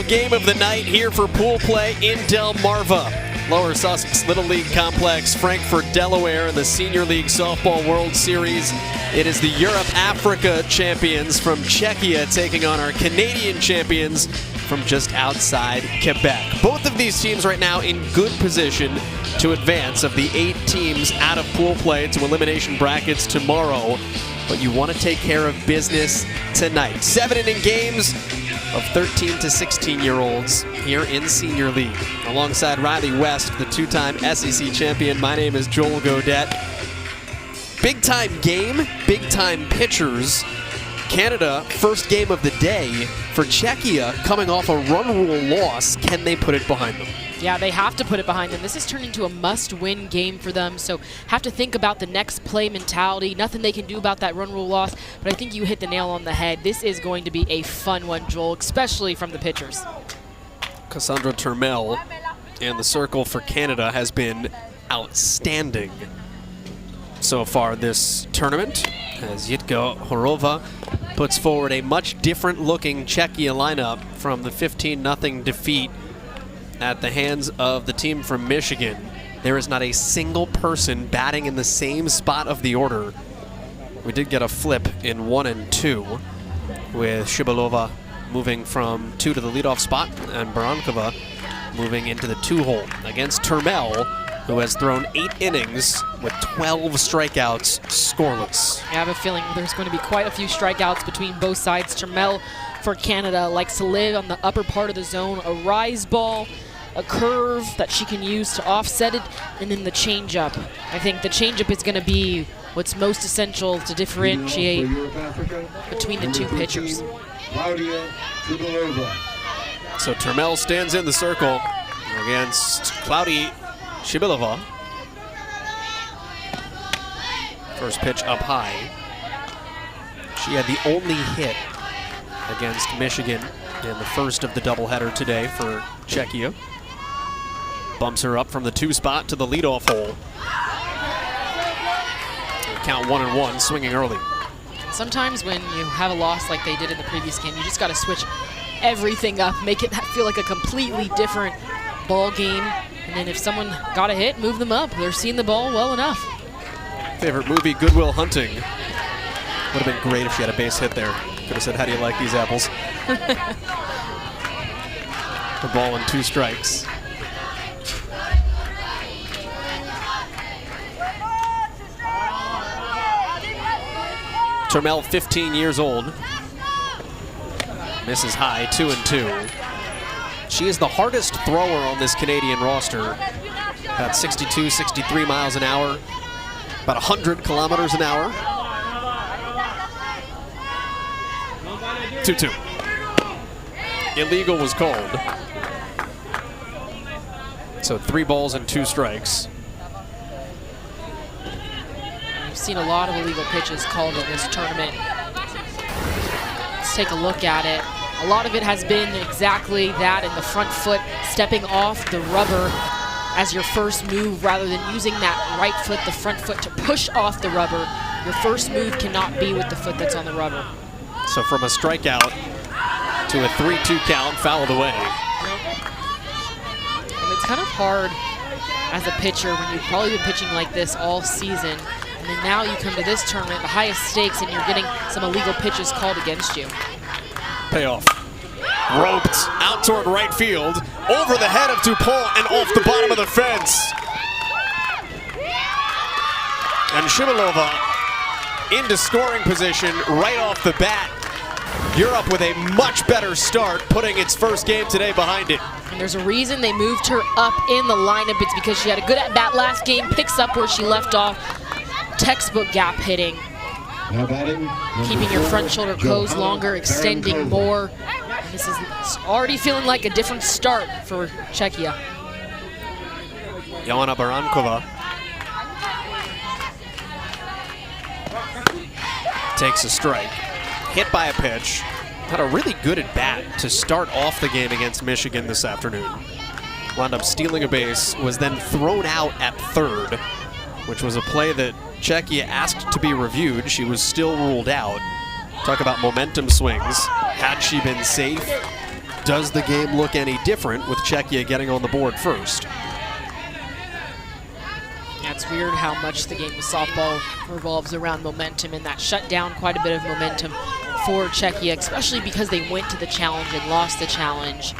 final game of the night here for pool play in Delmarva. Lower Sussex Little League Complex, Frankfort, Delaware, in the Senior League Softball World Series. It is the Europe-Africa champions from Czechia taking on our Canadian champions from just outside Quebec. Both of these teams right now in good position to advance of the 8 teams out of pool play to elimination brackets tomorrow. But you want to take care of business tonight. 7-inning games of 13 to 16-year-olds here in Senior League. Alongside Riley West, the 2-time SEC champion, my name is Joel Godet. Big-time game, big-time pitchers. Canada, first game of the day for Czechia, coming off a run rule loss. Can they put it behind them? Yeah, they have to put it behind them. This has turned into a must-win game for them, so have to think about the next play mentality. Nothing they can do about that run rule loss, but I think you hit the nail on the head. This is going to be a fun one, Joel, especially from the pitchers. Cassandra Turmel and the circle for Canada has been outstanding so far this tournament, as Jitka Horova puts forward a much different-looking Czechia lineup from the 15-0 defeat at the hands of the team from Michigan. There is not a single person batting in the same spot of the order. We did get a flip in 1 and 2 with Shibalova moving from 2 to the leadoff spot and Barankova moving into the 2-hole against Turmel, who has thrown 8 innings with 12 strikeouts scoreless. I have a feeling there's going to be quite a few strikeouts between both sides. Turmel for Canada likes to live on the upper part of the zone, a rise ball, a curve that she can use to offset it, and then the changeup. I think the changeup is going to be what's most essential to differentiate between the two pitchers. So Turmel stands in the circle against Claudia Shibalova. First pitch up high. She had the only hit against Michigan in the first of the doubleheader today for Czechia. Bumps her up from the 2 spot to the leadoff hole. Count 1-1, swinging early. Sometimes when you have a loss like they did in the previous game, you just got to switch everything up, make it feel like a completely different ball game. And then if someone got a hit, move them up. They're seeing the ball well enough. Favorite movie, Good Will Hunting. Would have been great if she had a base hit there. Could have said, how do you like these apples? The ball and 2 strikes. Turmel, 15 years old. Misses high, 2 and 2. She is the hardest thrower on this Canadian roster. About 62, 63 miles an hour. About 100 kilometers an hour. 2-2. Illegal was called. So 3 balls and 2 strikes. We've seen a lot of illegal pitches called in this tournament. Let's take a look at it. A lot of it has been exactly that, in the front foot, stepping off the rubber as your first move rather than using that right foot, the front foot, to push off the rubber. Your first move cannot be with the foot that's on the rubber. So from a strikeout to a 3-2 count, fouled away. And it's kind of hard as a pitcher when you've probably been pitching like this all season, and then now you come to this tournament, the highest stakes, and you're getting some illegal pitches called against you. Payoff. Roped out toward right field, over the head of Dupont and off the bottom of the fence. And Shibalova into scoring position right off the bat. Europe with a much better start, putting its first game today behind it. And there's a reason they moved her up in the lineup. It's because she had a good at-bat last game, picks up where she left off. Textbook gap hitting. Keeping your front shoulder closed longer, extending more. And this is already feeling like a different start for Czechia. Joanna Barankova takes a strike. Hit by a pitch. Had a really good at-bat to start off the game against Michigan this afternoon. Wound up stealing a base, was then thrown out at third, which was a play that Czechia asked to be reviewed. She was still ruled out. Talk about momentum swings. Had she been safe, does the game look any different with Czechia getting on the board first? Yeah, it's weird how much the game of softball revolves around momentum, and that shut down quite a bit of momentum for Czechia, especially because they went to the challenge and lost the challenge.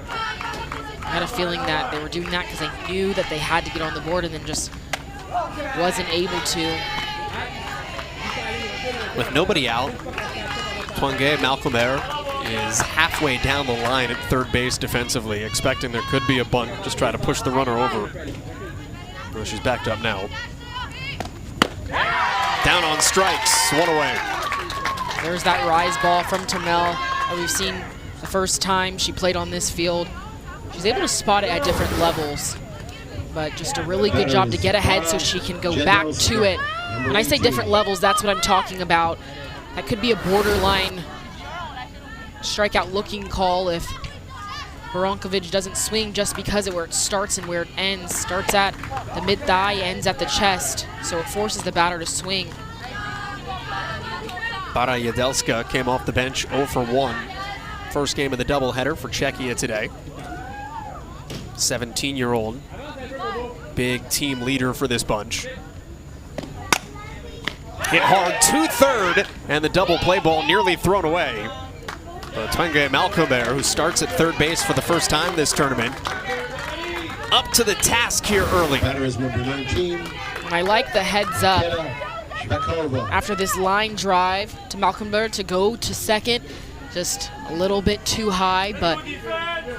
I had a feeling that they were doing that because they knew that they had to get on the board and then just wasn't able to. With nobody out, Tanguy Malcolmer is halfway down the line at third base defensively, expecting there could be a bunt, just try to push the runner over. Well, she's backed up now. Down on strikes, one away. There's that rise ball from Turmel that we've seen the first time she played on this field. She's able to spot it at different levels, but just a really good job to get ahead so she can go back to it. When I say different levels, that's what I'm talking about. That could be a borderline strikeout looking call if Barankovic doesn't swing just because of where it starts and where it ends. Starts at the mid-thigh, ends at the chest, so it forces the batter to swing. Bara Jedelska came off the bench 0 for 1. First game of the doubleheader for Czechia today. 17-year-old, big team leader for this bunch. Hit hard to third, and the double play ball nearly thrown away. Tanguy Malcolmer, who starts at third base for the first time this tournament, up to the task here early. And I like the heads up after this line drive to Malcolmer to go to second. Just a little bit too high, but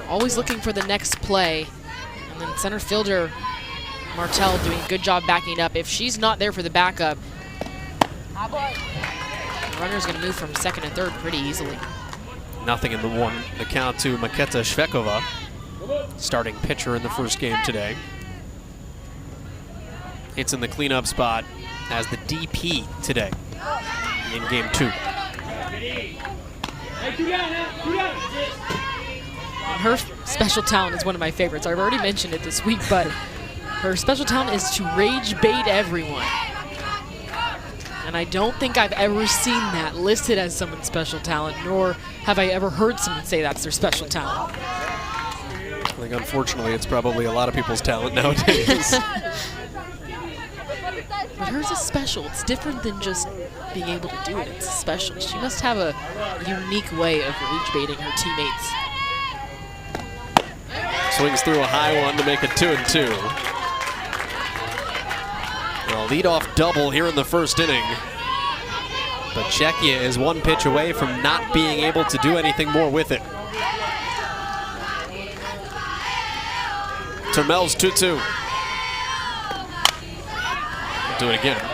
always looking for the next play. And then center fielder Martel doing a good job backing it up. If she's not there for the backup, the runner's going to move from second and third pretty easily. Nothing in the count to Maketa Shvekova, starting pitcher in the first game today. It's in the cleanup spot as the DP today in game 2. Her special talent is one of my favorites. I've already mentioned it this week, but her special talent is to rage bait everyone. And I don't think I've ever seen that listed as someone's special talent, nor have I ever heard someone say that's their special talent. I think unfortunately it's probably a lot of people's talent nowadays. But hers is special. It's different than just being able to do it. It's special. She must have a unique way of rage baiting her teammates. Swings through a high one to make it 2-2. A leadoff double here in the first inning. But Czechia is one pitch away from not being able to do anything more with it. Turmel's 2-2. Do it again.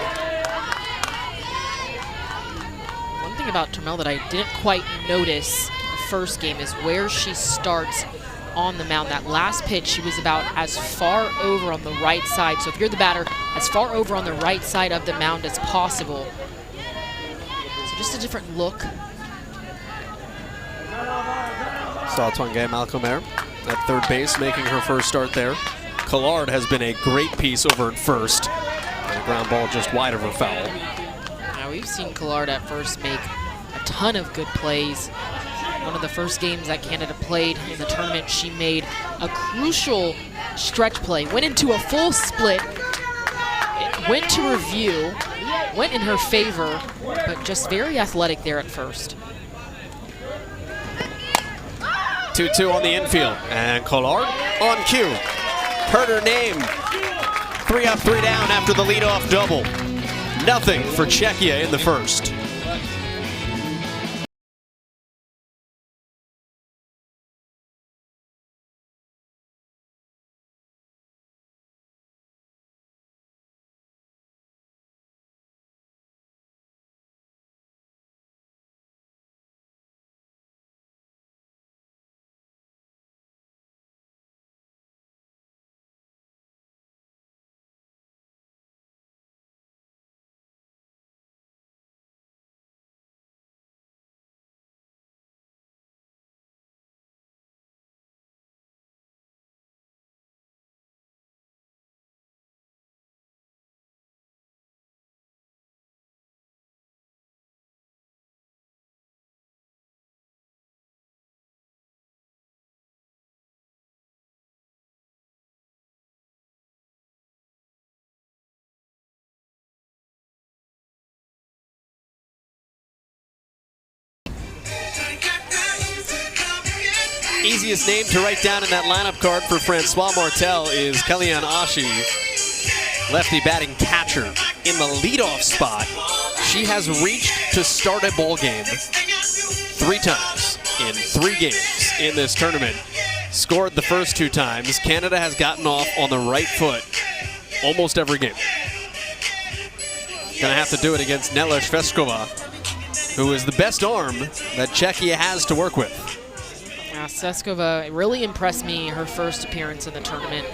One thing about Turmel that I didn't quite notice the first game is where she starts on the mound. That last pitch, she was about as far over on the right side. So if you're the batter, as far over on the right side of the mound as possible. So just a different look. Saw Tanguy Malcolmer at third base, making her first start there. Collard has been a great piece over at first. And a ground ball just wide of her foul. Now we've seen Collard at first make a ton of good plays. One of the first games that Canada played in the tournament, she made a crucial stretch play. Went into a full split. It went to review, went in her favor, but just very athletic there at first. 2-2 on the infield, and Collard on cue. Heard her name. 3 up, 3 down after the leadoff double. Nothing for Czechia in the first. easiest name to write down in that lineup card for Francois Martel is Kellyanne Ashi, lefty batting catcher in the leadoff spot. She has reached to start a ball game 3 times in 3 games in this tournament. Scored the first 2 times. Canada has gotten off on the right foot almost every game. Gonna have to do it against Nela Sveskova, who is the best arm that Czechia has to work with. Yeah, Sveskova really impressed me her first appearance in the tournament.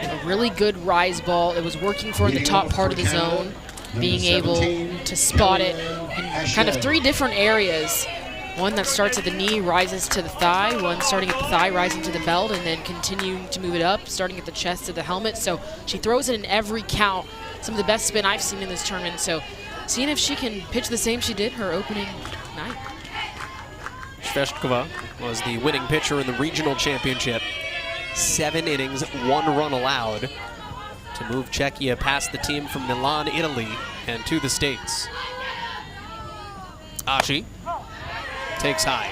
A really good rise ball. It was working for in the top part of the zone, being able to spot it in kind of 3 different areas. One that starts at the knee, rises to the thigh, one starting at the thigh, rising to the belt, and then continuing to move it up, starting at the chest to the helmet. So she throws it in every count. Some of the best spin I've seen in this tournament. So seeing if she can pitch the same she did her opening night. Sveskova was the winning pitcher in the regional championship. 7 innings, 1 run allowed to move Czechia past the team from Milan, Italy, and to the States. Ashi takes high.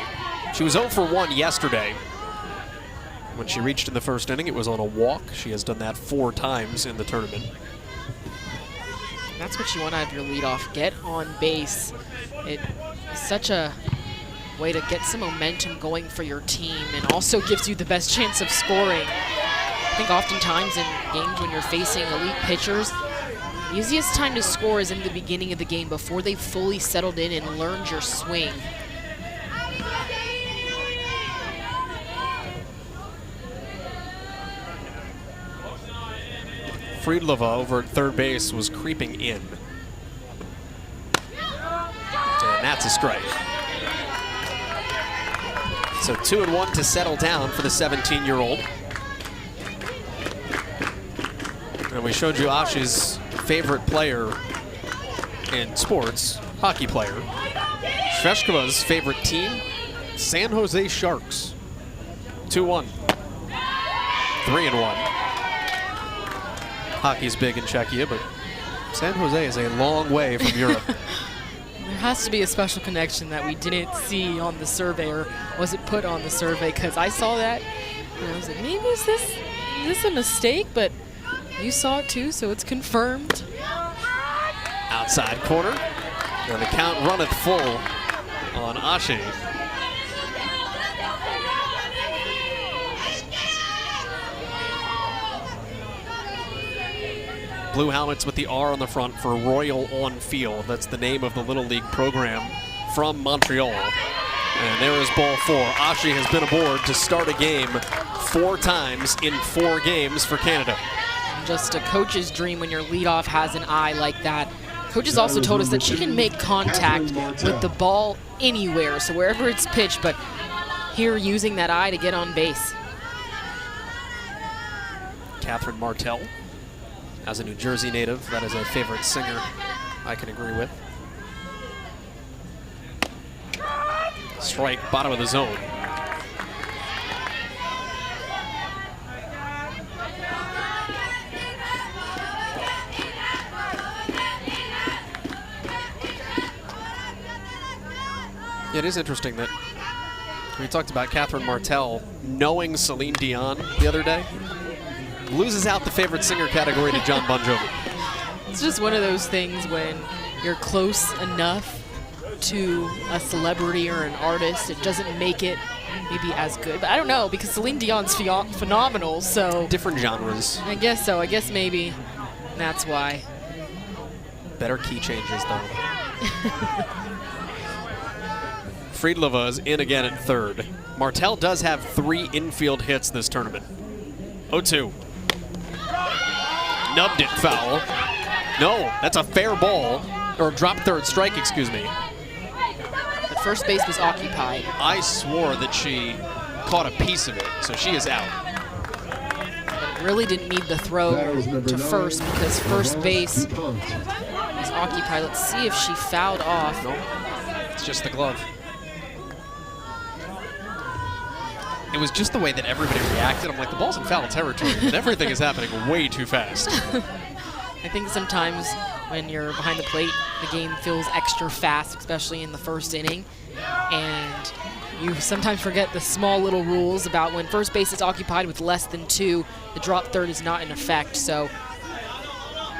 She was 0 for 1 yesterday. When she reached in the first inning, it was on a walk. She has done that 4 times in the tournament. That's what you want out of your leadoff. Get on base. It is such a way to get some momentum going for your team and also gives you the best chance of scoring. I think oftentimes in games when you're facing elite pitchers, the easiest time to score is in the beginning of the game before they've fully settled in and learned your swing. Friedlova over at third base was creeping in. And that's a strike. So 2-1 to settle down for the 17-year-old. And we showed you Ashi's favorite player in sports, hockey player. Sveskova's favorite team, San Jose Sharks. 2-1. 3-1. Hockey's big in Czechia, but San Jose is a long way from Europe. There has to be a special connection that we didn't see on the survey, or was it put on the survey? Because I saw that, and I was like, maybe is this a mistake? But you saw it too, so it's confirmed. Outside corner, and the count runneth full on Ashi. Blue helmets with the R on the front for Royal On Field. That's the name of the Little League program from Montreal. And there is ball 4. Ashi has been aboard to start a game 4 times in 4 games for Canada. Just a coach's dream when your leadoff has an eye like that. Coaches also told us that she can make contact with the ball anywhere, so wherever it's pitched, but here using that eye to get on base. Catherine Martel, as a New Jersey native, that is a favorite singer I can agree with. Strike, bottom of the zone. It is interesting that we talked about Catherine Martel knowing Celine Dion the other day. Loses out the favorite singer category to John Bon Jovi. It's just one of those things when you're close enough to a celebrity or an artist, it doesn't make it maybe as good. But I don't know, because Celine Dion's phenomenal, so. Different genres. I guess so. I guess maybe that's why. Better key changes, though. Friedlova is in again at third. Martel does have 3 infield hits this tournament. 0-2. Nubbed it foul. No, that's a fair ball. Or drop third strike, excuse me. But first base was occupied. I swore that she caught a piece of it, so she is out. But it really didn't need the throw to first because first base was occupied. Let's see if she fouled off. No, it's just the glove. It was just the way that everybody reacted. I'm like, the ball's in foul territory, but everything is happening way too fast. I think sometimes when you're behind the plate, the game feels extra fast, especially in the first inning. And You sometimes forget the small little rules about when first base is occupied with less than 2, the drop third is not in effect. So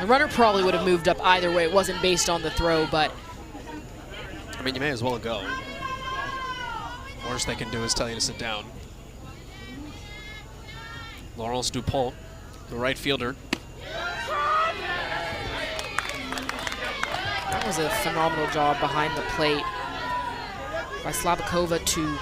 the runner probably would have moved up either way. It wasn't based on the throw, but I mean, you may as well go. Worst they can do is tell you to sit down. Laurence Dupont, the right fielder. That was a phenomenal job behind the plate by Slavakova to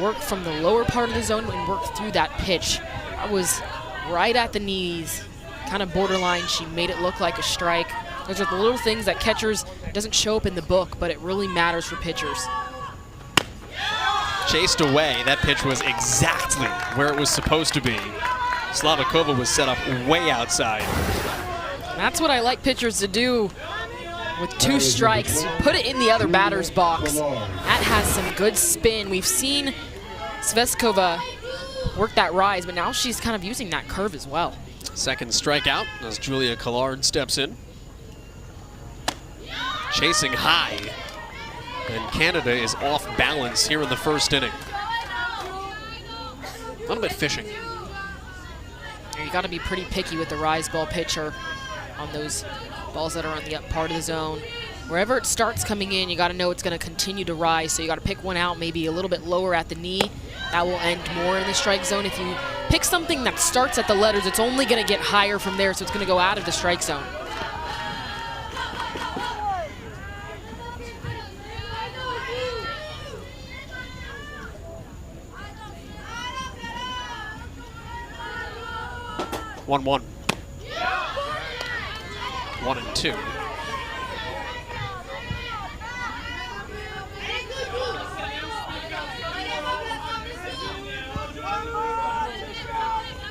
work from the lower part of the zone and work through that pitch. That was right at the knees, kind of borderline. She made it look like a strike. Those are the little things that catchers doesn't show up in the book, but it really matters for pitchers. Chased away. That pitch was exactly where it was supposed to be. Slavakova was set up way outside. That's what I like pitchers to do with 2 strikes. You put it in the other batter's box. That has some good spin. We've seen Sveskova work that rise, but now she's kind of using that curve as well. Second strikeout as Julia Collard steps in. Chasing high. And Canada is off balance here in the first inning. A little bit fishing. You got to be pretty picky with the rise ball pitcher on those balls that are on the up part of the zone. Wherever it starts coming in, you got to know it's going to continue to rise, so you got to pick one out maybe a little bit lower at the knee. That will end more in the strike zone. If you pick something that starts at the letters, it's only going to get higher from there, so it's going to go out of the strike zone. One, 1 and 2.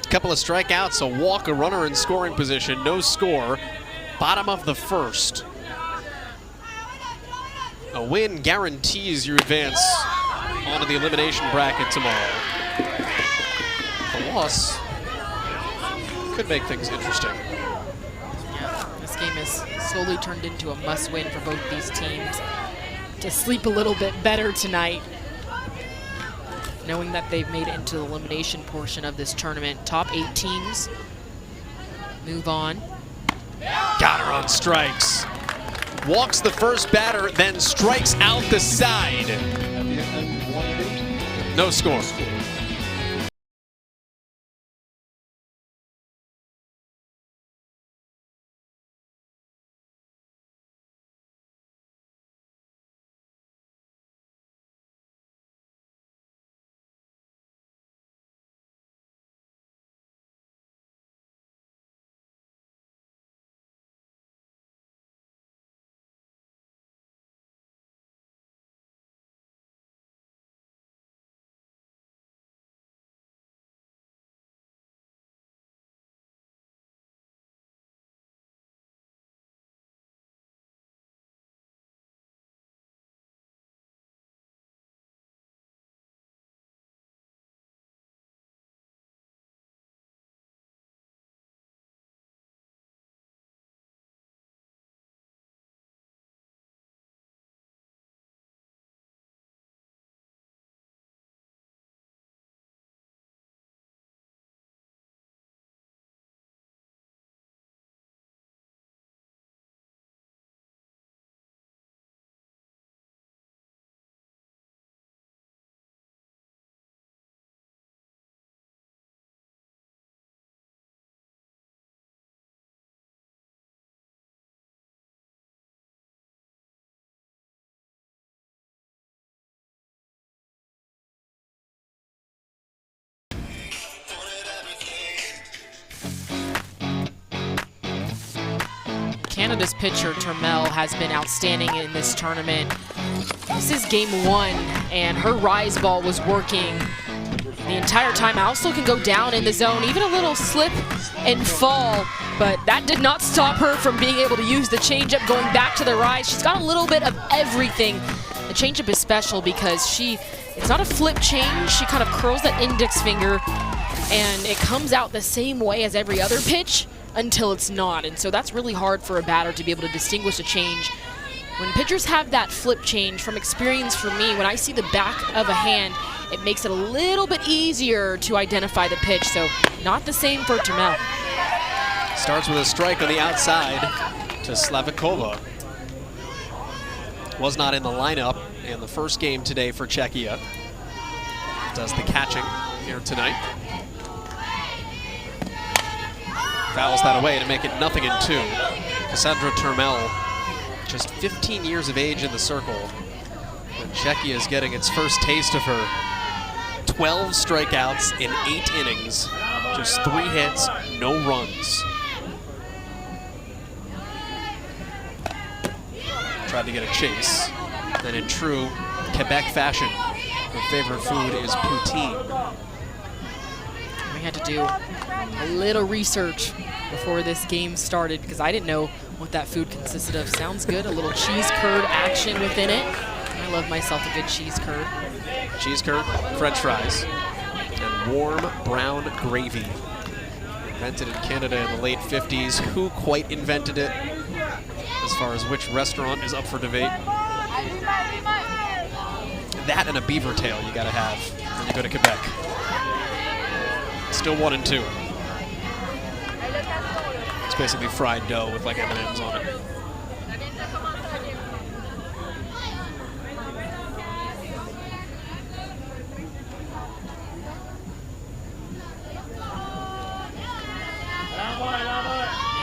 Couple of strikeouts, a walk, a runner in scoring position, no score. Bottom of the first. A win guarantees you advance onto the elimination bracket tomorrow. A loss could make things interesting. Yeah, this game has slowly turned into a must-win for both these teams to sleep a little bit better tonight, knowing that they've made it into the elimination portion of this tournament. Top 8 teams move on. Got her on strikes. Walks the first batter, then strikes out the side. No score. Canada's pitcher, Turmel, has been outstanding in this tournament. This is game 1, and her rise ball was working the entire time. Also can go down in the zone, even a little slip and fall, but that did not stop her from being able to use the changeup, going back to the rise. She's got a little bit of everything. The changeup is special because it's not a flip change. She kind of curls that index finger, and it comes out the same way as every other pitch until it's not. And so that's really hard for a batter to be able to distinguish a change When pitchers have that flip change, from experience for me, when I see the back of a hand, it makes it a little bit easier to identify the pitch. So not the same for Turmel. Starts with a strike on the outside to Slavikova. Was not in the lineup in the first game today for Czechia. Does the catching here tonight. Fouls that away to make it 0-2. Cassandra Turmel, just 15 years of age in the circle. And Czechia is getting its first taste of her. 12 strikeouts in 8 innings. Just 3 hits, no runs. Tried to get a chase. Then in true Quebec fashion, her favorite food is poutine. We had to do a little research before this game started because I didn't know what that food consisted of. Sounds good, a little cheese curd action within it. I love myself a good cheese curd. Cheese curd, French fries, and warm brown gravy. Invented in Canada in the late 50s. Who quite invented it? As far as which restaurant is up for debate. That and a beaver tail you gotta have when you go to Quebec. Still 1-2. It's basically fried dough with like M&Ms on it.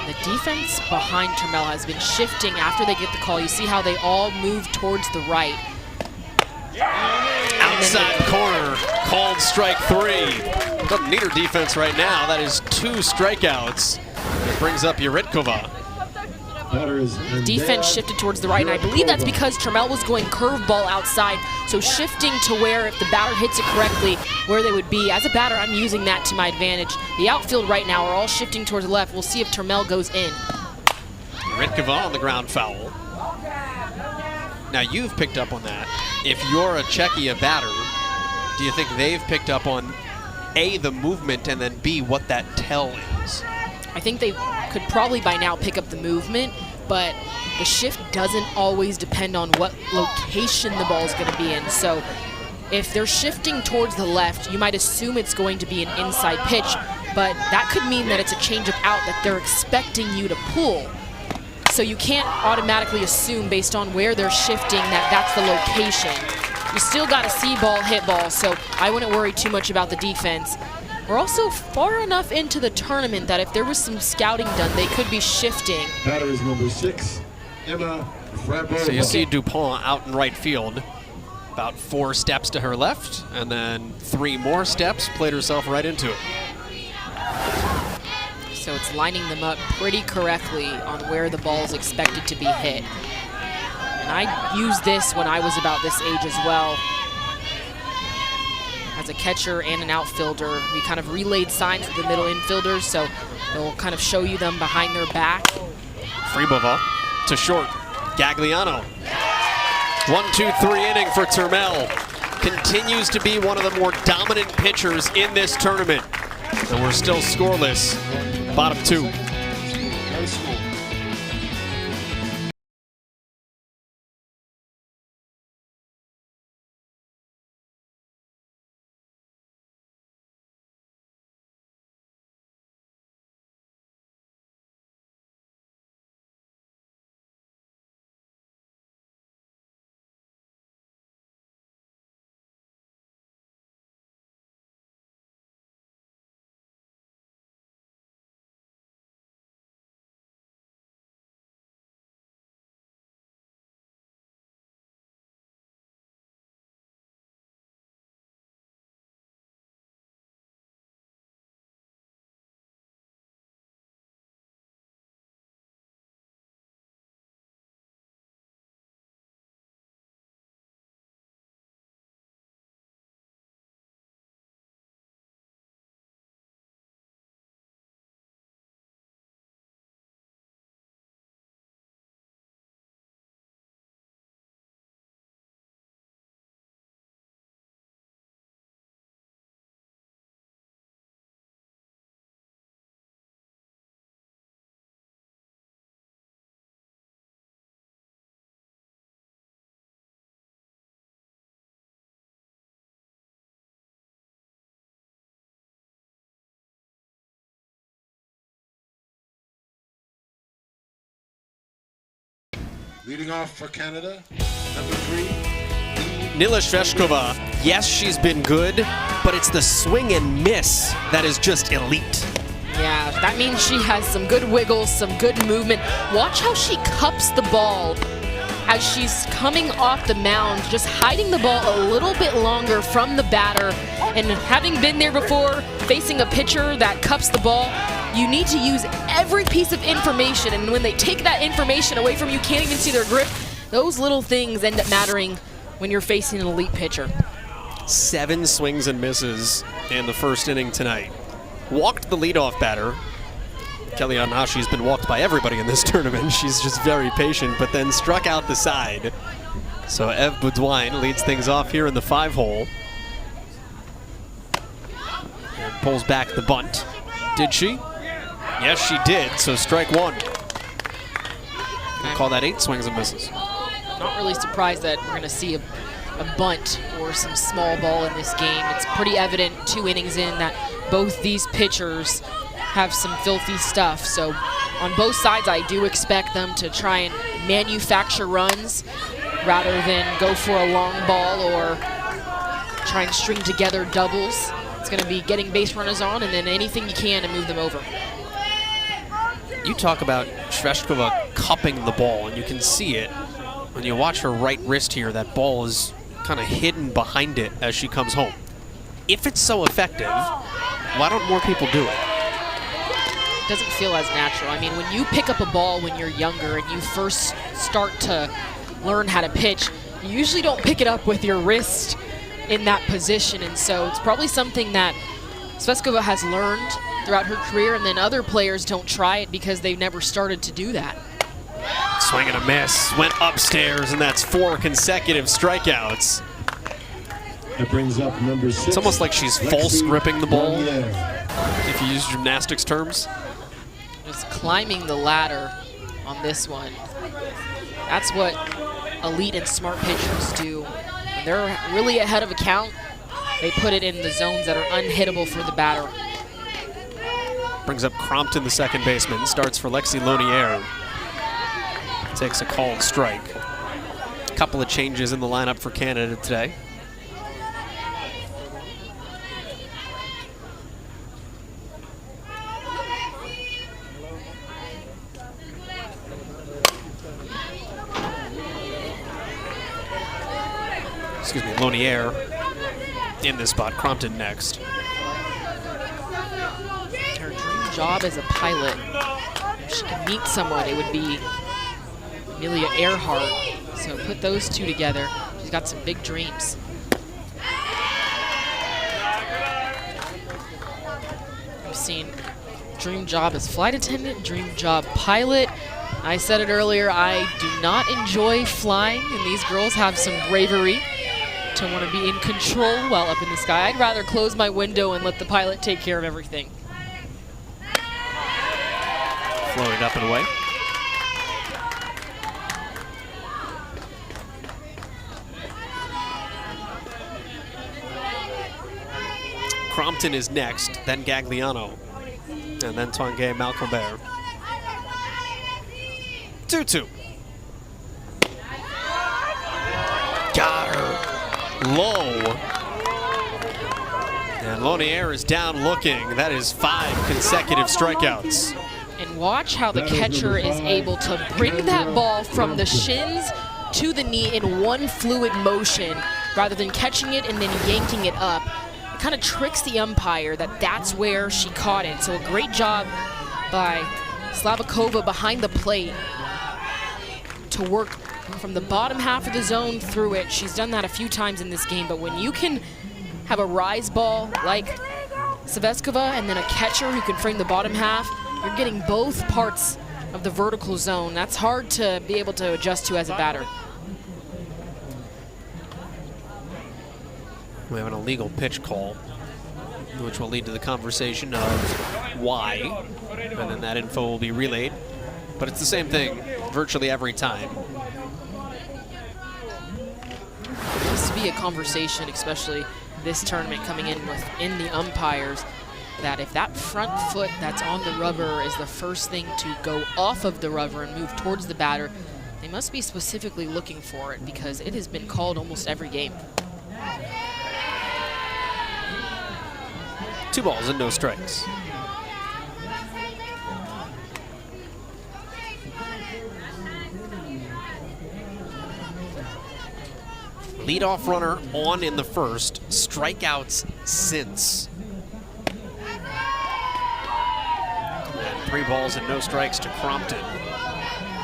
The defense behind Turmel has been shifting after they get the call. You see how they all move towards the right. Outside corner, called strike 3. Doesn't need her defense right now. That is 2 strikeouts. It brings up Yuritkova. Defense shifted towards the right, and I believe that's because Turmel was going curveball outside, so shifting to where if the batter hits it correctly, where they would be. As a batter, I'm using that to my advantage. The outfield right now are all shifting towards the left. We'll see if Turmel goes in. Yuritkova on the ground foul. Now you've picked up on that. If you're a Czechia batter, do you think they've picked up on A, the movement, and then B, what that tell is? I think they could probably by now pick up the movement, but the shift doesn't always depend on what location the ball's going to be in. So if they're shifting towards the left, you might assume it's going to be an inside pitch, but that could mean that it's a changeup out that they're expecting you to pull. So you can't automatically assume based on where they're shifting that that's the location. You still got to see ball, hit ball, so I wouldn't worry too much about the defense. We're also far enough into the tournament that if there was some scouting done, they could be shifting. Batter is number 6, Emma Frappo. So you see Dupont out in right field. About 4 steps to her left, and then 3 more steps, played herself right into it. So it's lining them up pretty correctly on where the ball is expected to be hit. And I used this when I was about this age as well. As a catcher and an outfielder, we kind of relayed signs with the middle infielders, so they'll kind of show you them behind their back. Fribova to short. Gagliano. 1-2-3 inning for Turmel. Continues to be one of the more dominant pitchers in this tournament. And we're still scoreless. Bottom 2. Leading off for Canada, number 3. Nila Sveshkova, yes, she's been good, but it's the swing and miss that is just elite. Yeah, that means she has some good wiggles, some good movement. Watch how she cups the ball as she's coming off the mound, just hiding the ball a little bit longer from the batter. And having been there before, facing a pitcher that cups the ball, you need to use every piece of information. And when they take that information away from you, can't even see their grip, those little things end up mattering when you're facing an elite pitcher. 7 swings and misses in the first inning tonight. Walked the leadoff batter. Kellyanne Hashi's been walked by everybody in this tournament. She's just very patient, but then struck out the side. So Eve Boudouin leads things off here in the 5-hole. And pulls back the bunt. Did she? Yes, she did, so strike 1. We'll call that 8 swings and misses. Not really surprised that we're going to see a bunt or some small ball in this game. It's pretty evident 2 innings in that both these pitchers have some filthy stuff. So on both sides, I do expect them to try and manufacture runs rather than go for a long ball or try and string together doubles. It's going to be getting base runners on and then anything you can to move them over. You talk about Sveshkova cupping the ball, and you can see it when you watch her right wrist here. That ball is kind of hidden behind it as she comes home. If it's so effective, why don't more people do it? Doesn't feel as natural. I mean, when you pick up a ball when you're younger and you first start to learn how to pitch, you usually don't pick it up with your wrist in that position. And so it's probably something that Sveshkova has learned throughout her career, and then other players don't try it because they've never started to do that. Swing and a miss, went upstairs, and that's 4 consecutive strikeouts. That brings up number 6. It's almost like she's false gripping the ball, Yeah. if you use gymnastics terms. Just climbing the ladder on this one. That's what elite and smart pitchers do. When they're really ahead of a count, they put it in the zones that are unhittable for the batter. Brings up Crompton, the second baseman. Starts for Lexi Lonier. Takes a called strike. A couple of changes in the lineup for Canada today. Excuse me, Lonier in this spot. Crompton next. Her dream job as a pilot, if she could meet someone, it would be Amelia Earhart. So put those two together. She's got some big dreams. We've seen dream job as flight attendant, dream job pilot. I said it earlier, I do not enjoy flying, and these girls have some bravery to want to be in control while up in the sky. I'd rather close my window and let the pilot take care of everything. Floated up and away. Crompton is next, then Gagliano, and then Tanguay Malcolmbert. 2-2. Got her. Low. And Lonier is down looking. That is 5 consecutive strikeouts. And watch how the catcher is able to bring that ball from the shins to the knee in one fluid motion rather than catching it and then yanking it up. It kind of tricks the umpire that that's where she caught it. So a great job by Slavakova behind the plate to work from the bottom half of the zone through it. She's done that a few times in this game, but when you can have a rise ball like Sveshkova and then a catcher who can frame the bottom half, you're getting both parts of the vertical zone. That's hard to be able to adjust to as a batter. We have an illegal pitch call, which will lead to the conversation of why, and then that info will be relayed. But it's the same thing virtually every time. There needs to be a conversation, especially this tournament coming in within the umpires, that if that front foot that's on the rubber is the first thing to go off of the rubber and move towards the batter, They must be specifically looking for it because it has been called almost every game. 2 balls and no strikes. Leadoff runner on in the first, strikeouts since. And 3 balls and no strikes to Crompton.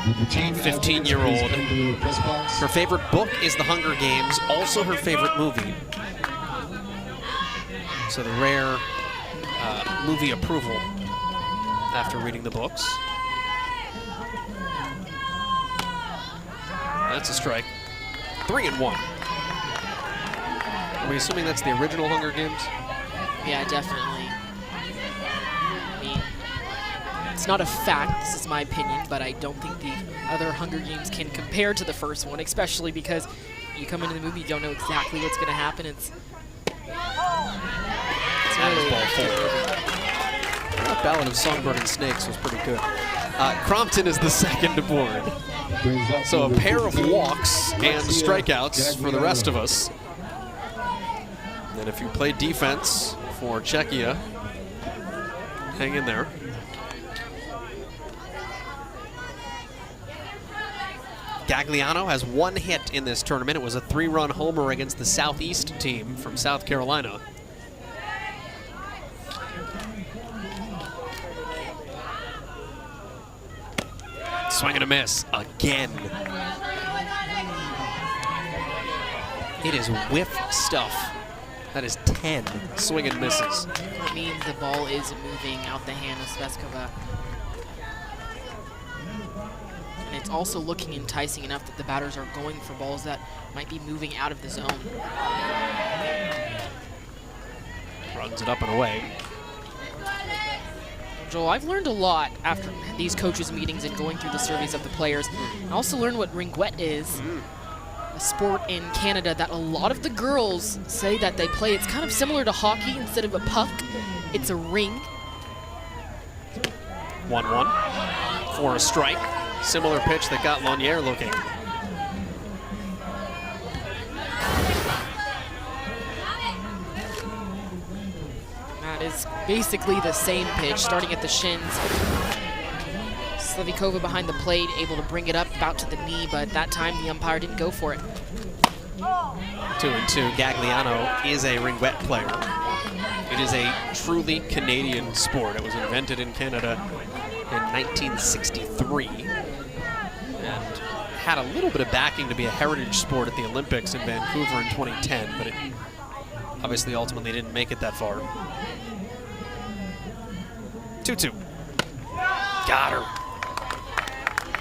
15-year-old. Her favorite book is The Hunger Games, also her favorite movie. So the rare movie approval after reading the books. That's a strike. 3-1. Are we assuming that's the original Hunger Games? Yeah, definitely. I mean, it's not a fact, this is my opinion, but I don't think the other Hunger Games can compare to the first one, especially because you come into the movie, you don't know exactly what's going to happen. It's really ball 4. That Ballad of Songbird and Snakes was pretty good. Crompton is the second aboard. So a pair of walks and strikeouts for the rest of us. And if you play defense for Czechia, hang in there. Gagliano has 1 hit in this tournament. It was a 3-run homer against the Southeast team from South Carolina. Swing and a miss again. It is whiff stuff. That is 10 swing and misses. It means the ball is moving out the hand of Sveskova. And it's also looking enticing enough that the batters are going for balls that might be moving out of the zone. Runs it up and away. Joel, I've learned a lot after these coaches' meetings and going through the surveys of the players. I also learned what ringwet is, a sport in Canada that a lot of the girls say that they play. It's kind of similar to hockey. Instead of a puck, it's a ring. 1-1 for a strike. Similar pitch that got Lanier looking. That is basically the same pitch, starting at the shins. Slivikova behind the plate, able to bring it up about to the knee, but that time the umpire didn't go for it. 2-2. Gagliano is a ringwet player. It is a truly Canadian sport. It was invented in Canada in 1963 and had a little bit of backing to be a heritage sport at the Olympics in Vancouver in 2010, but it obviously ultimately didn't make it that far. 2-2. Got her.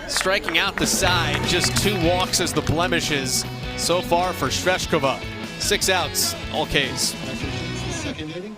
Striking out the side, just 2 walks as the blemishes so far for Sveshkova. 6 outs, all Ks. Second inning.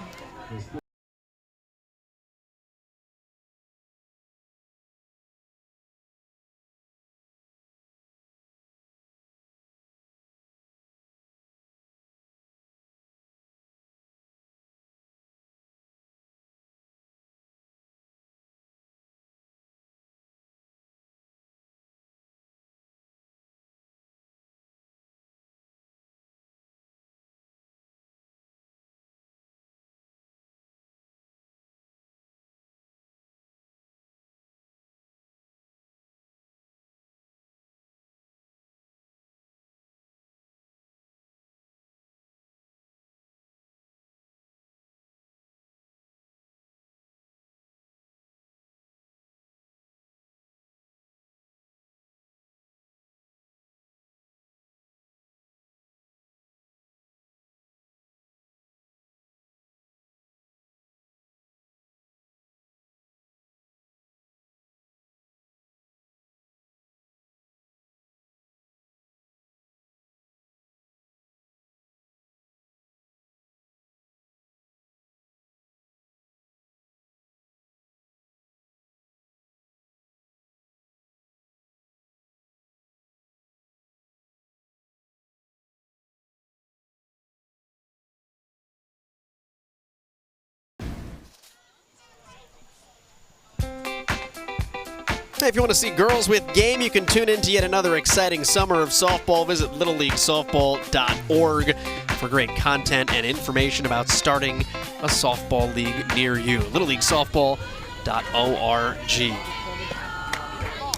If you want to see girls with game, you can tune in to yet another exciting summer of softball. Visit littleleaguesoftball.org for great content and information about starting a softball league near you. littleleaguesoftball.org.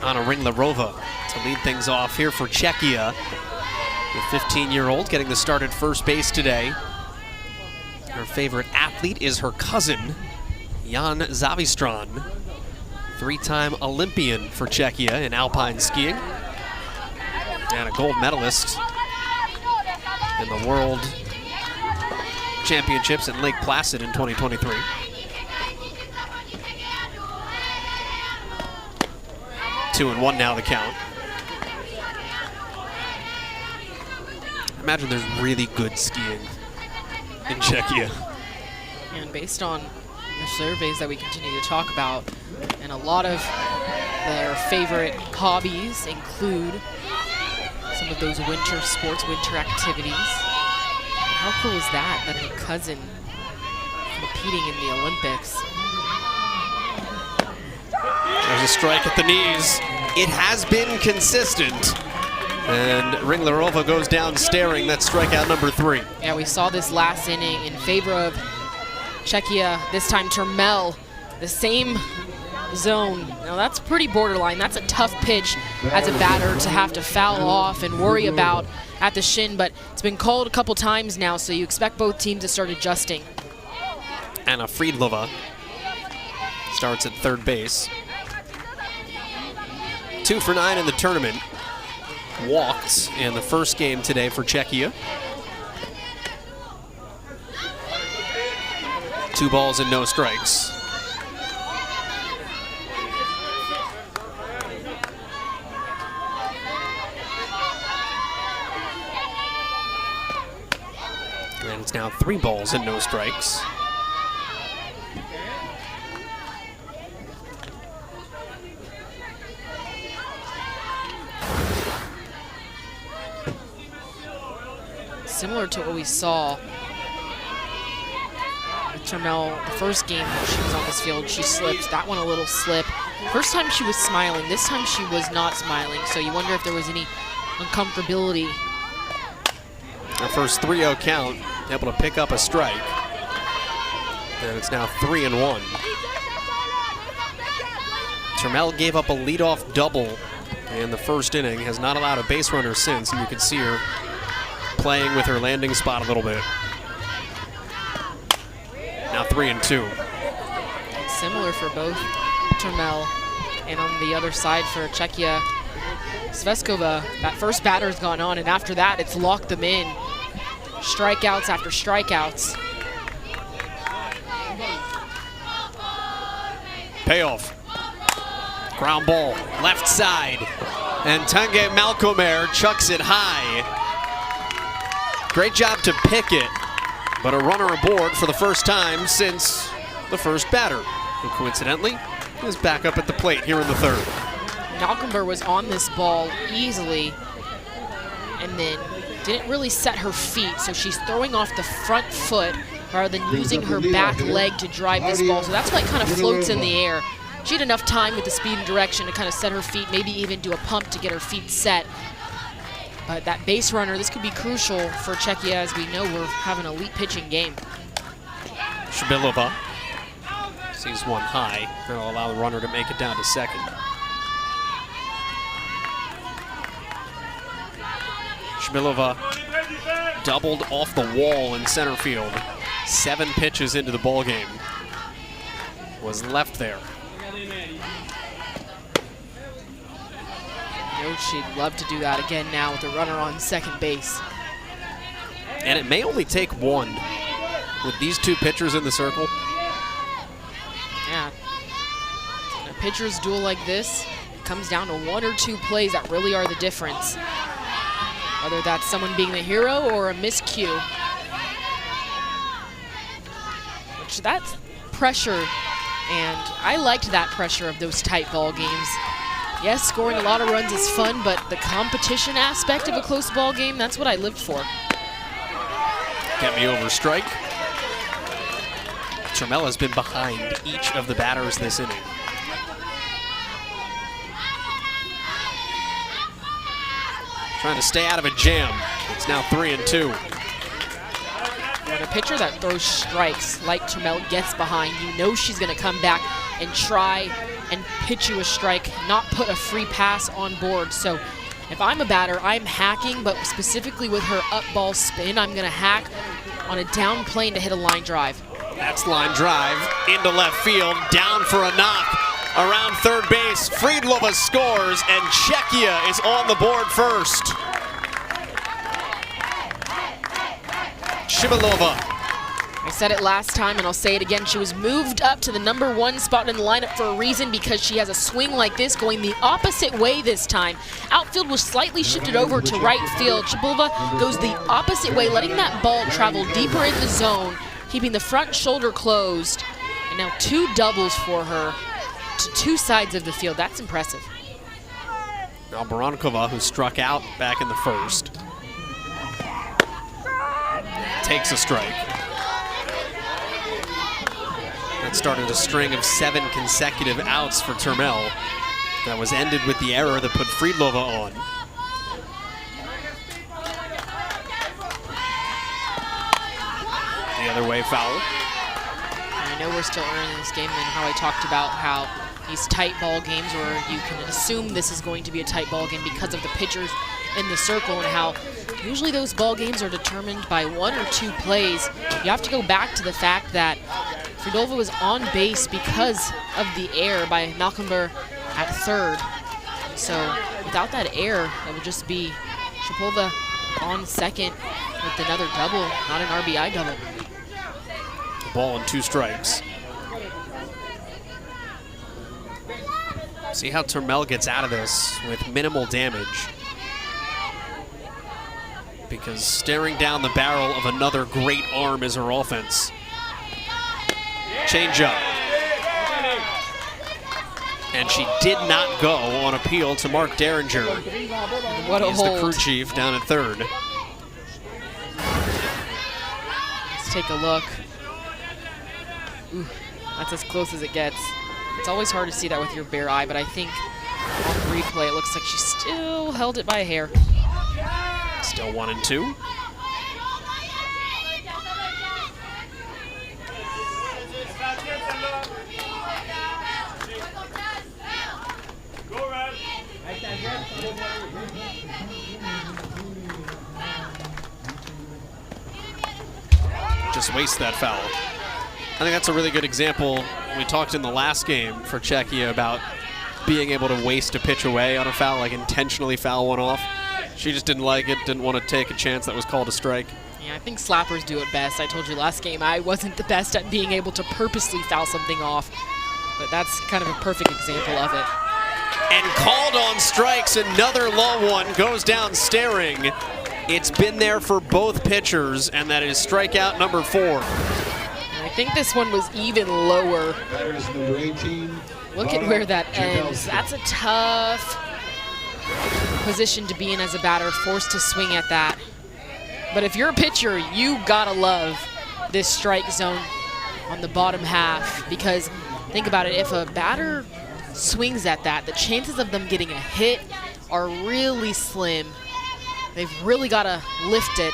Anna Ringlerova to lead things off here for Czechia. The 15-year-old getting the start at first base today. Her favorite athlete is her cousin, Jan Zavistran, three-time Olympian for Czechia in alpine skiing, and a gold medalist in the World Championships in Lake Placid in 2023. 2-1 now the count. Imagine there's really good skiing in Czechia. And based on the surveys that we continue to talk about, and a lot of their favorite hobbies include some of those winter sports, winter activities. How cool is that, that her cousin competing in the Olympics? There's a strike at the knees. It has been consistent. And Ringlerova goes down staring. That's strikeout number 3. Yeah, we saw this last inning in favor of Czechia. This time Turmel, the same zone. Now that's pretty borderline. That's a tough pitch as a batter to have to foul off and worry about at the shin, but it's been called a couple times now, so you expect both teams to start adjusting. Anna Friedlova starts at third base. 2 for 9 in the tournament. Walked in the first game today for Czechia. 2 balls and no strikes. And it's now 3 balls and no strikes. Similar to what we saw with Turmel the first game when she was on this field, she slipped. That one a little slip. First time she was smiling. This time she was not smiling, so you wonder if there was any uncomfortability. Her first 3-0 count, able to pick up a strike. And it's now 3-1. Turmel gave up a leadoff double in the first inning, has not allowed a base runner since, and you can see her playing with her landing spot a little bit. Now 3-2. Similar for both Turmel, and on the other side for Czechia, Sveskova, that first batter's gone on, and after that it's locked them in. Strikeouts after strikeouts. Payoff. Ground ball, left side. And Tanguy Malcomer chucks it high. Great job to pick it, but a runner aboard for the first time since the first batter, who coincidentally is back up at the plate here in the third. Malcomer was on this ball easily and then didn't really set her feet, so she's throwing off the front foot rather than using her back leg to drive this ball, so that's why it kind of floats in the air. She had enough time with the speed and direction to kind of set her feet, maybe even do a pump to get her feet set. But that base runner, this could be crucial for Czechia, as we know we're having an elite pitching game. Shabilova sees one high. That'll allow the runner to make it down to second. Shabilova doubled off the wall in center field. 7 pitches into the ball game. Was left there. She'd love to do that again now with the runner on second base. And it may only take one with these 2 pitchers in the circle. Yeah. In a pitcher's duel like this, it comes down to 1 or 2 plays that really are the difference. Whether that's someone being the hero or a miscue. Which that's pressure, and I liked that pressure of those tight ball games. Yes, scoring a lot of runs is fun, but the competition aspect of a close ball game, that's what I lived for. Get me over strike. Turmel has been behind each of the batters this inning. trying to stay out of a jam. It's now 3-2. When a pitcher that throws strikes like Turmel gets behind, you know she's going to come back and try and pitch you a strike, not put a free pass on board. So if I'm a batter, I'm hacking, but specifically with her up ball spin, I'm going to hack on a down plane to hit a line drive. That's line drive into left field, down for a knock. Around third base, Friedlova scores, and Czechia is on the board first. Shibilova. I said it last time and I'll say it again. She was moved up to the #1 spot in the lineup for a reason, because she has a swing like this going the opposite way this time. Outfield was slightly shifted over to right field. Shibilova goes the opposite way, letting that ball travel deeper in the zone, keeping the front shoulder closed. And now 2 doubles for her to 2 sides of the field. That's impressive. Now Barankova, who struck out back in the first, takes a strike. That started a string of 7 consecutive outs for Turmel. That was ended with the error that put Friedlova on. The other way, foul. I know we're still early in this game, and how I talked about how these tight ball games, where you can assume this is going to be a tight ball game because of the pitchers in the circle, and how usually those ball games are determined by 1 or 2 plays. You have to go back to the fact that Friedlova was on base because of the error by Malkenberg at third. So without that error, it would just be Shipova on second with another double, not an RBI double. The ball and 2 strikes. See how Turmel gets out of this with minimal damage, because staring down the barrel of another great arm is her offense. Changeup. And she did not go on appeal to Mark Derringer. What a He's hold. the crew chief down at third. Let's take a look. Ooh, that's as close as it gets. It's always hard to see that with your bare eye, but I think on replay it looks like she still held it by a hair. Still 1-2. Just waste that foul. I think that's a really good example. We talked in the last game for Czechia about being able to waste a pitch away on a foul, like intentionally foul one off. She just didn't like it, didn't want to take a chance that was called a strike. Yeah, I think slappers do it best. I told you last game I wasn't the best at being able to purposely foul something off, but that's kind of a perfect example of it. And called on strikes, another low one goes down staring. It's been there for both pitchers, and that is strikeout number 4. And I think this one was even lower. Batters number 18. Look at where that ends. That's a tough position to be in as a batter, forced to swing at that. But if you're a pitcher, you gotta love this strike zone on the bottom half, because think about it, if a batter swings at that, the chances of them getting a hit are really slim. They've really gotta lift it.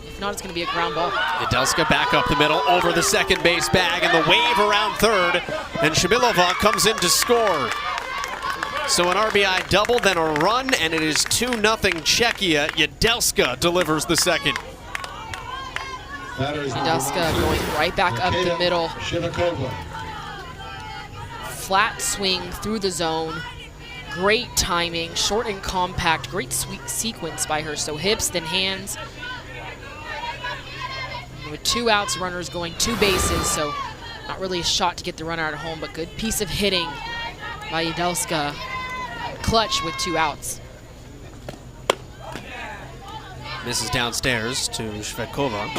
If not, it's gonna be a ground ball. Jedelska back up the middle, over the second base bag, and the wave around third, and Shibilova comes in to score. So an RBI double, then a run, and it is 2-0 Czechia. Jedelska delivers the second. Jedelska going right back up the middle. Shivakova. Flat swing through the zone. Great timing, short and compact. Great sweet sequence by her. So hips, then hands. And with 2 outs, runners going 2 bases, so not really a shot to get the runner out of home, but good piece of hitting by Jedelska. Clutch with 2 outs. Misses downstairs to Shvedkova.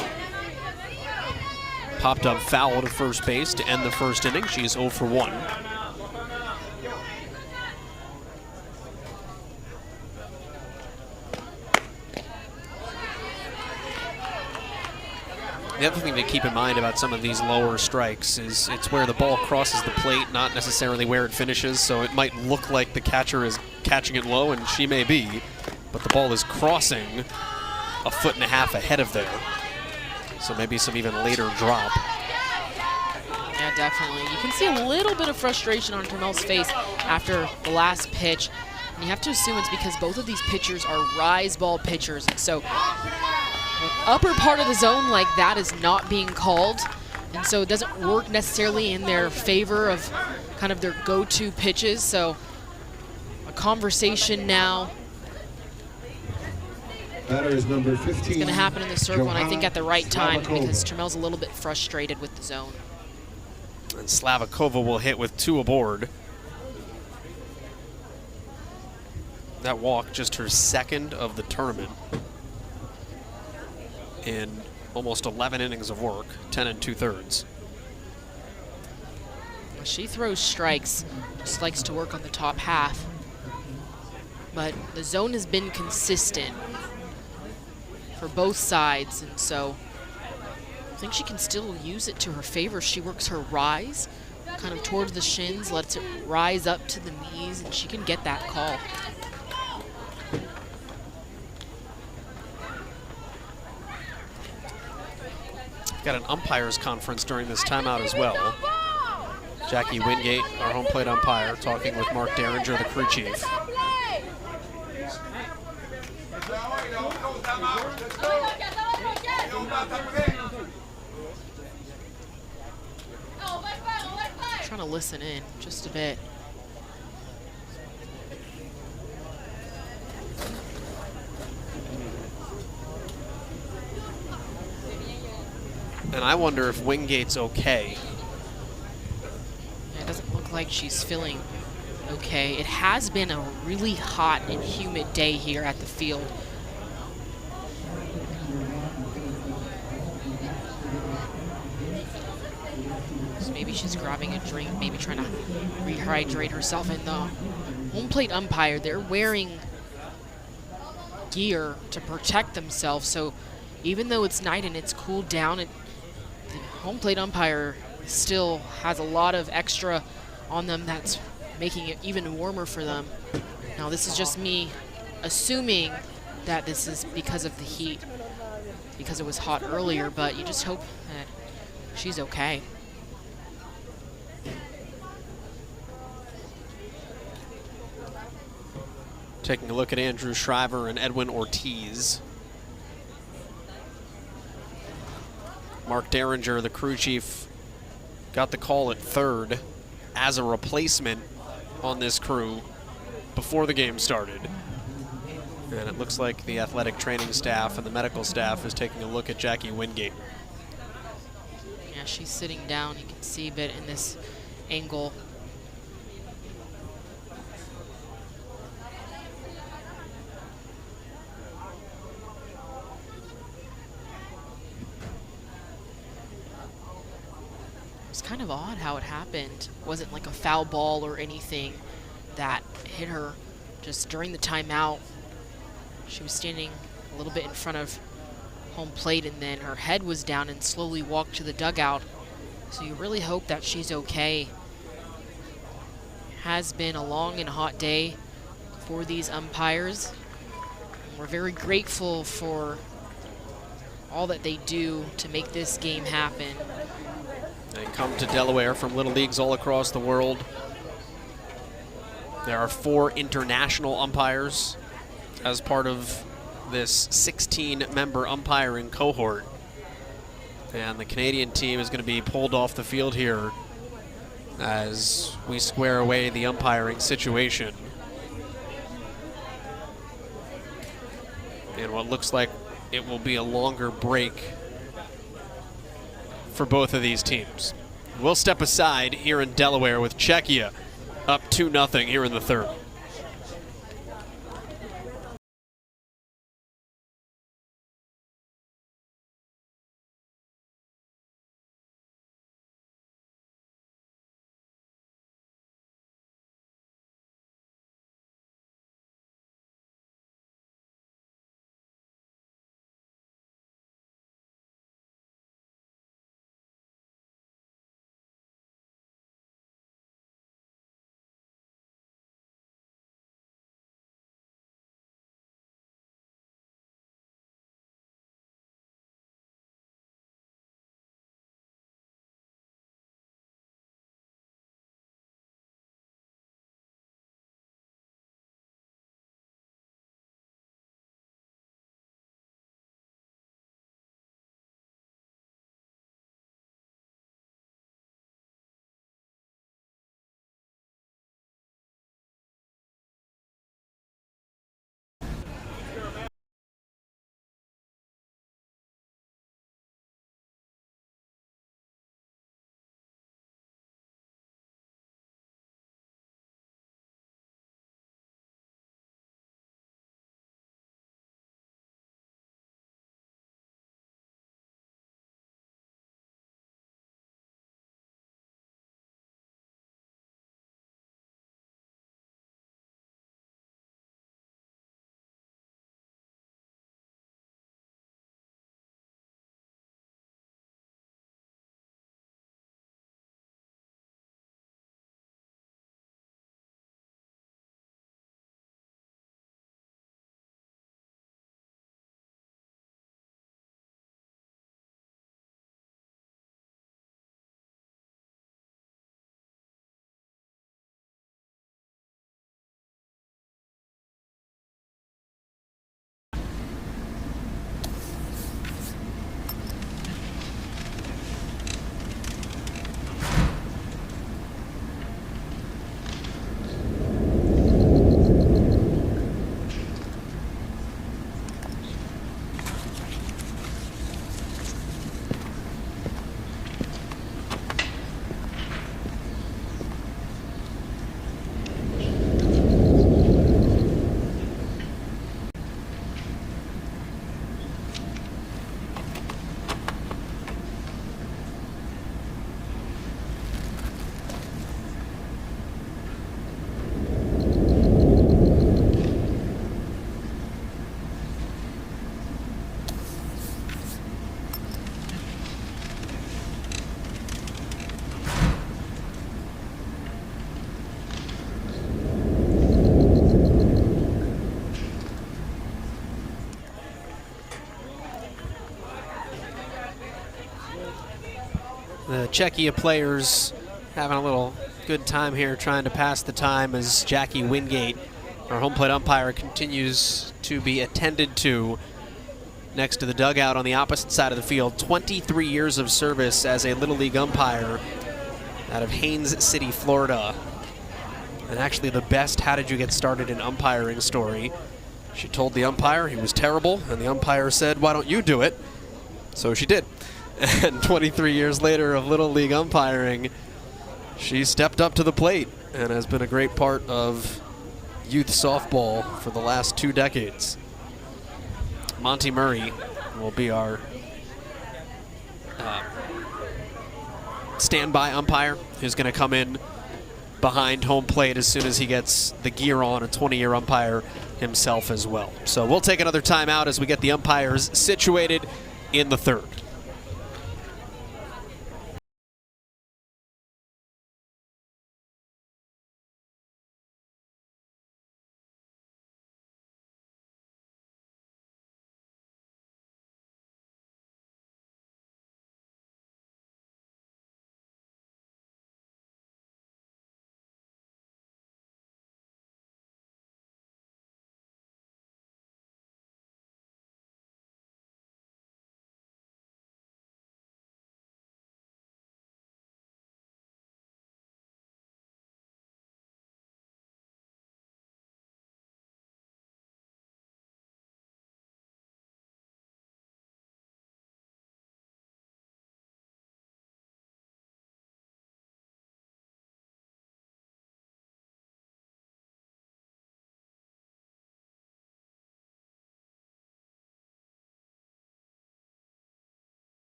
Popped up foul to first base to end the first inning. She's 0 for 1. The other thing to keep in mind about some of these lower strikes is it's where the ball crosses the plate, not necessarily where it finishes, so it might look like the catcher is catching it low, and she may be, but the ball is crossing a foot and a half ahead of there. So maybe some even later drop. Yeah, definitely. You can see a little bit of frustration on Tramel's face after the last pitch. And you have to assume it's because both of these pitchers are rise ball pitchers. And so the upper part of the zone like that is not being called. And so it doesn't work necessarily in their favor of kind of their go-to pitches. So a conversation now. Batter is number 15. It's going to happen in the circle, and I think at the right time Slavakova. because Tramel's a little bit frustrated with the zone. And Slavakova will hit with 2 aboard. That walk, just her second of the tournament in almost 11 innings of work, 10 2/3. She throws strikes, just likes to work on the top half. But the zone has been consistent for both sides, and so I think she can still use it to her favor. She works her rise kind of towards the shins, lets it rise up to the knees, and she can get that call. Got an umpires conference during this timeout as well. Jackie Wingate, our home plate umpire, talking with Mark Derringer, the crew chief. Trying to listen in just a bit. And I wonder if Wingate's okay. It doesn't look like she's feeling okay. It has been a really hot and humid day here at the field. So maybe she's grabbing a drink, maybe trying to rehydrate herself. And the home plate umpire, they're wearing gear to protect themselves. So even though it's night and it's cooled down, the home plate umpire still has a lot of extra on them that's making it even warmer for them. Now this is just me assuming that this is because of the heat, because it was hot earlier, but you just hope that she's okay. Taking a look at Andrew Shriver and Edwin Ortiz. Mark Derringer, the crew chief, got the call at third as a replacement on this crew before the game started. And it looks like the athletic training staff and the medical staff is taking a look at Jackie Wingate. Yeah, she's sitting down. You can see a bit in this angle. It's kind of odd how it happened. It wasn't like a foul ball or anything that hit her. Just during the timeout, she was standing a little bit in front of home plate, and then her head was down and slowly walked to the dugout. So you really hope that she's okay. Has been a long and hot day for these umpires. We're very grateful for all that they do to make this game happen. They come to Delaware from little leagues all across the world. There are 4 international umpires as part of this 16-member umpiring cohort. And the Canadian team is going to be pulled off the field here as we square away the umpiring situation. And what looks like it will be a longer break for both of these teams. We'll step aside here in Delaware with Czechia up 2-0 here in the third. The Czechia players having a little good time here trying to pass the time as Jackie Wingate, our home plate umpire, continues to be attended to next to the dugout on the opposite side of the field. 23 years of service as a Little League umpire out of Haines City, Florida. And actually the best how did you get started in umpiring story. She told the umpire he was terrible, and the umpire said, why don't you do it? So she did. And 23 years later of Little League umpiring, she stepped up to the plate and has been a great part of youth softball for the last 2 decades. Monty Murray will be our standby umpire, who's going to come in behind home plate as soon as he gets the gear on, a 20-year umpire himself as well. So we'll take another timeout as we get the umpires situated in the third.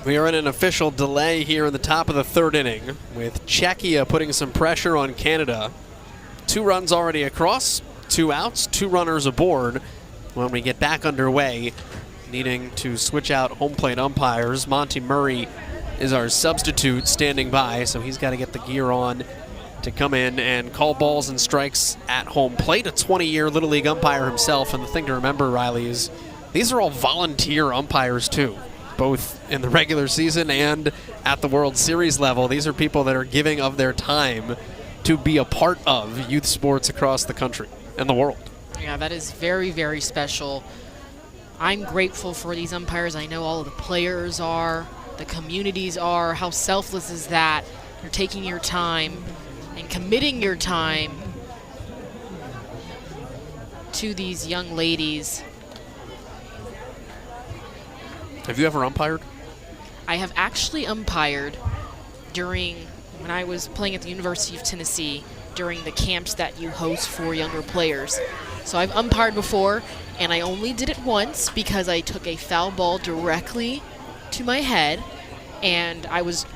We are in an official delay here in the top of the third inning, with Czechia putting some pressure on Canada. 2 runs already across, 2 outs, 2 runners aboard. When we get back underway, needing to switch out home plate umpires. Monty Murray is our substitute standing by, so he's got to get the gear on to come in and call balls and strikes at home plate. A 20-year Little League umpire himself, and the thing to remember, Riley, is these are all volunteer umpires too, both in the regular season and at the World Series level. These are people that are giving of their time to be a part of youth sports across the country and the world. Yeah, that is very, very special. I'm grateful for these umpires. I know all of the players are, the communities are. How selfless is that? You're taking your time and committing your time to these young ladies. Have you ever umpired? I have actually umpired when I was playing at the University of Tennessee during the camps that you host for younger players. So I've umpired before, and I only did it once because I took a foul ball directly to my head, and I was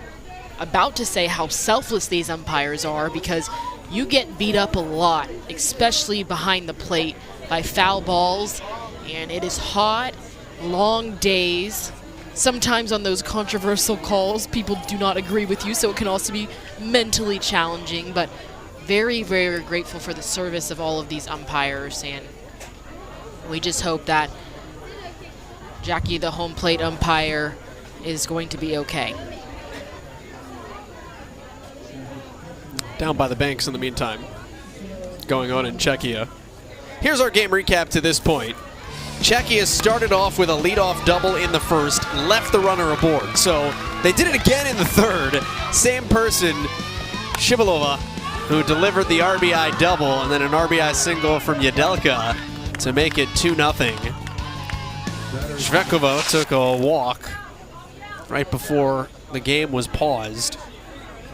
about to say how selfless these umpires are, because you get beat up a lot, especially behind the plate, by foul balls, and it is hot, long days. Sometimes on those controversial calls, people do not agree with you, so it can also be mentally challenging, but very, very grateful for the service of all of these umpires, and we just hope that Jackie, the home plate umpire, is going to be okay. Down by the banks in the meantime, going on in Czechia. Here's our game recap to this point. Czechia started off with a leadoff double in the first, left the runner aboard. So they did it again in the third. Same person, Shivalova, who delivered the RBI double and then an RBI single from Yadelka to make it 2-0. Shvekova took a walk right before the game was paused.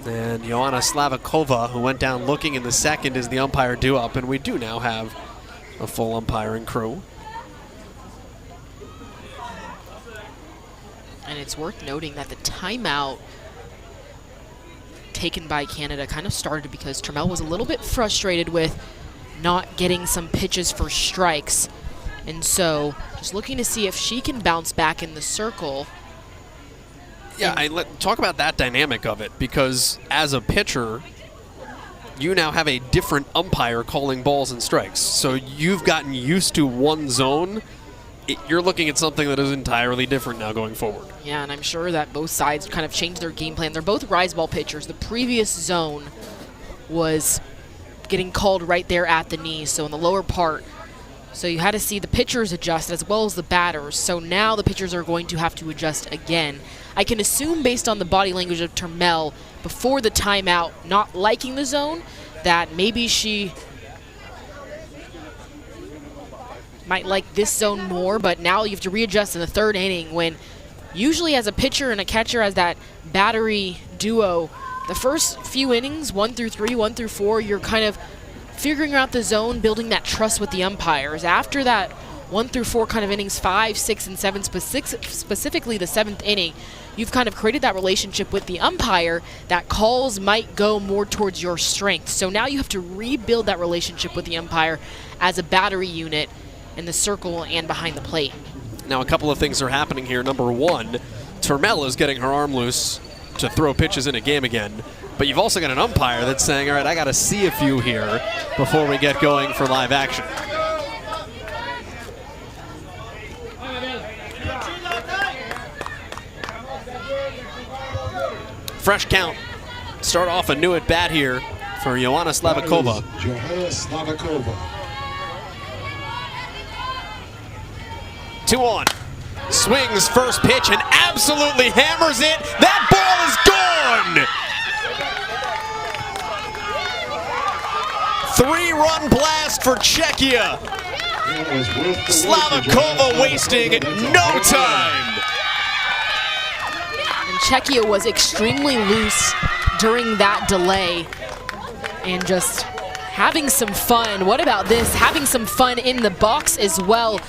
And Joanna Slavakova, who went down looking in the second, is the umpire due up, and we do now have a full umpiring crew. And it's worth noting that the timeout taken by Canada kind of started because Trammell was a little bit frustrated with not getting some pitches for strikes. And so just looking to see if she can bounce back in the circle. Yeah, talk about that dynamic of it, because as a pitcher, you now have a different umpire calling balls and strikes. So you've gotten used to one zone. You're looking at something that is entirely different now going forward. Yeah, and I'm sure that both sides kind of changed their game plan. They're both rise ball pitchers. The previous zone was getting called right there at the knees, so in the lower part. So you had to see the pitchers adjust as well as the batters. So now the pitchers are going to have to adjust again. I can assume based on the body language of Trammell before the timeout, not liking the zone, that maybe she might like this zone more, but now you have to readjust in the third inning when usually as a pitcher and a catcher as that battery duo, the first few innings, 1 through 3, 1 through 4, you're kind of figuring out the zone, building that trust with the umpires. After that 1 through 4 kind of innings, 5, 6, and 7, specifically the 7th inning, you've kind of created that relationship with the umpire that calls might go more towards your strength. So now you have to rebuild that relationship with the umpire as a battery unit in the circle and behind the plate. Now a couple of things are happening here. Number one, Trammell is getting her arm loose to throw pitches in a game again. But you've also got an umpire that's saying, all right, I got to see a few here before we get going for live action. Fresh count. Start off a new at bat here for Joanna Slavakova. Johanna Slavakova. 2-1. Swings first pitch and absolutely hammers it. That ball is gone! 3-run blast for Czechia. Slavakova wasting no time. And Czechia was extremely loose during that delay and just having some fun. What about this? Having some fun in the box as well.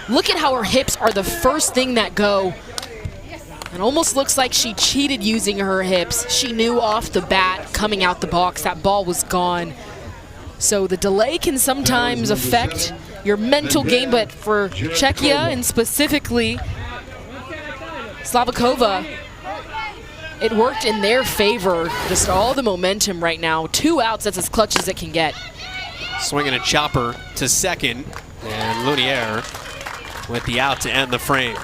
Look at how her hips are the first thing that go. It almost looks like she cheated using her hips. She knew off the bat, coming out the box, that ball was gone. So the delay can sometimes affect your mental game, but for Czechia and specifically Slavakova, it worked in their favor. Just all the momentum right now. 2 outs, that's as clutch as it can get. Swinging a chopper to second, and Lunier with the out to end the frame.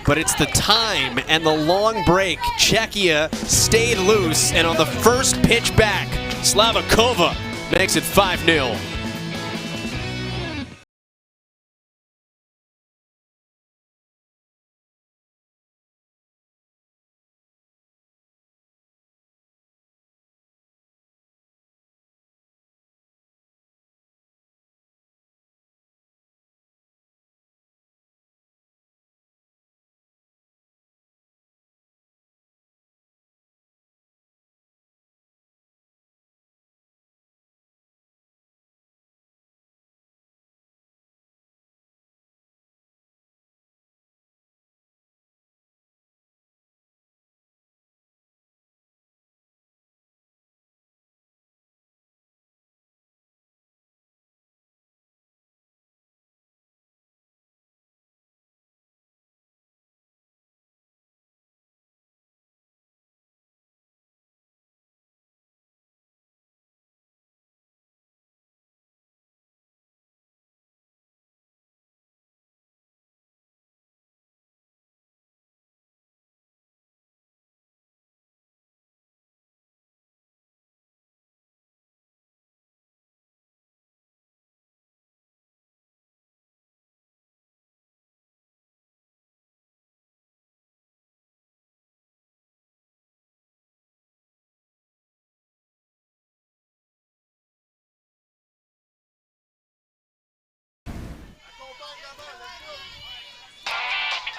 But it's the time and the long break. Czechia stayed loose, and on the first pitch back, Slavakova makes it 5-0.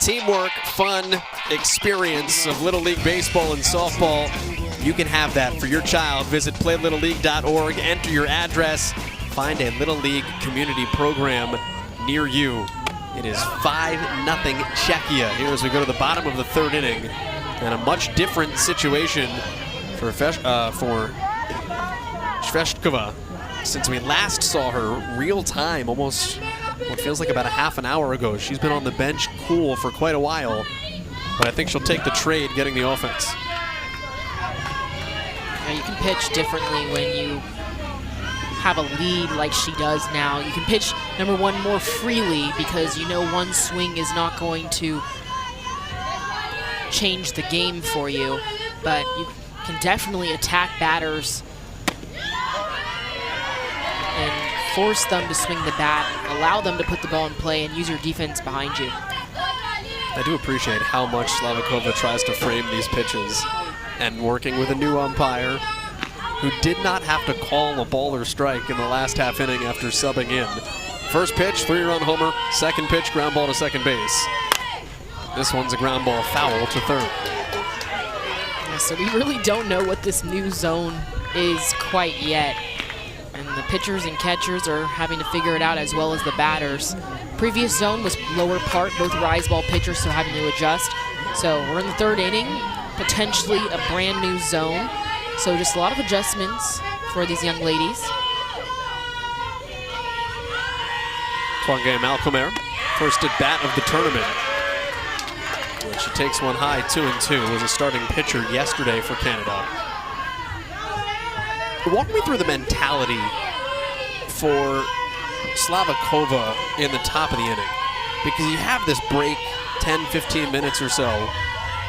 teamwork, fun experience of Little League baseball and softball, you can have that for your child. Visit playlittleleague.org, enter your address, find a Little League community program near you. It is 5-0 Czechia here as we go to the bottom of the third inning. And a much different situation for Sveshkova since we last saw her real time, almost what feels like about a half an hour ago. She's been on the bench cool for quite a while, but I think she'll take the trade getting the offense. Now you can pitch differently when you have a lead like she does now. You can pitch, number one, more freely because you know one swing is not going to change the game for you, but you can definitely attack batters and force them to swing the bat, allow them to put the ball in play, and use your defense behind you. I do appreciate how much Slavakova tries to frame these pitches, and working with a new umpire who did not have to call a ball or strike in the last half inning after subbing in. First pitch, 3-run homer. Second pitch, ground ball to second base. This one's a ground ball foul to third. Yeah, so we really don't know what this new zone is quite yet. And the pitchers and catchers are having to figure it out as well as the batters. Previous zone was lower part, both rise ball pitchers still having to adjust. So we're in the third inning, potentially a brand new zone. So just a lot of adjustments for these young ladies. Twangay Malcolmer, first at bat of the tournament. She takes one high, 2-2, was a starting pitcher yesterday for Canada. Walk me through the mentality for Slavakova in the top of the inning. Because you have this break, 10, 15 minutes or so,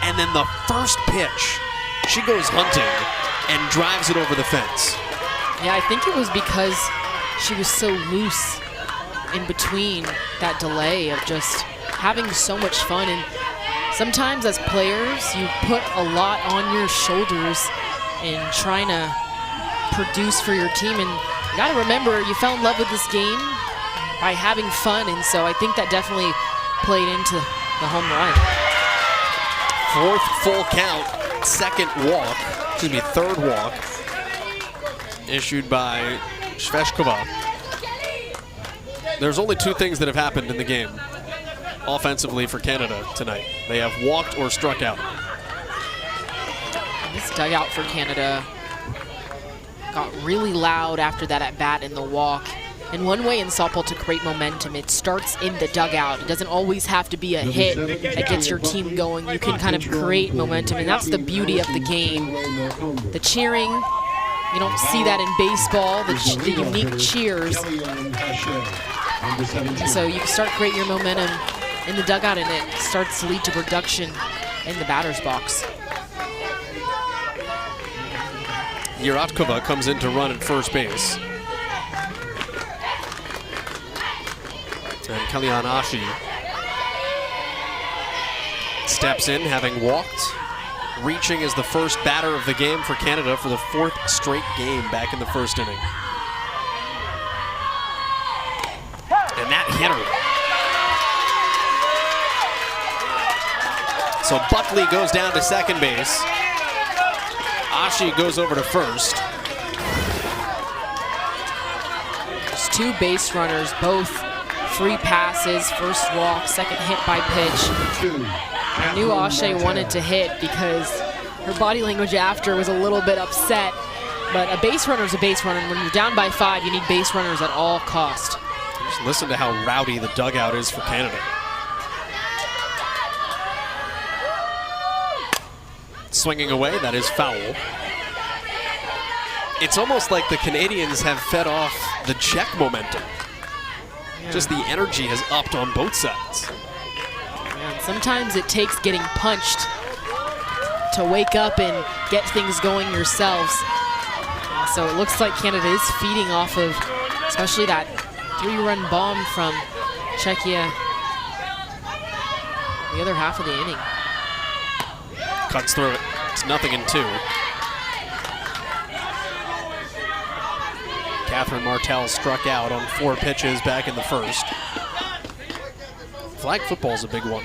and then the first pitch, she goes hunting and drives it over the fence. Yeah, I think it was because she was so loose in between that delay of just having so much fun. And sometimes as players, you put a lot on your shoulders in trying to produce for your team. And you got to remember, you fell in love with this game by having fun. And so I think that definitely played into the home run. Fourth full count, third walk issued by Sveshkova. There's only two things that have happened in the game offensively for Canada tonight. They have walked or struck out. This dugout for Canada got really loud after that at bat in the walk. And one way in softball to create momentum, it starts in the dugout. It doesn't always have to be a hit that gets your team going. You can kind of create momentum, and that's the beauty of the game. The cheering, you don't see that in baseball, the unique cheers. So you can start creating your momentum in the dugout, and it starts to lead to production in the batter's box. Yuratkova comes in to run at first base. And Kalyan Ashi steps in, having walked, reaching as the first batter of the game for Canada for the fourth straight game back in the first inning. And that hit her. So Buckley goes down to second base. Ashi goes over to first. There's two base runners, both free passes, first walk, second hit by pitch. I knew Ashe wanted to hit because her body language after was a little bit upset, but a base runner is a base runner, and when you're down by 5, you need base runners at all cost. Just listen to how rowdy the dugout is for Canada. Swinging away, that is foul. It's almost like the Canadians have fed off the Czech momentum. Yeah. Just the energy has upped on both sides. Yeah, sometimes it takes getting punched to wake up and get things going yourselves. So it looks like Canada is feeding off of especially that 3-run bomb from Czechia the other half of the inning. Cuts through it. It's 0-2. Catherine Martel struck out on 4 pitches back in the first. Flag football is a big one.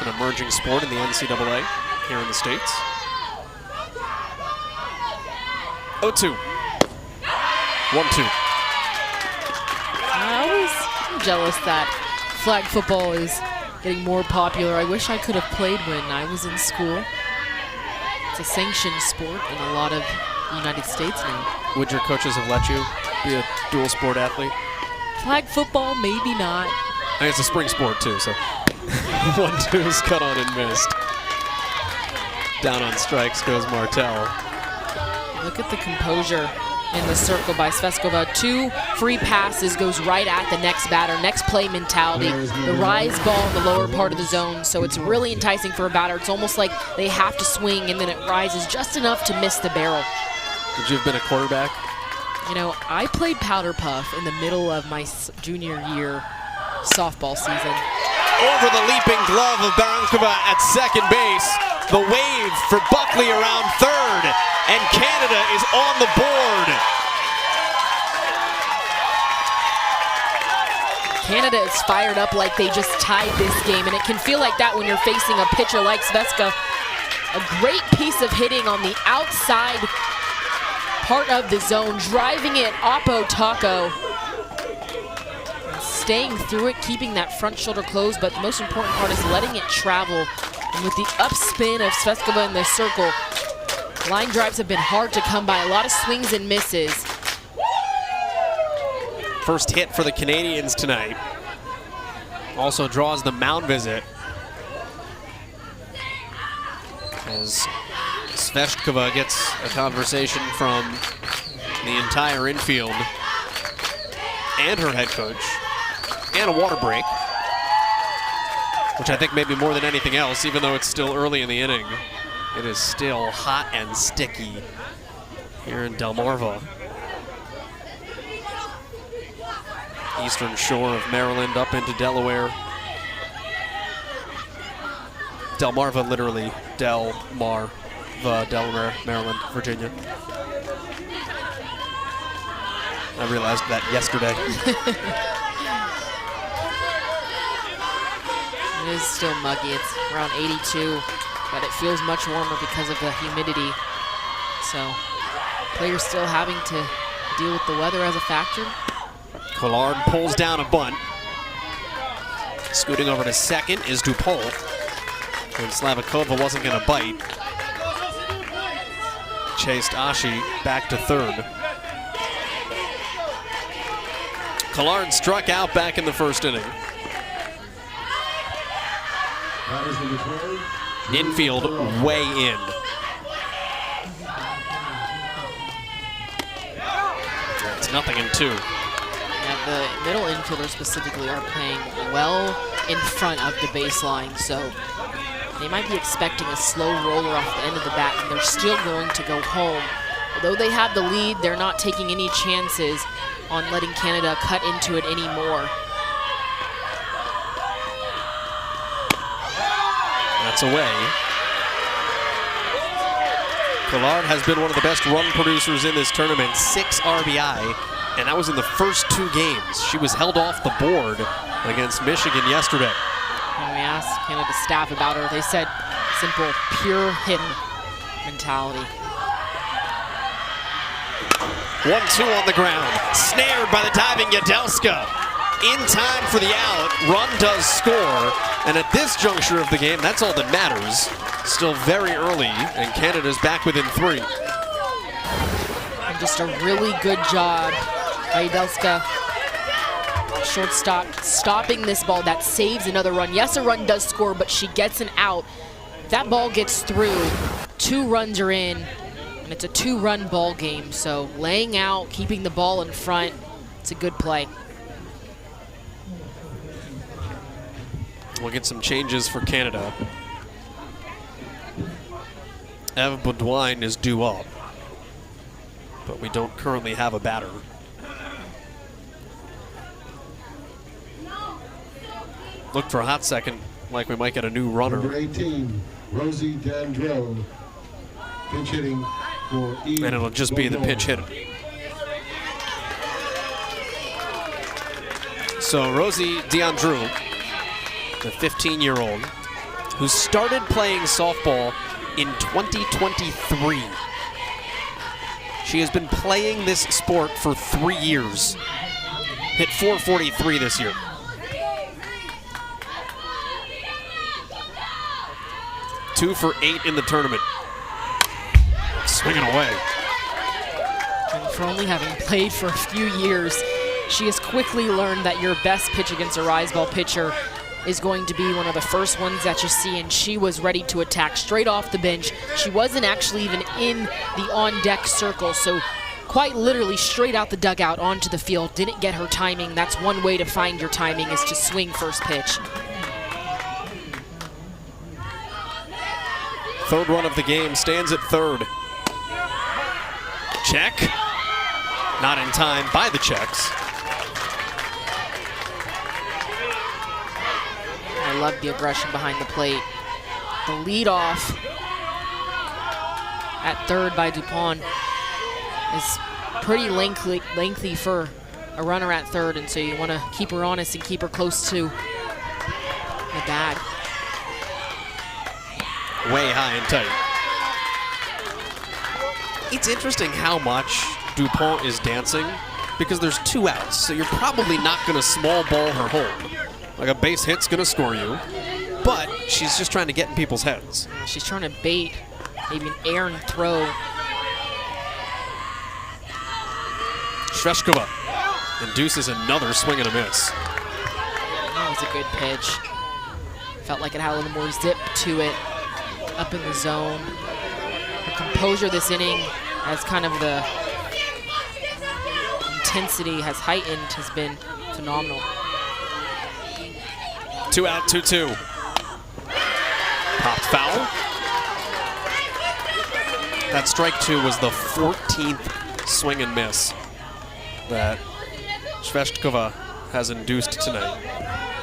an emerging sport in the NCAA here in the States. 0-2. 1-2. I'm jealous that flag football is getting more popular. I wish I could have played when I was in school. It's a sanctioned sport in a lot of the United States now. Would your coaches have let you be a dual sport athlete? Flag football, maybe not. I think it's a spring sport too, so 1-2 is cut on and missed. Down on strikes goes Martell. Look at the composure in the circle by Sveskova. 2 free passes, goes right at the next batter. Next play mentality. The rise ball in the lower part of the zone, so it's really enticing for a batter. It's almost like they have to swing and then it rises just enough to miss the barrel. Would you have been a quarterback? You know, I played powder puff in the middle of my junior year softball season. Over the leaping glove of Barankova at second base. The wave for Buckley around third, and Canada is on the board. Canada is fired up like they just tied this game, and it can feel like that when you're facing a pitcher like Svetska. A great piece of hitting on the outside part of the zone, driving it oppo taco. Staying through it, keeping that front shoulder closed, but the most important part is letting it travel. And with the upspin of Sveskova in the circle, line drives have been hard to come by. A lot of swings and misses. First hit for the Canadians tonight. Also draws the mound visit as Sveskova gets a conversation from the entire infield and her head coach, and a water break, which I think maybe more than anything else, even though it's still early in the inning, it is still hot and sticky here in Delmarva. Eastern shore of Maryland up into Delaware. Delmarva, literally Delmarva, Delaware, Maryland, Virginia. I realized that yesterday. It is still muggy. It's around 82, but it feels much warmer because of the humidity. So players still having to deal with the weather as a factor. Collard pulls down a bunt. Scooting over to second is Dupol. When Slavakova wasn't going to bite. Chased Ashi back to third. Collard struck out back in the first inning. Infield way in. It's 0-2. Yeah, the middle infielders specifically are playing well in front of the baseline, so they might be expecting a slow roller off the end of the bat, and they're still going to go home. Although they have the lead, they're not taking any chances on letting Canada cut into it anymore. That's away. Collard has been one of the best run producers in this tournament, 6 RBI, and that was in the first 2 games. She was held off the board against Michigan yesterday. When we asked Canada staff about her, they said simple, pure hit mentality. 1-2 on the ground, snared by the diving Yadelska. In time for the out, run does score, and at this juncture of the game, that's all that matters. Still very early, and Canada's back within 3. And just a really good job by Yadelska. Shortstop stopping this ball that saves another run. Yes, a run does score, but she gets an out. If that ball gets through, 2 runs are in, and it's a 2-run ball game. So laying out, keeping the ball in front, it's a good play. We'll get some changes for Canada. Eve Baudouin is due up, but we don't currently have a batter. Looked for a hot second like we might get a new runner. Number 18, Rosie Dandreau, pinch hitting for Eve And it'll just be the pinch hitter. So Rosie D'Andrew, the 15-year-old, who started playing softball in 2023. She has been playing this sport for 3 years. Hit .443 this year. Two for 8 in the tournament. Swinging away. And for only having played for a few years, she has quickly learned that your best pitch against a rise ball pitcher is going to be one of the first ones that you see, and she was ready to attack straight off the bench. She wasn't actually even in the on-deck circle, so quite literally straight out the dugout onto the field. Didn't get her timing. That's one way to find your timing, is to swing first pitch. Third run of the game, stands at third. Check. Not in time by the checks. I love the aggression behind the plate. The leadoff at third by Dupont is pretty lengthy for a runner at third, and so you want to keep her honest and keep her close to the bag. Way high and tight. It's interesting how much Dupont is dancing, because there's 2 outs, so you're probably not going to small ball her home. Like, a base hit's going to score you, but she's just trying to get in people's heads. She's trying to bait maybe an errant throw. Sveshkova induces another swing and a miss. That was a good pitch. Felt like it had a little more zip to it, up in the zone. Her composure this inning, as kind of the intensity has heightened, has been phenomenal. 2 out, 2-2. Popped foul. That strike 2 was the 14th swing and miss that Sveshkova has induced tonight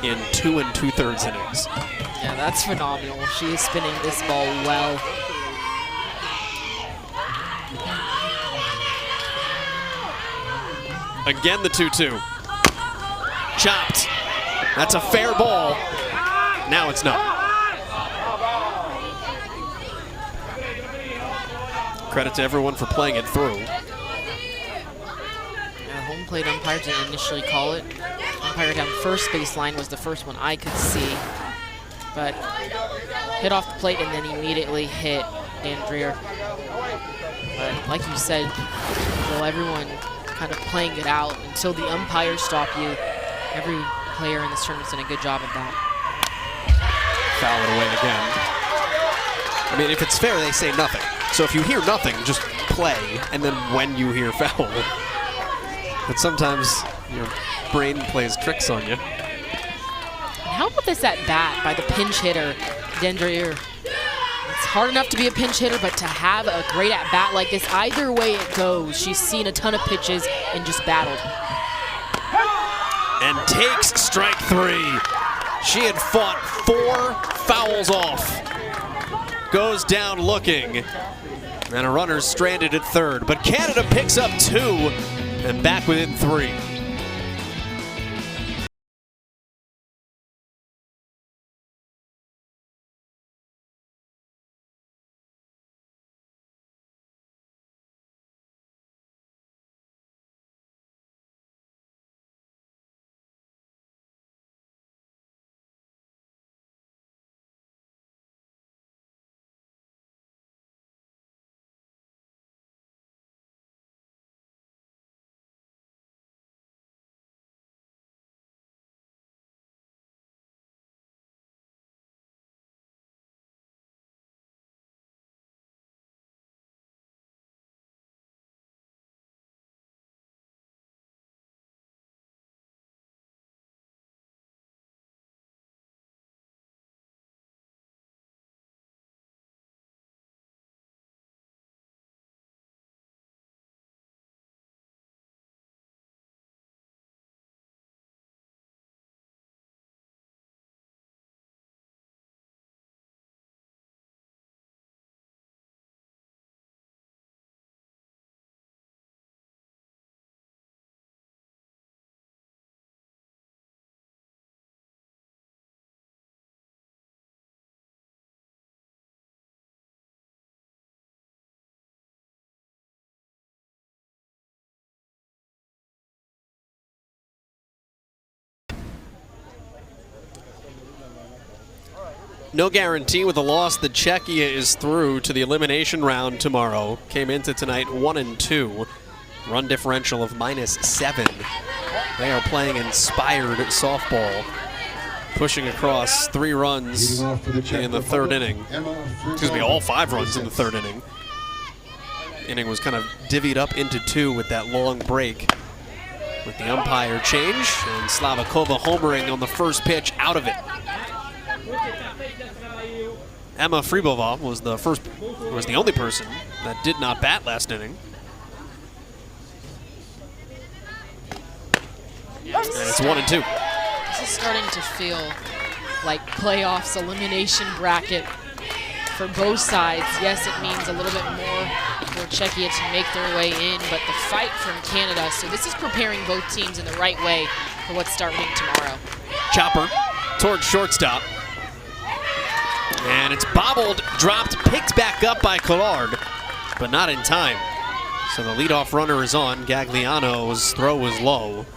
in 2 2/3 innings. Yeah, that's phenomenal. She is spinning this ball well. Again, the 2-2. Chopped. That's a fair ball. Now it's not. Credit to everyone for playing it through. Home plate umpire didn't initially call it. Umpire down first baseline was the first one I could see. But hit off the plate and then immediately hit Dan Dreher. But like you said, well, everyone kind of playing it out until the umpires stop you. Every player in this tournament's done a good job of that. Foul it away again. I mean, if it's fair, they say nothing. So if you hear nothing, just play, and then when you hear foul. But sometimes your brain plays tricks on you. How about this at bat by the pinch hitter, Dan Dreher? It's hard enough to be a pinch hitter, but to have a great at bat like this, either way it goes, she's seen a ton of pitches and just battled. And takes strike 3. She had fought 4 fouls off. Goes down looking. And a runner stranded at third. But Canada picks up 2 and back within 3. No guarantee with a loss that Czechia is through to the elimination round tomorrow. Came into tonight 1-2. Run differential of -7. They are playing inspired softball, pushing across 3 runs in the 3rd inning. Excuse me, all 5 runs in the 3rd inning. Inning was kind of divvied up into 2 with that long break. With the umpire change, and Slavakova homering on the first pitch out of it. Emma Fribova was the only person that did not bat last inning. And it's 1-2. This is starting to feel like playoffs, elimination bracket for both sides. Yes, it means a little bit more for Czechia to make their way in, but the fight from Canada. So this is preparing both teams in the right way for what's starting tomorrow. Chopper towards shortstop. And it's bobbled, dropped, picked back up by Collard, but not in time. So the leadoff runner is on. Gagliano's throw was low.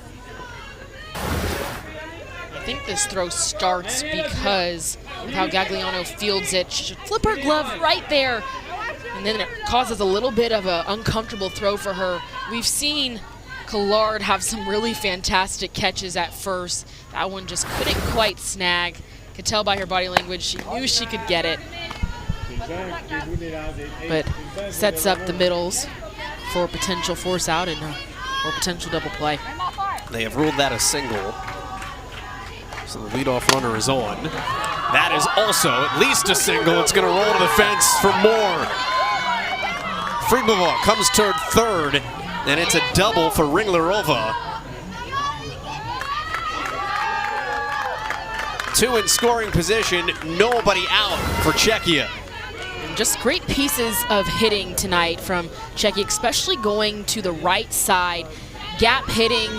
I think this throw starts because of how Gagliano fields it. She should flip her glove right there, and then it causes a little bit of an uncomfortable throw for her. We've seen Collard have some really fantastic catches at first. That one just couldn't quite snag. Could tell by her body language she knew she could get it, but sets up the middles for a potential force out and or potential double play. They have ruled that a single. So the leadoff runner is on. That is also at least a single. It's going to roll to the fence for more. Fribova comes toward 3rd, and it's a double for Ringlerova. 2 in scoring position, nobody out for Czechia. Just great pieces of hitting tonight from Czechia, especially going to the right side, gap hitting,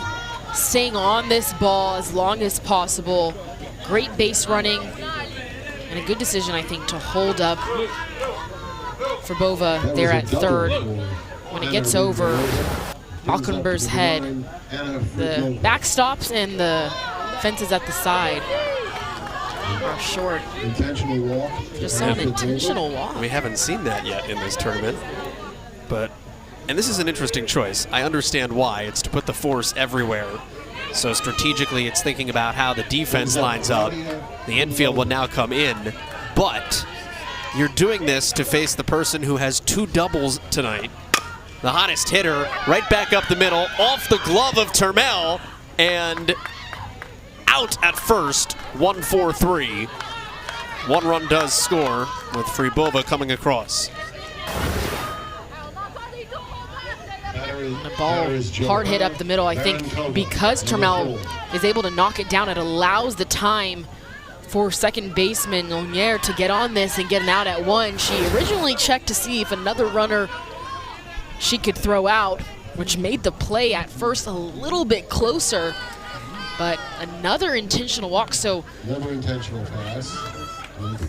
staying on this ball as long as possible. Great base running, and a good decision, I think, to hold up for Bova there at 3rd. When it gets over Malcolmber's head, the backstops and the fences at the side are short. Intentional walk. Just saw an intentional walk. We haven't seen that yet in this tournament, and this is an interesting choice. I understand why. It's to put the force everywhere. So strategically, it's thinking about how the defense lines up. The infield will now come in, but you're doing this to face the person who has 2 doubles tonight. The hottest hitter, right back up the middle, off the glove of Turmel, and out at first, 1-4-3. 1 run does score with Fribova coming across. The ball hard hit up the middle. I think because Turmel is able to knock it down, it allows the time for second baseman Lonier to get on this and get an out at 1. She originally checked to see if another runner she could throw out, which made the play at first a little bit closer. But another intentional walk, so Another intentional pass.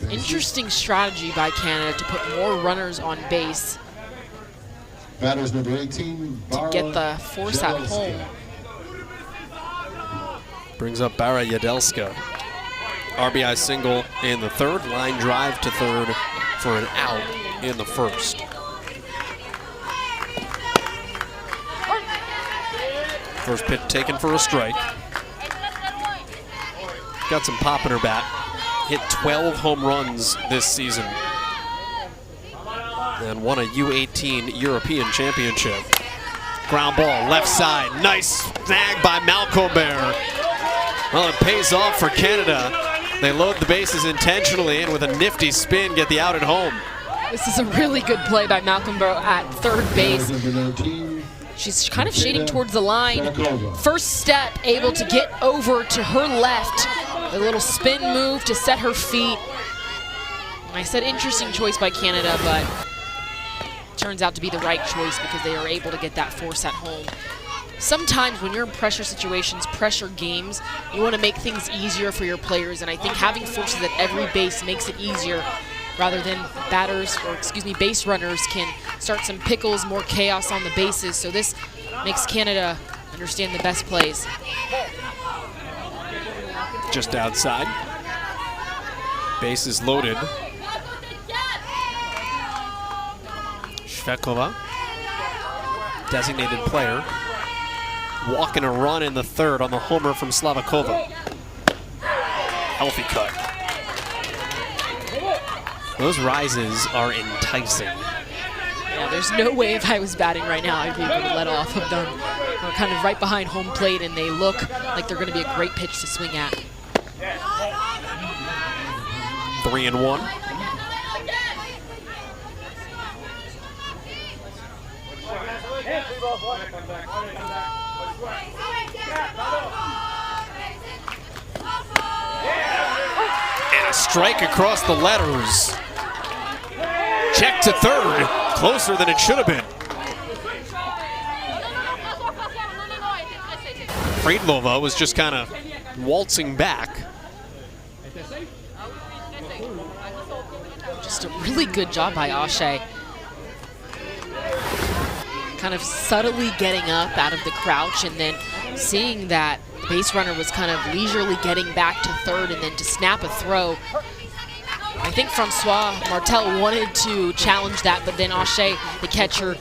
interesting strategy by Canada to put more runners on base Batters number 18, to get the force at home. Brings up Bara Yadelska. RBI single in the 3rd, line drive to 3rd for an out in the 1st. First pitch taken for a strike. Got some pop in her bat. Hit 12 home runs this season. And won a U18 European Championship. Ground ball, left side. Nice snag by Malcolmbert. Well, it pays off for Canada. They load the bases intentionally and with a nifty spin get the out at home. This is a really good play by Malcolmbert at 3rd base. Number 19, She's kind of shading towards the line. First step, able to get over to her left. A little spin move to set her feet. I said interesting choice by Canada, but turns out to be the right choice because they are able to get that force at home. Sometimes when you're in pressure situations, pressure games, you want to make things easier for your players, and I think having forces at every base makes it easier rather than base runners can start some pickles, more chaos on the bases. So this makes Canada understand the best plays. Just outside. Bases loaded. Shvekova, designated player, walking a run in the third on the homer from Slavakova. Healthy cut. Those rises are enticing. Yeah, there's no way if I was batting right now I'd be able to let off of them. We're kind of right behind home plate, and they look like they're going to be a great pitch to swing at. 3-1. And a strike across the letters. Check to third, closer than it should have been. Friedlova was just kind of waltzing back. Just a really good job by Ashe. Kind of subtly getting up out of the crouch and then seeing that the base runner was kind of leisurely getting back to third and then to snap a throw. I think Francois Martel wanted to challenge that, but then Ashe, the catcher,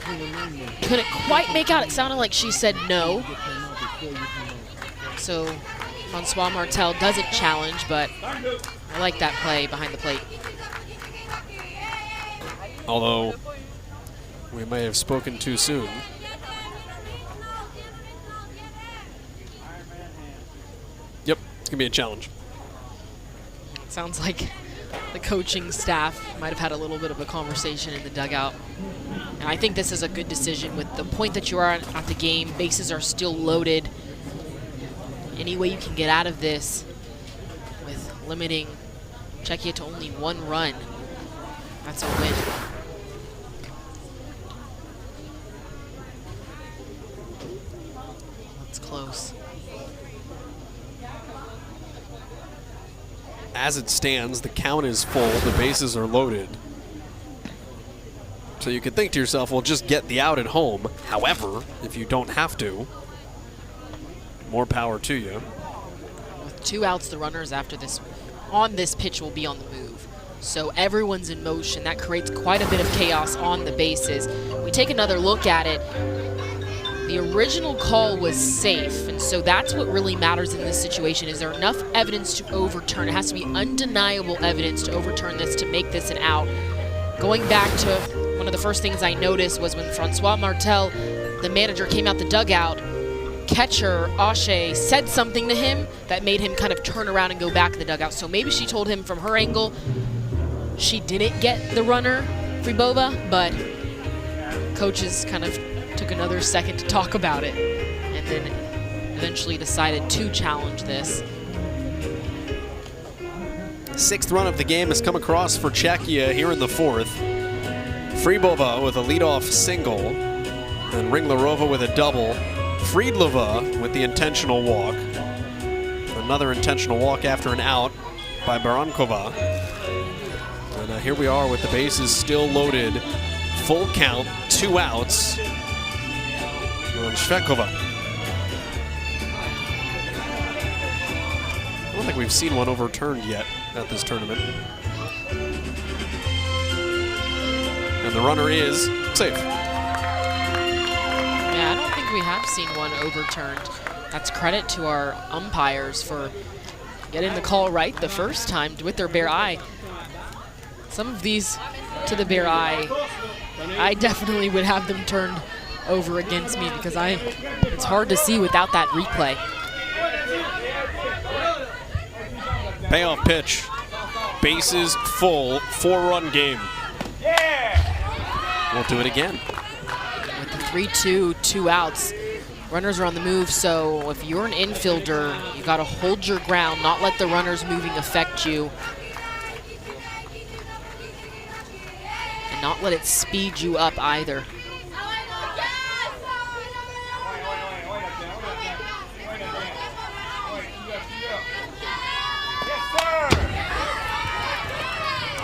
couldn't quite make out. It sounded like she said no. So Francois Martel doesn't challenge, but I like that play behind the plate. Although we may have spoken too soon. Yep, it's gonna be a challenge. Sounds like the coaching staff might have had a little bit of a conversation in the dugout. And I think this is a good decision with the point that you are at the game. Bases are still loaded. Any way you can get out of this with limiting Czechia to only 1 run, that's a win. That's close. As it stands, the count is full, the bases are loaded. So you could think to yourself, well, just get the out at home. However, if you don't have to, more power to you. With 2 outs, the runners after this, on this pitch, will be on the move. So everyone's in motion. That creates quite a bit of chaos on the bases. We take another look at it. The original call was safe, and so that's what really matters in this situation. Is there enough evidence to overturn? It has to be undeniable evidence to overturn this to make this an out. Going back to one of the first things I noticed was when Francois Martel, the manager, came out the dugout, catcher Ashe said something to him that made him kind of turn around and go back to the dugout. So maybe she told him from her angle she didn't get the runner, Fribova, but coaches kind of took another second to talk about it and then eventually decided to challenge this. 6th run of the game has come across for Czechia here in the 4th. Fribova with a leadoff single, and Ringlerova with a double. Friedlova with the intentional walk. Another intentional walk after an out by Barankova. And here we are with the bases still loaded. Full count, 2 outs. On Shvekova. I don't think we've seen one overturned yet at this tournament. And the runner is safe. Yeah, I don't think we have seen one overturned. That's credit to our umpires for getting the call right the first time with their bare eye. Some of these to the bare eye, I definitely would have them turned over against me because it's hard to see without that replay. Payoff pitch. Bases full, 4-run game. We'll do it again. With the 3-2, 2 outs, runners are on the move, so if you're an infielder, you got to hold your ground, not let the runners moving affect you, and not let it speed you up either.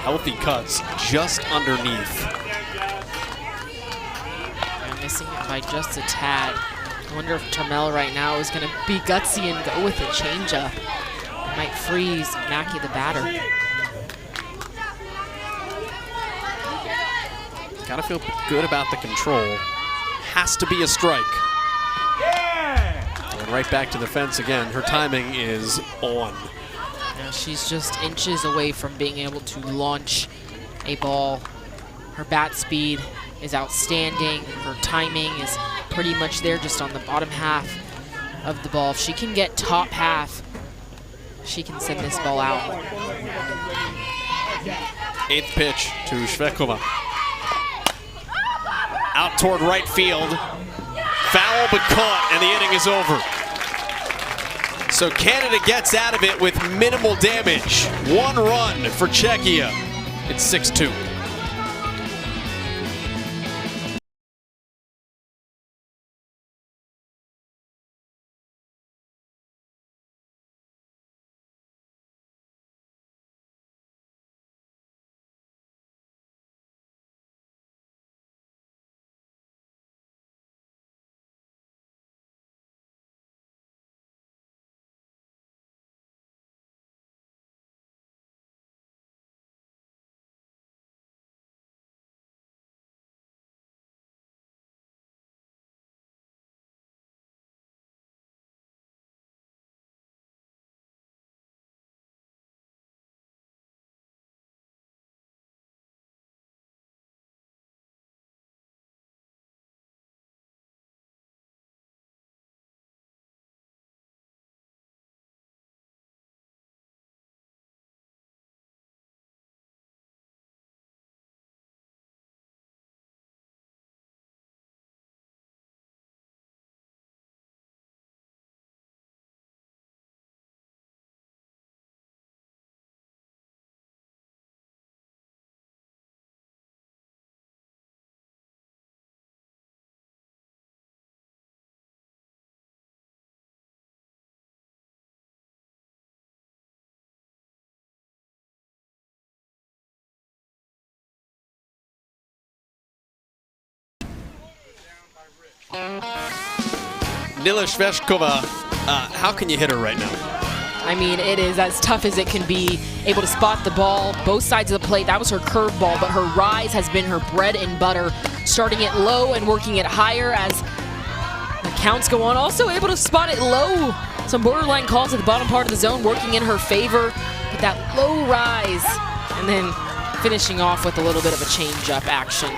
Healthy cuts just underneath. I'm missing it by just a tad. I wonder if Turmel right now is going to be gutsy and go with a changeup. Might freeze Mackey the batter. Got to feel good about the control. Has to be a strike. And right back to the fence again. Her timing is on. Now she's just inches away from being able to launch a ball. Her bat speed is outstanding. Her timing is pretty much there, just on the bottom half of the ball. If she can get top half, she can send this ball out. 8th pitch to Shvechkova. Out toward right field. Foul but caught, and the inning is over. So Canada gets out of it with minimal damage. 1 run for Czechia. It's 6-2. Nila Shvechkova, how can you hit her right now? I mean, it is as tough as it can be. Able to spot the ball, both sides of the plate. That was her curveball, but her rise has been her bread and butter. Starting it low and working it higher as the counts go on. Also able to spot it low. Some borderline calls at the bottom part of the zone working in her favor. But that low rise and then finishing off with a little bit of a change-up action.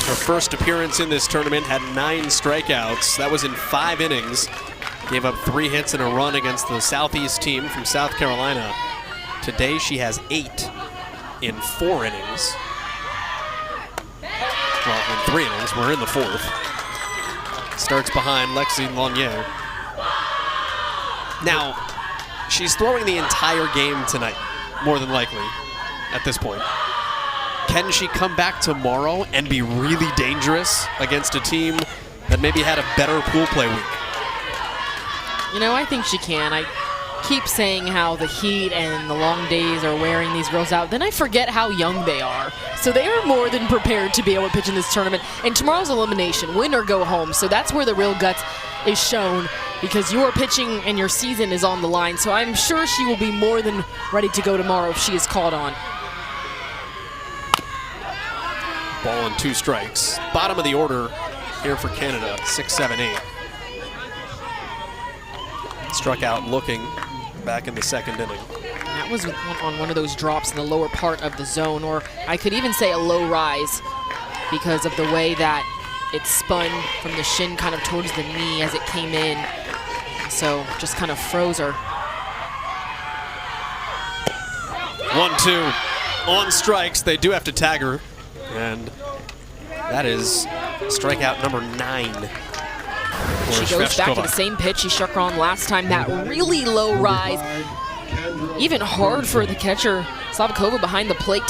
Her first appearance in this tournament had 9 strikeouts. That was in 5 innings. Gave up 3 hits and a run against the Southeast team from South Carolina. Today she has 8 in 4 innings. Well, in 3 innings. We're in the 4th. Starts behind Lexi Lanier. Now, she's throwing the entire game tonight, more than likely, at this point. Can she come back tomorrow and be really dangerous against a team that maybe had a better pool play week? You know, I think she can. I keep saying how the heat and the long days are wearing these girls out. Then I forget how young they are. So they are more than prepared to be able to pitch in this tournament. And tomorrow's elimination, win or go home. So that's where the real guts is shown, because your pitching and your season is on the line. So I'm sure she will be more than ready to go tomorrow if she is called on. Ball and 2 strikes. Bottom of the order here for Canada, 6, 7, 8. Struck out looking back in the 2nd inning. That was on one of those drops in the lower part of the zone, or I could even say a low rise, because of the way that it spun from the shin kind of towards the knee as it came in. So just kind of froze her. 1-2 on strikes. They do have to tag her, and that is strikeout number 9. She goes back to the same pitch she struck her on last time. That really low rise. Even hard for the catcher, Slavakova, behind the plate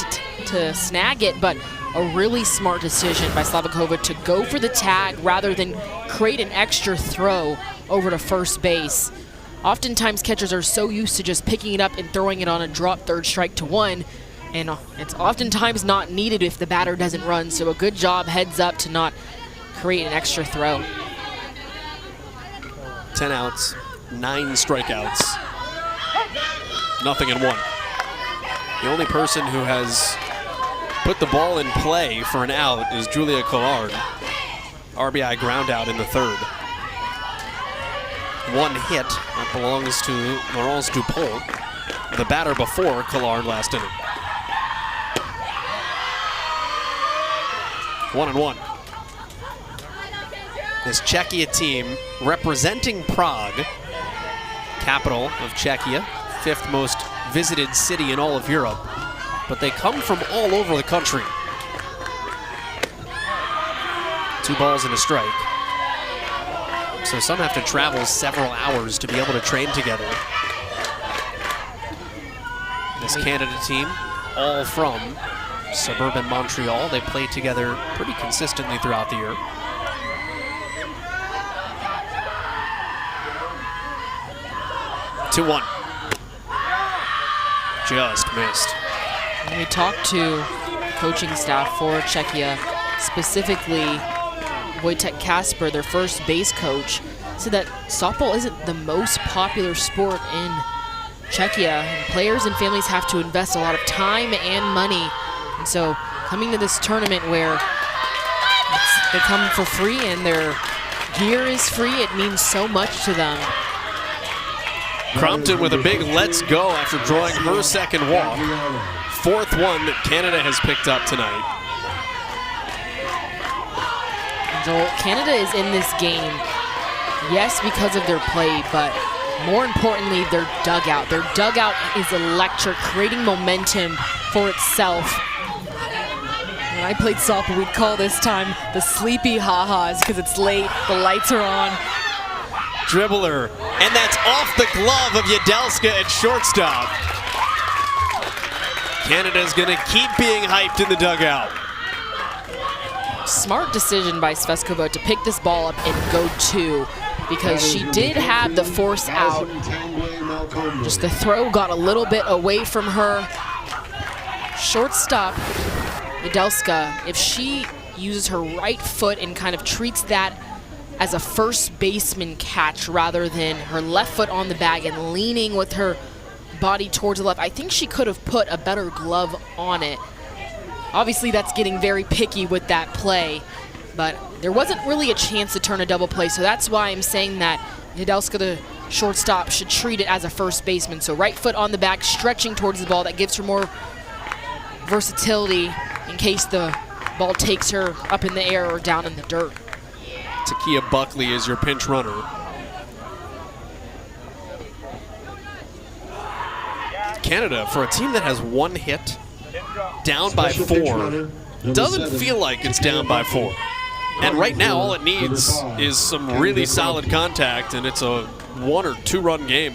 to snag it, but a really smart decision by Slavakova to go for the tag rather than create an extra throw over to first base. Oftentimes catchers are so used to just picking it up and throwing it on a drop third strike to 1, and it's oftentimes not needed if the batter doesn't run. So a good job heads up to not create an extra throw. 10 outs, 9 strikeouts, nothing in 1. The only person who has put the ball in play for an out is Julia Collard. RBI ground out in the third. One hit that belongs to Laurence Dupont, the batter before Collard last inning. 1-1. This Czechia team representing Prague, capital of Czechia, 5th most visited city in all of Europe, but they come from all over the country. 2 balls and a strike. So some have to travel several hours to be able to train together. This Canada team, all from suburban Montreal. They play together pretty consistently throughout the year. Two-one. Just missed. When we talked to coaching staff for Czechia, specifically Wojtek Kasper, their first base coach, said that softball isn't the most popular sport in Czechia, and players and families have to invest a lot of time and money. And so coming to this tournament where they come for free and their gear is free, it means so much to them. Crompton with a big let's go after drawing her second walk. 4th one that Canada has picked up tonight. Joel, Canada is in this game, yes, because of their play, but more importantly, their dugout. Their dugout is electric, creating momentum for itself. When I played softball, we'd call this time the sleepy ha-has because it's late, the lights are on. Dribbler, and that's off the glove of Jedelska at shortstop. Canada's gonna keep being hyped in the dugout. Smart decision by Sveskova to pick this ball up and go 2, because she did have the force out. Just the throw got a little bit away from her. Shortstop Jedelska, if she uses her right foot and kind of treats that as a first baseman catch rather than her left foot on the bag and leaning with her body towards the left, I think she could have put a better glove on it. Obviously, that's getting very picky with that play, but there wasn't really a chance to turn a double play, so that's why I'm saying that Jedelska, the shortstop, should treat it as a first baseman. So right foot on the back, stretching towards the ball. That gives her more versatility in case the ball takes her up in the air or down in the dirt. Takia Buckley is your pinch runner. Canada, for a team that has 1 hit, down by 4, doesn't feel like it's down by 4. And right now, all it needs is some really solid contact, and it's a 1 or 2 run game.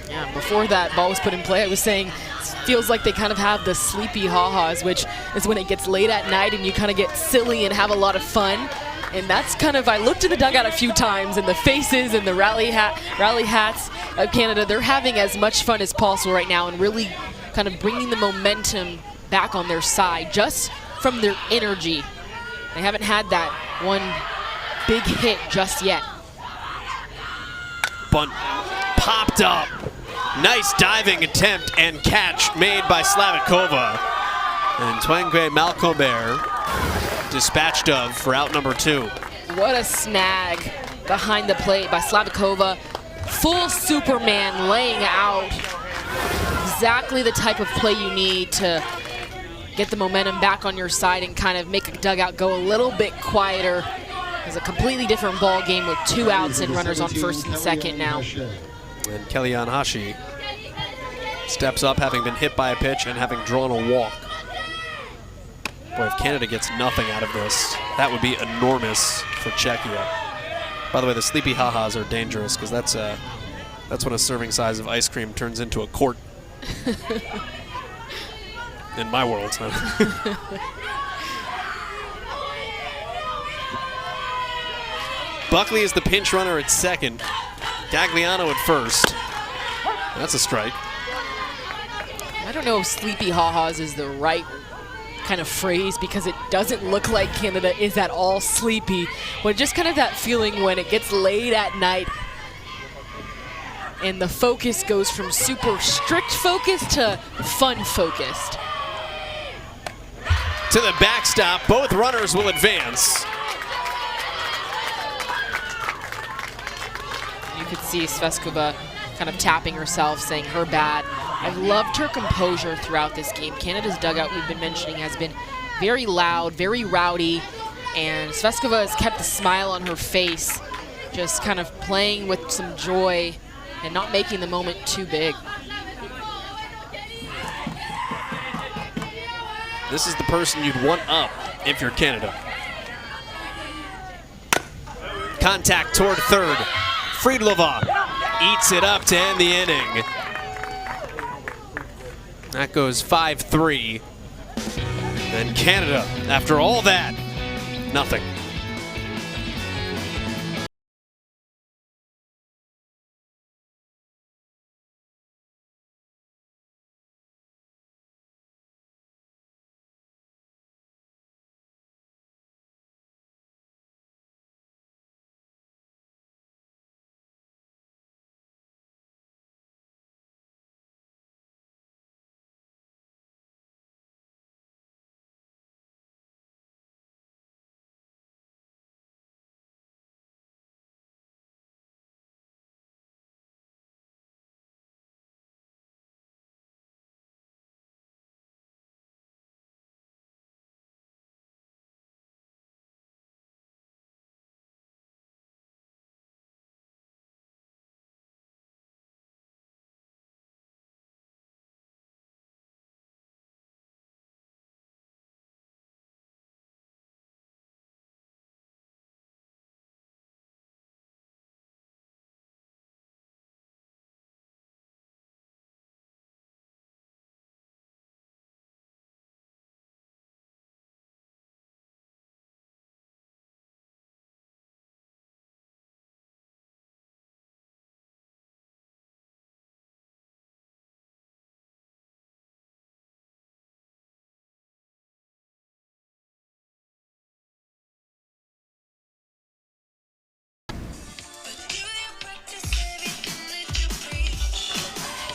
Yeah, before that ball was put in play, I was saying it feels like they kind of have the sleepy ha-has, which is when it gets late at night and you kind of get silly and have a lot of fun. And that's kind of, I looked in the dugout a few times, and the faces and the rally hats of Canada, they're having as much fun as possible right now and really kind of bringing the momentum back on their side just from their energy. They haven't had that one big hit just yet. Bunt popped up. Nice diving attempt and catch made by Slavikova. And Twenge Malcolbert dispatched of for out number 2. What a snag behind the plate by Slavikova. Full Superman laying out exactly the type of play you need to get the momentum back on your side and kind of make a dugout go a little bit quieter. It's a completely different ball game with 2 outs and runners on first and second now. And Kellyanne Hashi steps up, having been hit by a pitch and having drawn a walk. Boy, if Canada gets nothing out of this, that would be enormous for Czechia. By the way, the sleepy ha-has are dangerous because that's when a serving size of ice cream turns into a quart. In my world. Buckley is the pinch runner at second. Gagliano at first. That's a strike. I don't know if sleepy ha-has is the right kind of phrase because it doesn't look like Canada is at all sleepy, but just kind of that feeling when it gets late at night and the focus goes from super strict focus to fun focused. to the backstop. Both runners will advance. You could see Sveskova kind of tapping herself, saying her bad. I've loved her composure throughout this game. Canada's dugout, we've been mentioning, has been very loud, very rowdy, and Sveskova has kept a smile on her face, just kind of playing with some joy and not making the moment too big. This is the person you'd want up if you're Canada. Contact toward third. Friedlova eats it up to end the inning. That goes 5-3. And Canada, after all that, nothing.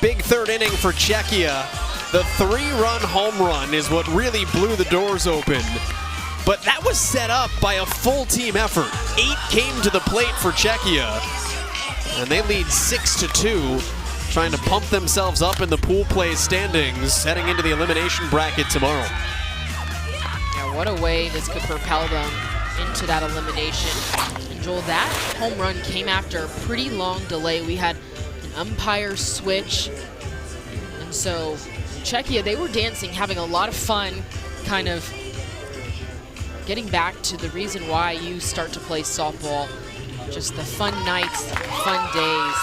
Big third inning for Czechia. The 3-run home run is what really blew the doors open. But that was set up by a full team effort. 8 came to the plate for Czechia. And they lead 6-2, trying to pump themselves up in the pool play standings, heading into the elimination bracket tomorrow. Yeah, what a way this could propel them into that elimination. And Joel, that home run came after a pretty long delay. We had umpire switch, and so Czechia, they were dancing, having a lot of fun, kind of getting back to the reason why you start to play softball, just the fun nights, fun days.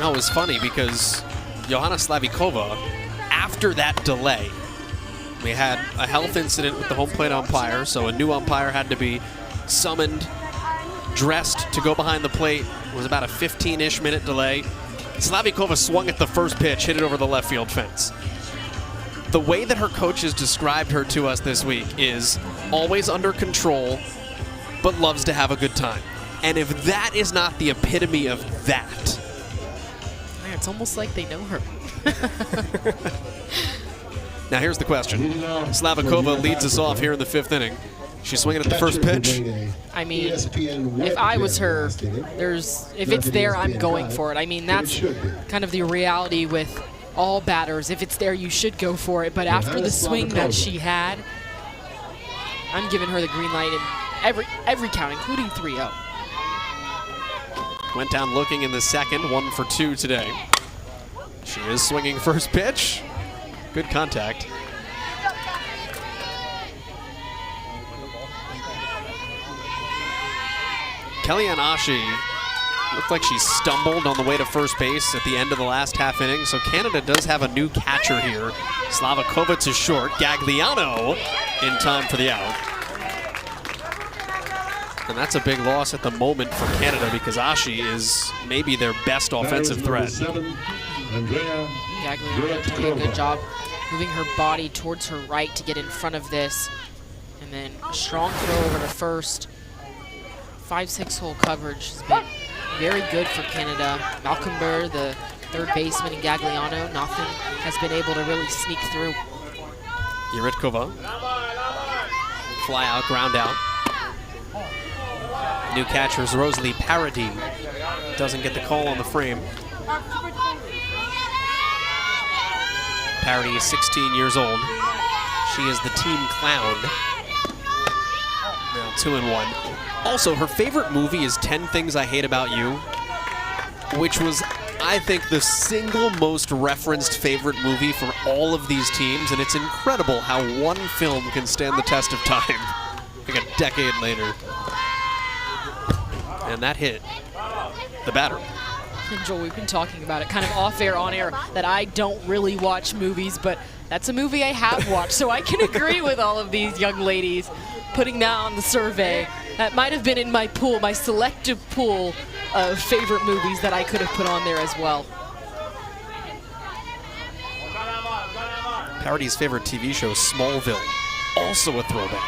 Oh, it was funny because Johanna Slavikova, after that delay, we had a health incident with the home plate umpire, so a new umpire had to be summoned, dressed to go behind the plate. It was about a 15-ish minute delay. Slavikova swung at the first pitch, hit it over the left field fence. The way that her coaches described her to us this week is always under control, but loves to have a good time. And if that is not the epitome of that. Man, it's almost like they know her. Now here's the question. Slavikova leads us off here in the 5th inning. She's swinging at the first pitch. I mean, if I was her, if it's there, I'm going for it. I mean, that's kind of the reality with all batters. If it's there, you should go for it. But after the swing that she had, I'm giving her the green light in every count, including 3-0. Went down looking in the second, 1 for 2 today. She is swinging first pitch. Good contact. Kellyanne Ashi looked like she stumbled on the way to first base at the end of the last half inning, so Canada does have a new catcher here. Slavikova to short, Gagliano in time for the out. And that's a big loss at the moment for Canada because Ashi is maybe their best offensive threat. Gagliano doing a good job moving her body towards her right to get in front of this. And then a strong throw over to first. 5-6 hole coverage has been very good for Canada. Malcolm-Burr, the third baseman, and Gagliano, nothing has been able to really sneak through. Yuritkova. Fly out, ground out. New catcher's Rosalie Paradis. Doesn't get the call on the frame. Paradis is 16 years old. She is the team clown. Now 2-1. Also, her favorite movie is 10 Things I Hate About You, which was, I think, the single most referenced favorite movie for all of these teams, and it's incredible how one film can stand the test of time, like a decade later. And that hit the batter. And Joel, we've been talking about it kind of off air, on air, that I don't really watch movies, but that's a movie I have watched, so I can agree with all of these young ladies putting that on the survey. That might have been in my pool, my selective pool of favorite movies that I could have put on there as well. Paradis' favorite TV show, Smallville, also a throwback.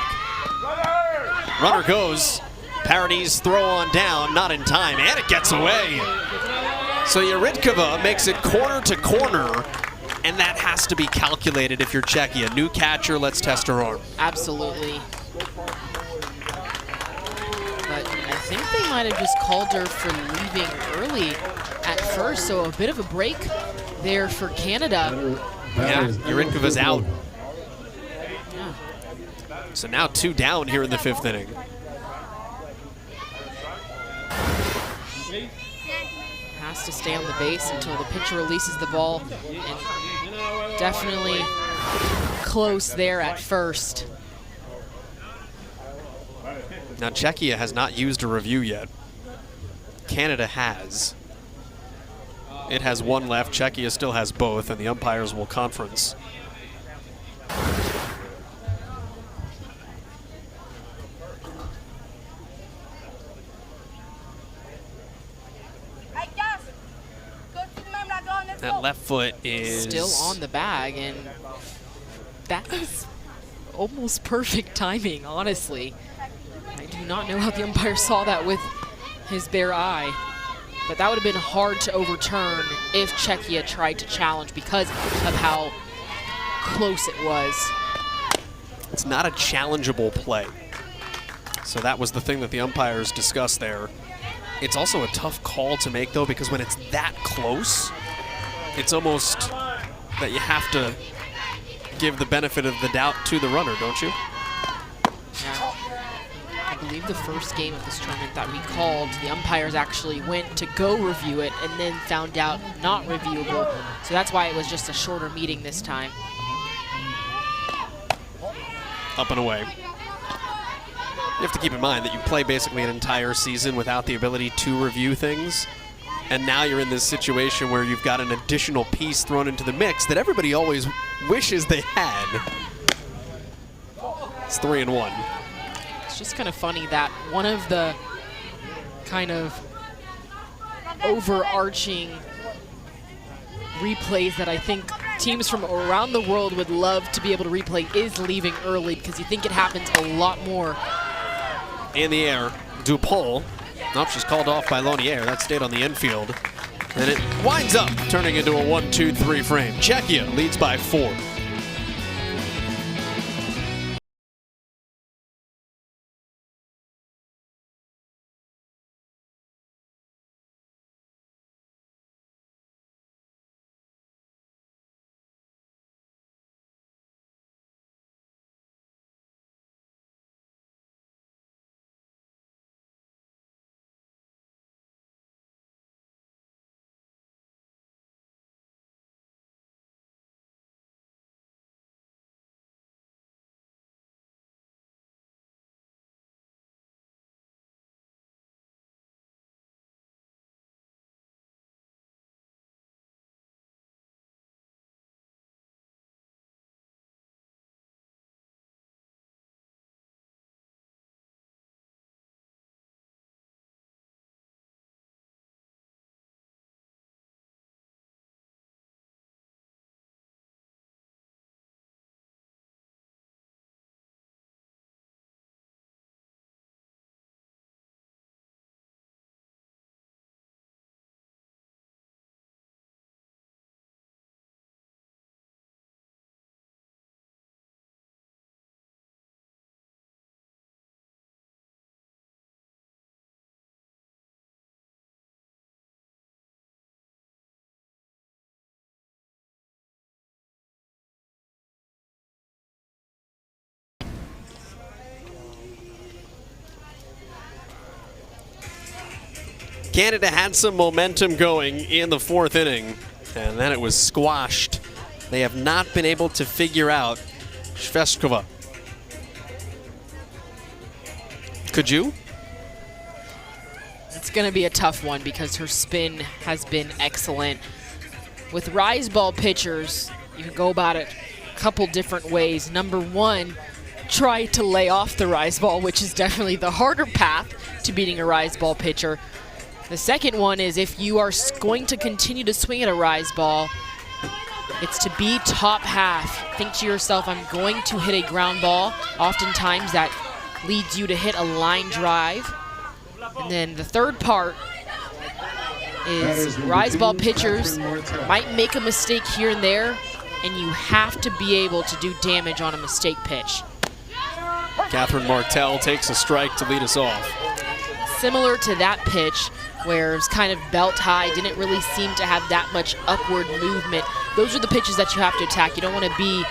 Runner goes. Paradis throw on down, not in time, and it gets away. So Yuritkova makes it corner to corner, and that has to be calculated if you're Czechia. New catcher, let's test her arm. Absolutely. But I think they might have just called her for leaving early at first, so a bit of a break there for Canada. Yeah, Yuritkova's out. Yeah. So now 2 down here in the 5th inning. Has to stay on the base until the pitcher releases the ball. And definitely close there at first. Now Czechia has not used a review yet. Canada has. It has 1 left. Czechia still has both, and the umpires will conference. That left foot is still on the bag, and that is almost perfect timing, honestly. I do not know how the umpire saw that with his bare eye, but that would have been hard to overturn if Czechia tried to challenge because of how close it was. It's not a challengeable play. So that was the thing that the umpires discussed there. It's also a tough call to make, though, because when it's that close, it's almost that you have to give the benefit of the doubt to the runner, don't you? Yeah. I believe the first game of this tournament that we called, the umpires actually went to go review it and then found out not reviewable. So that's why it was just a shorter meeting this time. Up and away. You have to keep in mind that you play basically an entire season without the ability to review things. And now you're in this situation where you've got an additional piece thrown into the mix that everybody always wishes they had. It's 3-1. It's just kind of funny that one of the kind of overarching replays that I think teams from around the world would love to be able to replay is leaving early, because you think it happens a lot more. In the air, Dupont. Nope, she's called off by Lonier. That stayed on the infield. And it winds up turning into a 1-2-3 frame. Czechia leads by 4. Canada had some momentum going in the 4th inning, and then it was squashed. They have not been able to figure out Sveshkova. Could you? It's going to be a tough one because her spin has been excellent. With rise ball pitchers, you can go about it a couple different ways. Number one, try to lay off the rise ball, which is definitely the harder path to beating a rise ball pitcher. The second one is if you are going to continue to swing at a rise ball, it's to be top half. Think to yourself, I'm going to hit a ground ball. Oftentimes that leads you to hit a line drive. And then the third part is rise ball pitchers might make a mistake here and there, and you have to be able to do damage on a mistake pitch. Catherine Martel takes a strike to lead us off. Similar to that pitch, where it's kind of belt high, didn't really seem to have that much upward movement. Those are the pitches that you have to attack. You don't want to be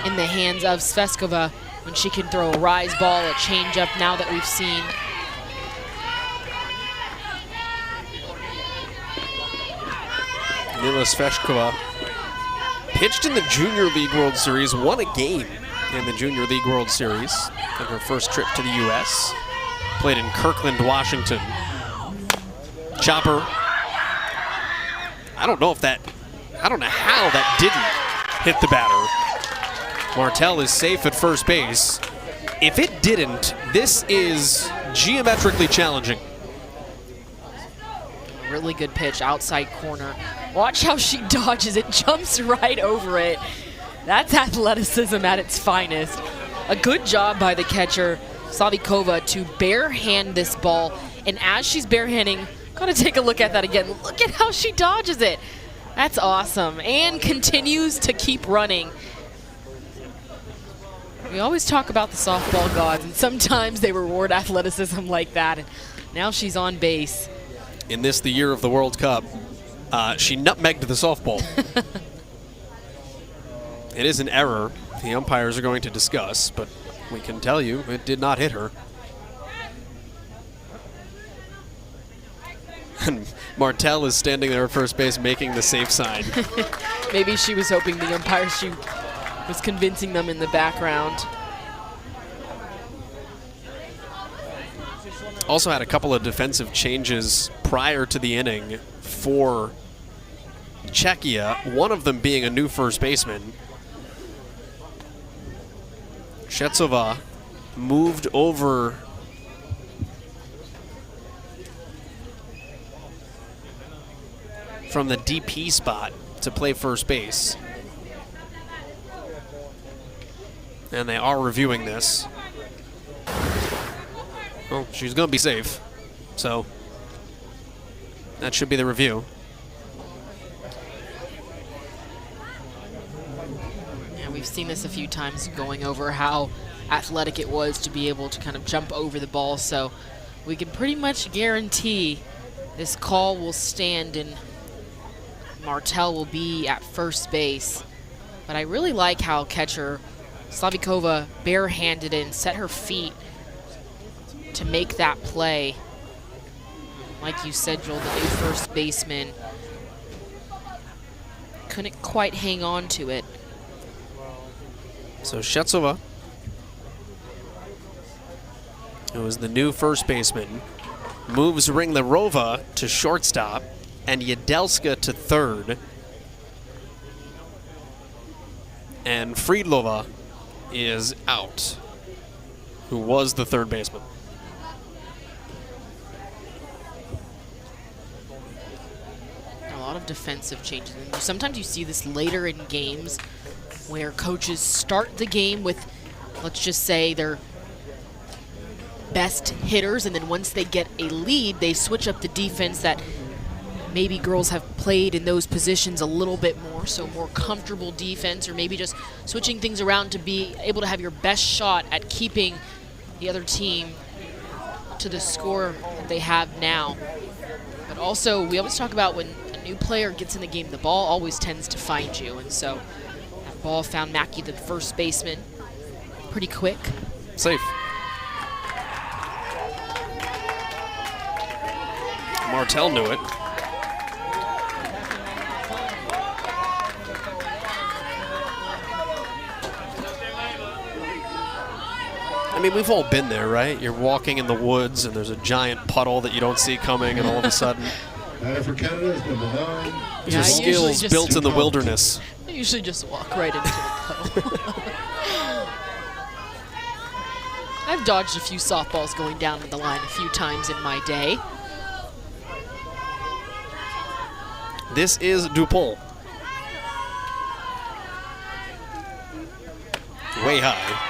in the hands of Sveshkova when she can throw a rise ball, a changeup now that we've seen. Mila Sveshkova pitched in the Junior League World Series, won a game in the Junior League World Series on her first trip to the U.S. Played in Kirkland, Washington. Chopper. I don't know how that didn't hit the batter. Martel is safe at first base. If it didn't, this is geometrically challenging. Really good pitch, outside corner. Watch how she dodges it, jumps right over it. That's athleticism at its finest. A good job by the catcher, Slavikova, to barehand this ball. And as she's barehanding, gotta take a look at that again. Look at how she dodges it. That's awesome. And continues to keep running. We always talk about the softball gods, and sometimes they reward athleticism like that. And now she's on base. In this, the year of the World Cup, she nutmegged the softball. It is an error the umpires are going to discuss, but we can tell you it did not hit her. And Martel is standing there at first base making the safe sign. Maybe she was hoping the umpire, she was convincing them in the background. Also had a couple of defensive changes prior to the inning for Czechia, one of them being a new first baseman. Shetsova moved over from the DP spot to play first base. And they are reviewing this. Well, she's going to be safe, so that should be the review. Yeah, we've seen this a few times, going over how athletic it was to be able to kind of jump over the ball, so we can pretty much guarantee this call will stand and Martel will be at first base. But I really like how catcher Slavikova barehanded it and set her feet to make that play. Like you said, Joel, the new first baseman couldn't quite hang on to it. So Shetsova, who is the new first baseman, moves Ringlarova to shortstop and Yadelska to third. And Friedlova is out, who was the third baseman. A lot of defensive changes. And sometimes you see this later in games where coaches start the game with, let's just say, their best hitters, and then once they get a lead, they switch up the defense that maybe girls have played in those positions a little bit more, so more comfortable defense, or maybe just switching things around to be able to have your best shot at keeping the other team to the score that they have now. But also, we always talk about when a new player gets in the game, the ball always tends to find you, and so that ball found Mackey, the first baseman, pretty quick. Safe. Martel knew it. I mean, we've all been there, right? You're walking in the woods and there's a giant puddle that you don't see coming, and all of a sudden, For Canada is number 9. these are skills built in the wilderness. I usually just walk right into the puddle. I've dodged a few softballs going down the line a few times in my day. This is Dupont. Way high.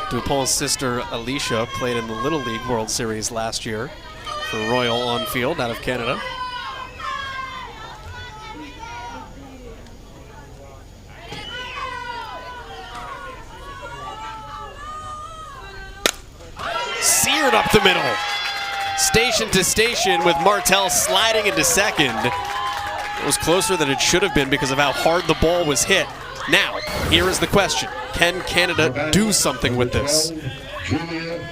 Dupont's sister Alicia played in the Little League World Series last year for Royal On-Field out of Canada. Seared up the middle. Station to station with Martel sliding into second. It was closer than it should have been because of how hard the ball was hit. Now, here is the question. Can Canada do something with this?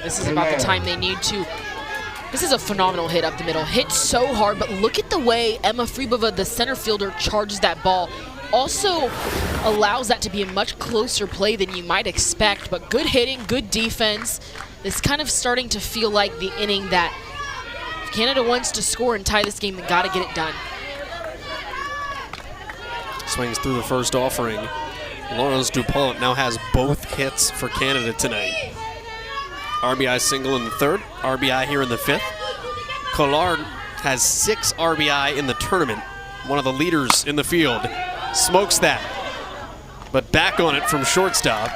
This is about the time they need to. This is a phenomenal hit up the middle. Hit so hard, but look at the way Emma Fribova, the center fielder, charges that ball. Also allows that to be a much closer play than you might expect, but good hitting, good defense. It's kind of starting to feel like the inning that if Canada wants to score and tie this game, they got to get it done. Swings through the first offering. Laurence Dupont now has both hits for Canada tonight. RBI single in the third, RBI here in the fifth. Collard has 6 RBI in the tournament, one of the leaders in the field. Smokes that, but back on it from shortstop.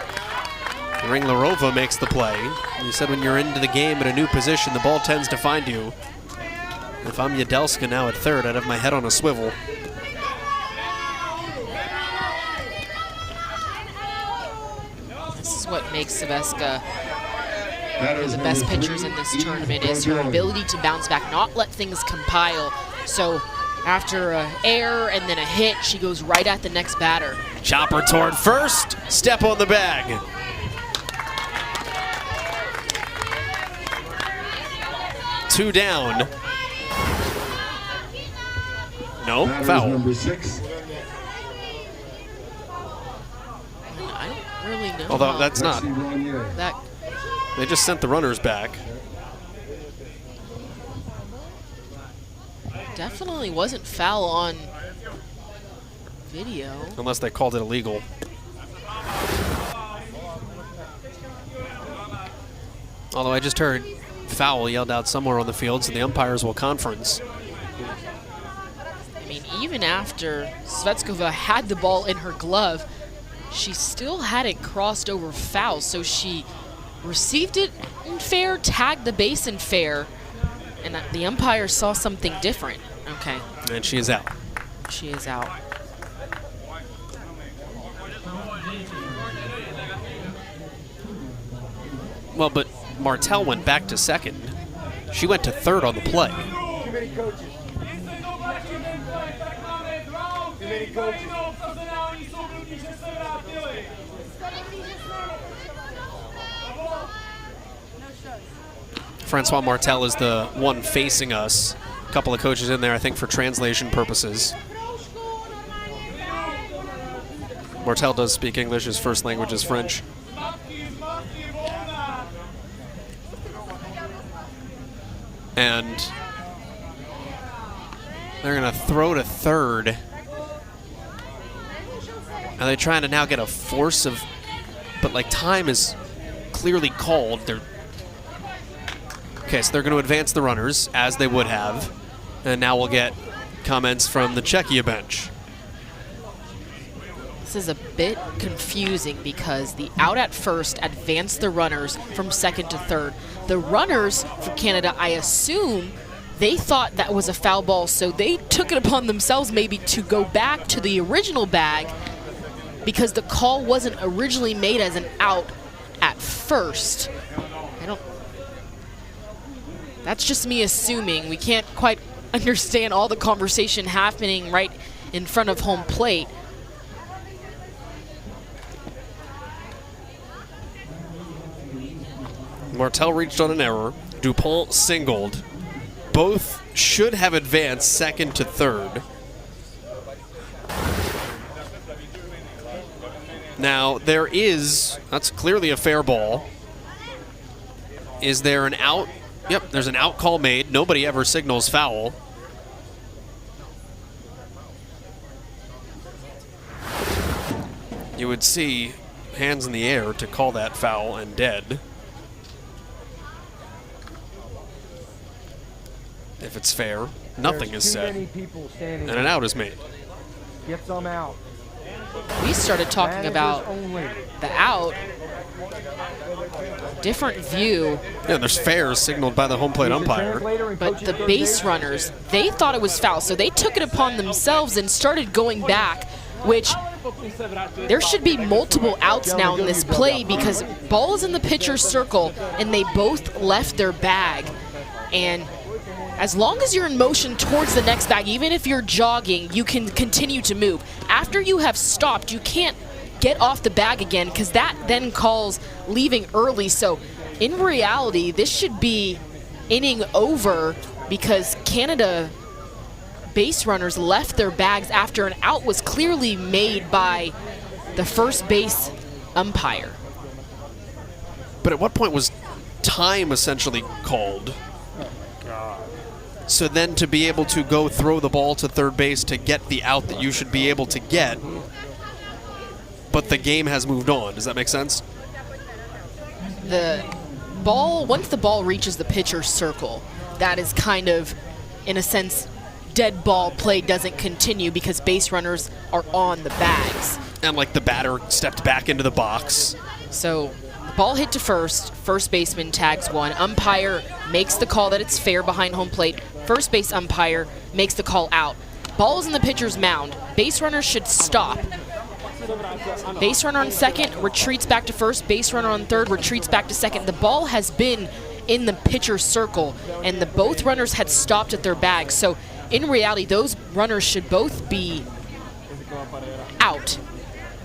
Ringlarova makes the play. You said when you're into the game at a new position, the ball tends to find you. If I'm Yadelska now at third, I'd have my head on a swivel. This is what makes Saveska one of the best pitchers in this tournament, is her ability to bounce back, not let things compile. So after an error and then a hit, she goes right at the next batter. Chopper toward first, step on the bag. Two down. No, foul. Number 6. I don't really know. Although that's not. That They just sent the runners back. definitely wasn't foul on video. Unless they called it illegal. Although I just heard foul yelled out somewhere on the field, so the umpires will conference. I mean, even after Svetskova had the ball in her glove, she still hadn't crossed over foul, so she received it in fair, tagged the base in fair, and the umpire saw something different. Okay. And she is out. She is out. Well, but Martel went back to second. She went to third on the play. Too many coaches. Too many coaches. Francois Martel is the one facing us. A couple of coaches in there, I think, for translation purposes. Martel does speak English. His first language is French. And they're going to throw to third. Are they trying to now get a force of... But, like, time is clearly called. Okay, so they're going to advance the runners, as they would have. And now we'll get comments from the Czechia bench. This is a bit confusing because the out at first advanced the runners from second to third. The runners for Canada, I assume, they thought that was a foul ball, so they took it upon themselves maybe to go back to the original bag because the call wasn't originally made as an out at first. That's just me assuming. We can't quite understand all the conversation happening right in front of home plate. Martel reached on an error. Dupont singled. both should have advanced second to third. Now, that's clearly a fair ball. Is there an out? Yep, there's an out call made. Nobody ever signals foul. You would see hands in the air to call that foul and dead. If it's fair, nothing is said, and an out is made. Get some out. We started talking about the out. Different view. Yeah, there's fair signaled by the home plate umpire. But the base runners, they thought it was foul, so they took it upon themselves and started going back, which there should be multiple outs now in this play because ball is in the pitcher's circle and they both left their bag. And as long as you're in motion towards the next bag, even if you're jogging, you can continue to move. After you have stopped, you can't get off the bag again because that then calls leaving early. So in reality, this should be inning over because Canada base runners left their bags after an out was clearly made by the first base umpire. But at what point was time essentially called? So then to be able to go throw the ball to third base to get the out that you should be able to get, but the game has moved on. Does that make sense? The ball, once the ball reaches the pitcher's circle, that is kind of, in a sense, dead ball. Play doesn't continue because base runners are on the bags. And like the batter stepped back into the box. So the ball hit to first baseman tags one, umpire makes the call that it's fair behind home plate, first base umpire makes the call out. Ball is in the pitcher's mound, base runner should stop. Base runner on second retreats back to first, base runner on third retreats back to second. The ball has been in the pitcher's circle and both runners had stopped at their bags. So in reality, those runners should both be out.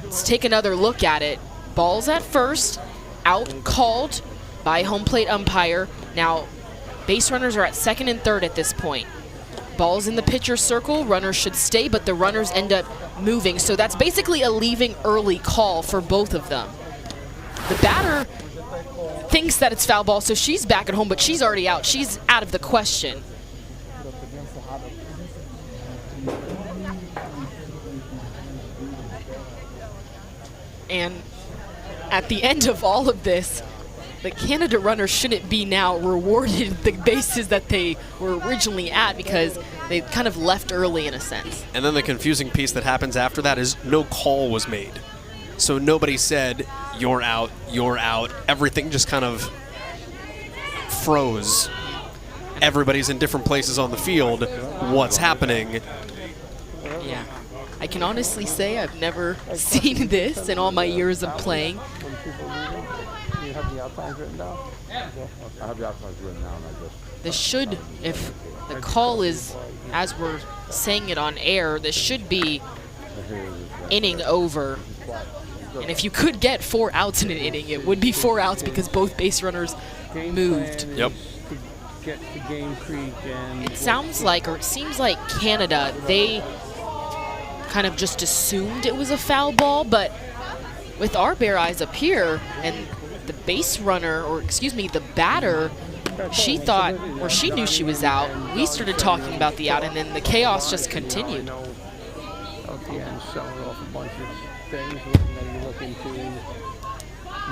Let's take another look at it. Ball's at first, out called by home plate umpire. Now, base runners are at second and third at this point. Ball's in the pitcher's circle, runners should stay, but the runners end up moving. So that's basically a leaving early call for both of them. The batter thinks that it's foul ball, so she's back at home, but she's already out. She's out of the question. And at the end of all of this, the Canada runners shouldn't be now rewarded the bases that they were originally at because they kind of left early in a sense. And then the confusing piece that happens after that is no call was made. So nobody said, you're out, you're out. Everything just kind of froze. Everybody's in different places on the field. What's happening? Yeah. I can honestly say I've never seen this in all my years of playing. You have the outlines written down? I have the outlines written down. This should, if the call is, as we're saying it on air, this should be inning over. And if you could get 4 outs in an inning, it would be 4 outs because both base runners moved. Yep. Get to Game Creek and It sounds like, or it seems like Canada, they kind of just assumed it was a foul ball, but with our bare eyes up here, and the base runner, or excuse me, the batter, she thought, or she knew she was out. We started talking about the out, and then the chaos just continued. At the end, selling off a bunch of things. Are you looking to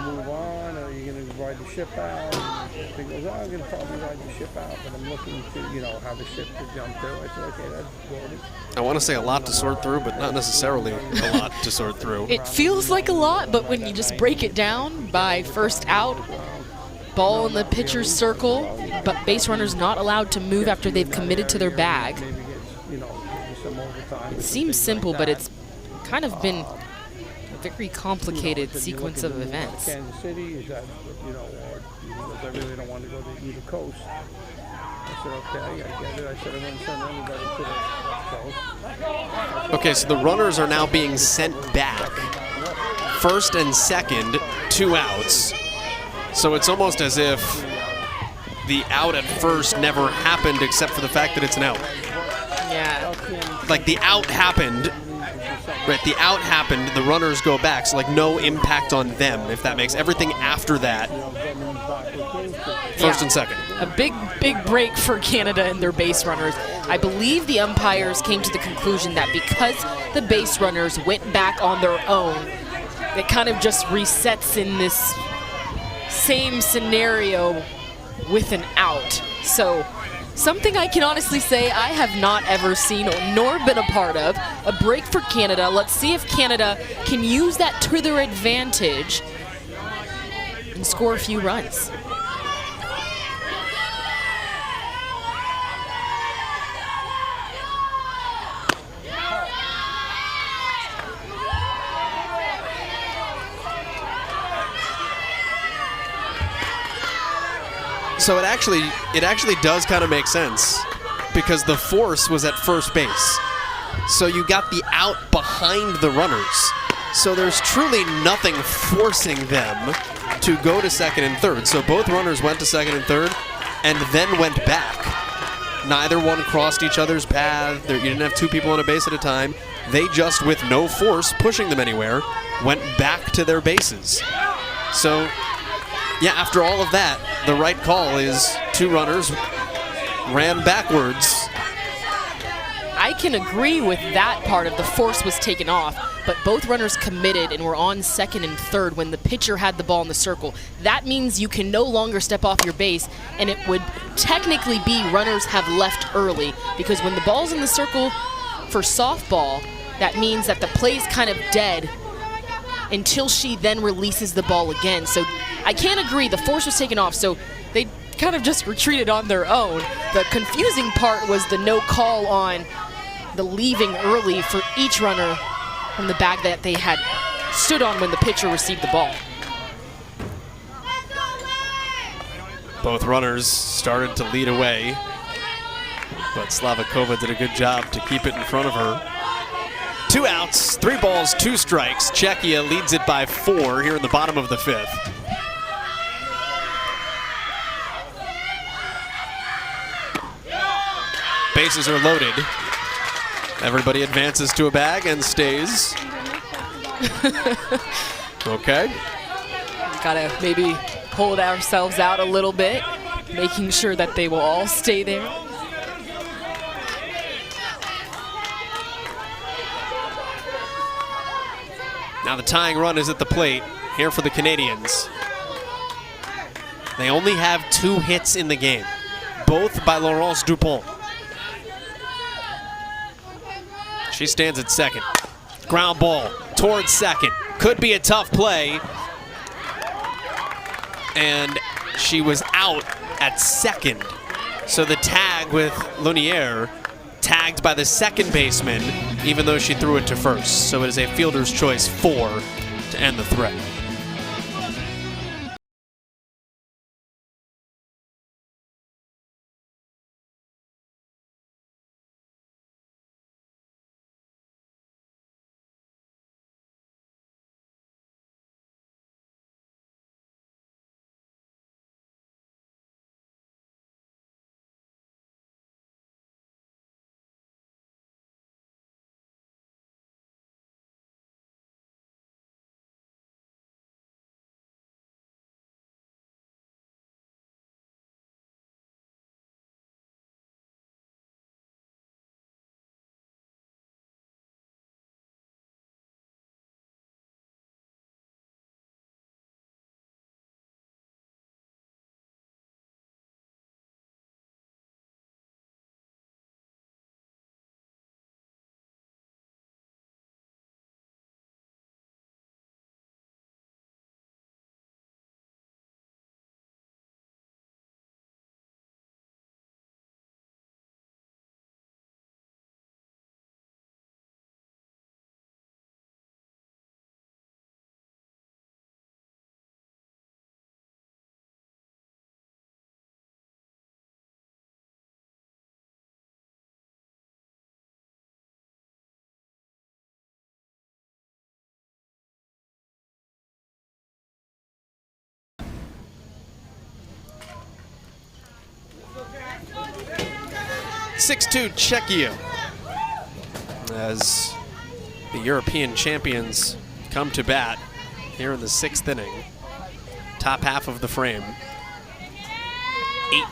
move on, or are you going to ride the ship out? He goes, oh, I'm going to probably ride the ship out, but I'm looking to, have a ship to jump to. I said, okay, that's good. I want to say a lot to sort through, but not necessarily a lot to sort through. It feels like a lot, but when you just break it down by first out, ball in the pitcher's circle, but base runners not allowed to move after they've committed to their bag. It seems simple, but it's kind of been a very complicated sequence of events. Kansas City, is that, I really don't want to go to either coast. I said, okay, I get it. I said, I wouldn't send anybody to the coast. Okay, so the runners are now being sent back. First and second, 2 outs. So it's almost as if the out at first never happened except for the fact that it's an out. Yeah. Like the out happened, right? The out happened, the runners go back, so like no impact on them, if that makes everything after that. First and second. A big break for Canada and their base runners. I believe the umpires came to the conclusion that because the base runners went back on their own, it kind of just resets in this same scenario with an out. So something I can honestly say I have not ever seen nor been a part of. A break for Canada. Let's see if Canada can use that to their advantage and score a few runs. So it actually does kind of make sense because the force was at first base. So you got the out behind the runners. So there's truly nothing forcing them to go to second and third. So both runners went to second and third and then went back. Neither one crossed each other's path. You didn't have two people on a base at a time. They just, with no force pushing them anywhere, went back to their bases. So yeah, after all of that, the right call is two runners ran backwards. I can agree with that part of the force was taken off, but both runners committed and were on second and third when the pitcher had the ball in the circle. That means you can no longer step off your base, and it would technically be runners have left early, because when the ball's in the circle for softball, that means that the play's kind of dead until she then releases the ball again. So I can't agree, the force was taken off, so they kind of just retreated on their own. The confusing part was the no call on the leaving early for each runner from the bag that they had stood on when the pitcher received the ball. Both runners started to lead away, but Slavakova did a good job to keep it in front of her. 2 outs, 3 balls, 2 strikes. Czechia leads it by 4 here in the bottom of the 5th. Bases are loaded. Everybody advances to a bag and stays. Okay. Gotta maybe hold ourselves out a little bit, making sure that they will all stay there. Now the tying run is at the plate here for the Canadians. They only have 2 hits in the game, both by Laurence Dupont. She stands at second. Ground ball towards second. Could be a tough play. And she was out at second. So the tag with Lunier, tagged by the second baseman, even though she threw it to first. So it is a fielder's choice 4 to end the threat. 6-2 Czechia, as the European champions come to bat here in the 6th inning. Top half of the frame.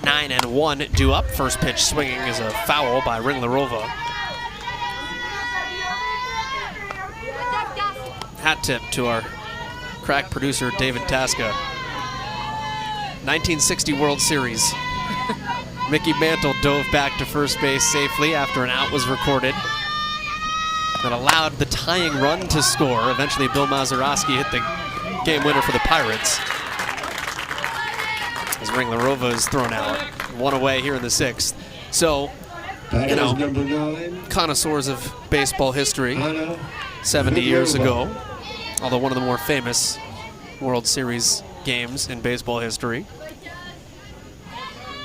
8-9-1 due up. First pitch swinging is a foul by Ringlerova. Hat tip to our crack producer David Tasca. 1960 World Series. Mickey Mantle dove back to first base safely after an out was recorded that allowed the tying run to score. Eventually Bill Mazeroski hit the game winner for the Pirates, as Ringlerova is thrown out. One away here in the 6th. So, you know, number 9, connoisseurs of baseball history, Anna 70 years ago, although one of the more famous World Series games in baseball history.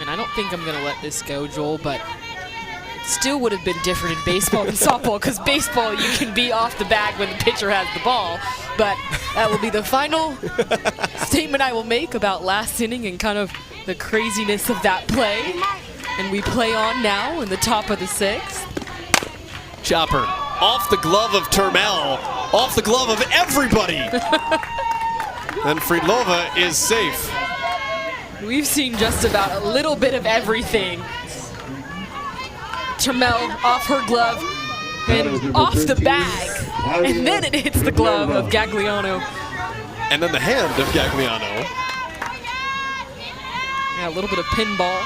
And I don't think I'm going to let this go, Joel, but it still would have been different in baseball than softball, because baseball, you can be off the bag when the pitcher has the ball. But that will be the final statement I will make about last inning and kind of the craziness of that play. And we play on now in the top of the 6th. Chopper off the glove of Turmel, off the glove of everybody. And Friedlova is safe. We've seen just about a little bit of everything. Turmel off her glove and off the bag. And then it hits the glove of Gagliano. And then the hand of Gagliano. Yeah, a little bit of pinball.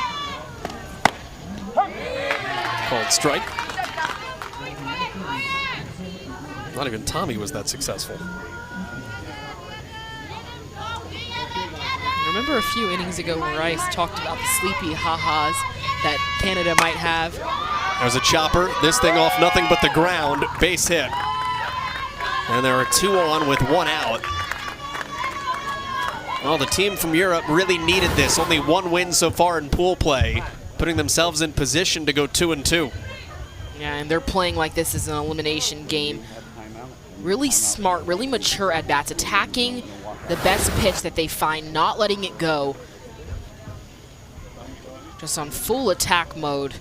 Called strike. Not even Tommy was that successful. I remember a few innings ago when Rice talked about the sleepy ha-has that Canada might have. There's a chopper. This thing off nothing but the ground. Base hit. And there are 2 on with 1 out. Well, the team from Europe really needed this. Only 1 win so far in pool play, putting themselves in position to go 2-2. Yeah, and they're playing like this is an elimination game. Really smart, really mature at-bats, attacking the best pitch that they find, not letting it go. Just on full attack mode.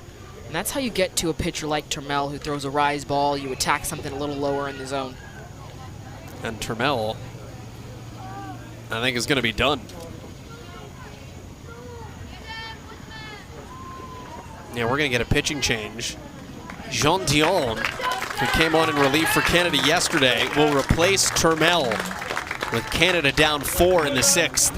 And that's how you get to a pitcher like Turmel, who throws a rise ball. You attack something a little lower in the zone. And Turmel, I think, is going to be done. Yeah, we're going to get a pitching change. Jean Dion, who came on in relief for Canada yesterday, will replace Turmel, with Canada down 4 in the 6th.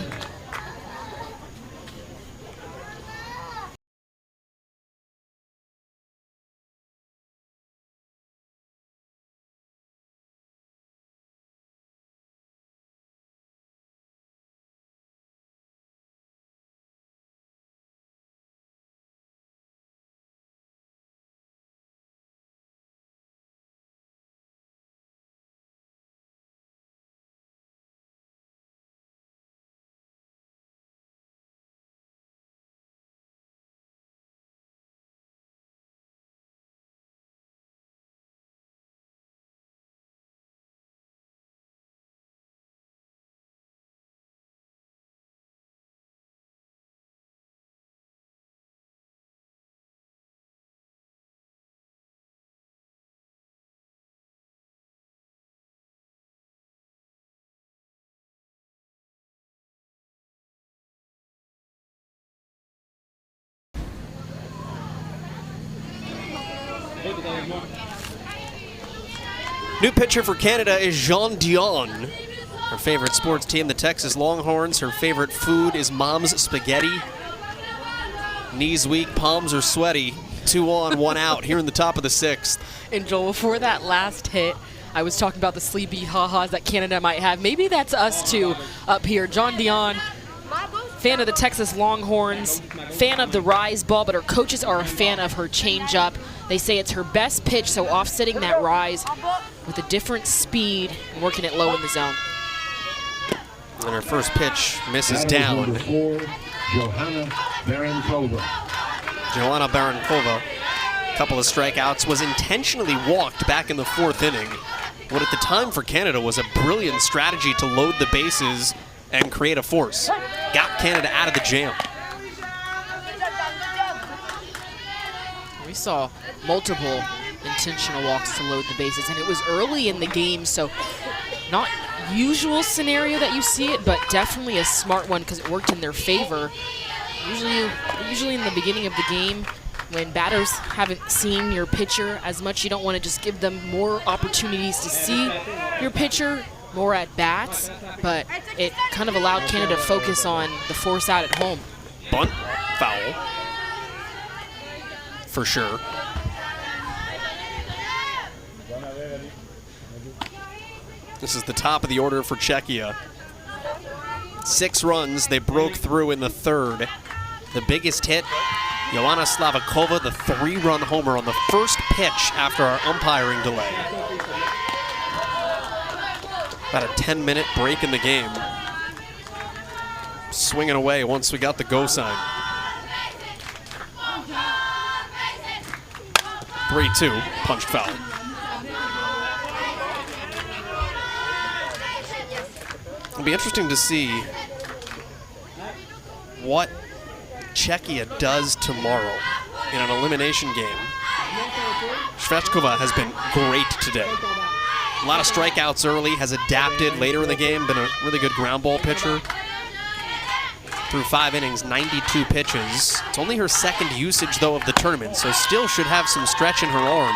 New pitcher for Canada is Jean Dion. Her favorite sports team, the Texas Longhorns. Her favorite food is mom's spaghetti. Knees weak, palms are sweaty. 2 on, 1 out here in the top of the 6th. And Joel, before that last hit, I was talking about the sleepy ha-has that Canada might have. Maybe that's us too up here. Jean Dion, fan of the Texas Longhorns, fan of the rise ball, but her coaches are a fan of her changeup. They say it's her best pitch, so offsetting that rise with a different speed and working it low in the zone. And her first pitch misses That is down. number 4, Johanna Barankova. Joanna Barankova, a couple of strikeouts, was intentionally walked back in the 4th inning. What at the time for Canada was a brilliant strategy to load the bases and create a force. Got Canada out of the jam. We saw multiple intentional walks to load the bases, and it was early in the game, so not usual scenario that you see it, but definitely a smart one because it worked in their favor. Usually in the beginning of the game, when batters haven't seen your pitcher as much, you don't want to just give them more opportunities to see your pitcher, more at bats, but it kind of allowed Canada to focus on the force out at home. Bunt, foul. For sure. This is the top of the order for Czechia. 6 runs, they broke through in the third. The biggest hit, Joanna Slavakova, the 3-run homer on the first pitch after our umpiring delay. About a 10-minute break in the game. Swinging away once we got the go sign. 3-2, punched foul. It'll be interesting to see what Czechia does tomorrow in an elimination game. Shvechkova has been great today. A lot of strikeouts early, has adapted later in the game, been a really good ground ball pitcher. Through 5 innings, 92 pitches. It's only her second usage, though, of the tournament, so still should have some stretch in her arm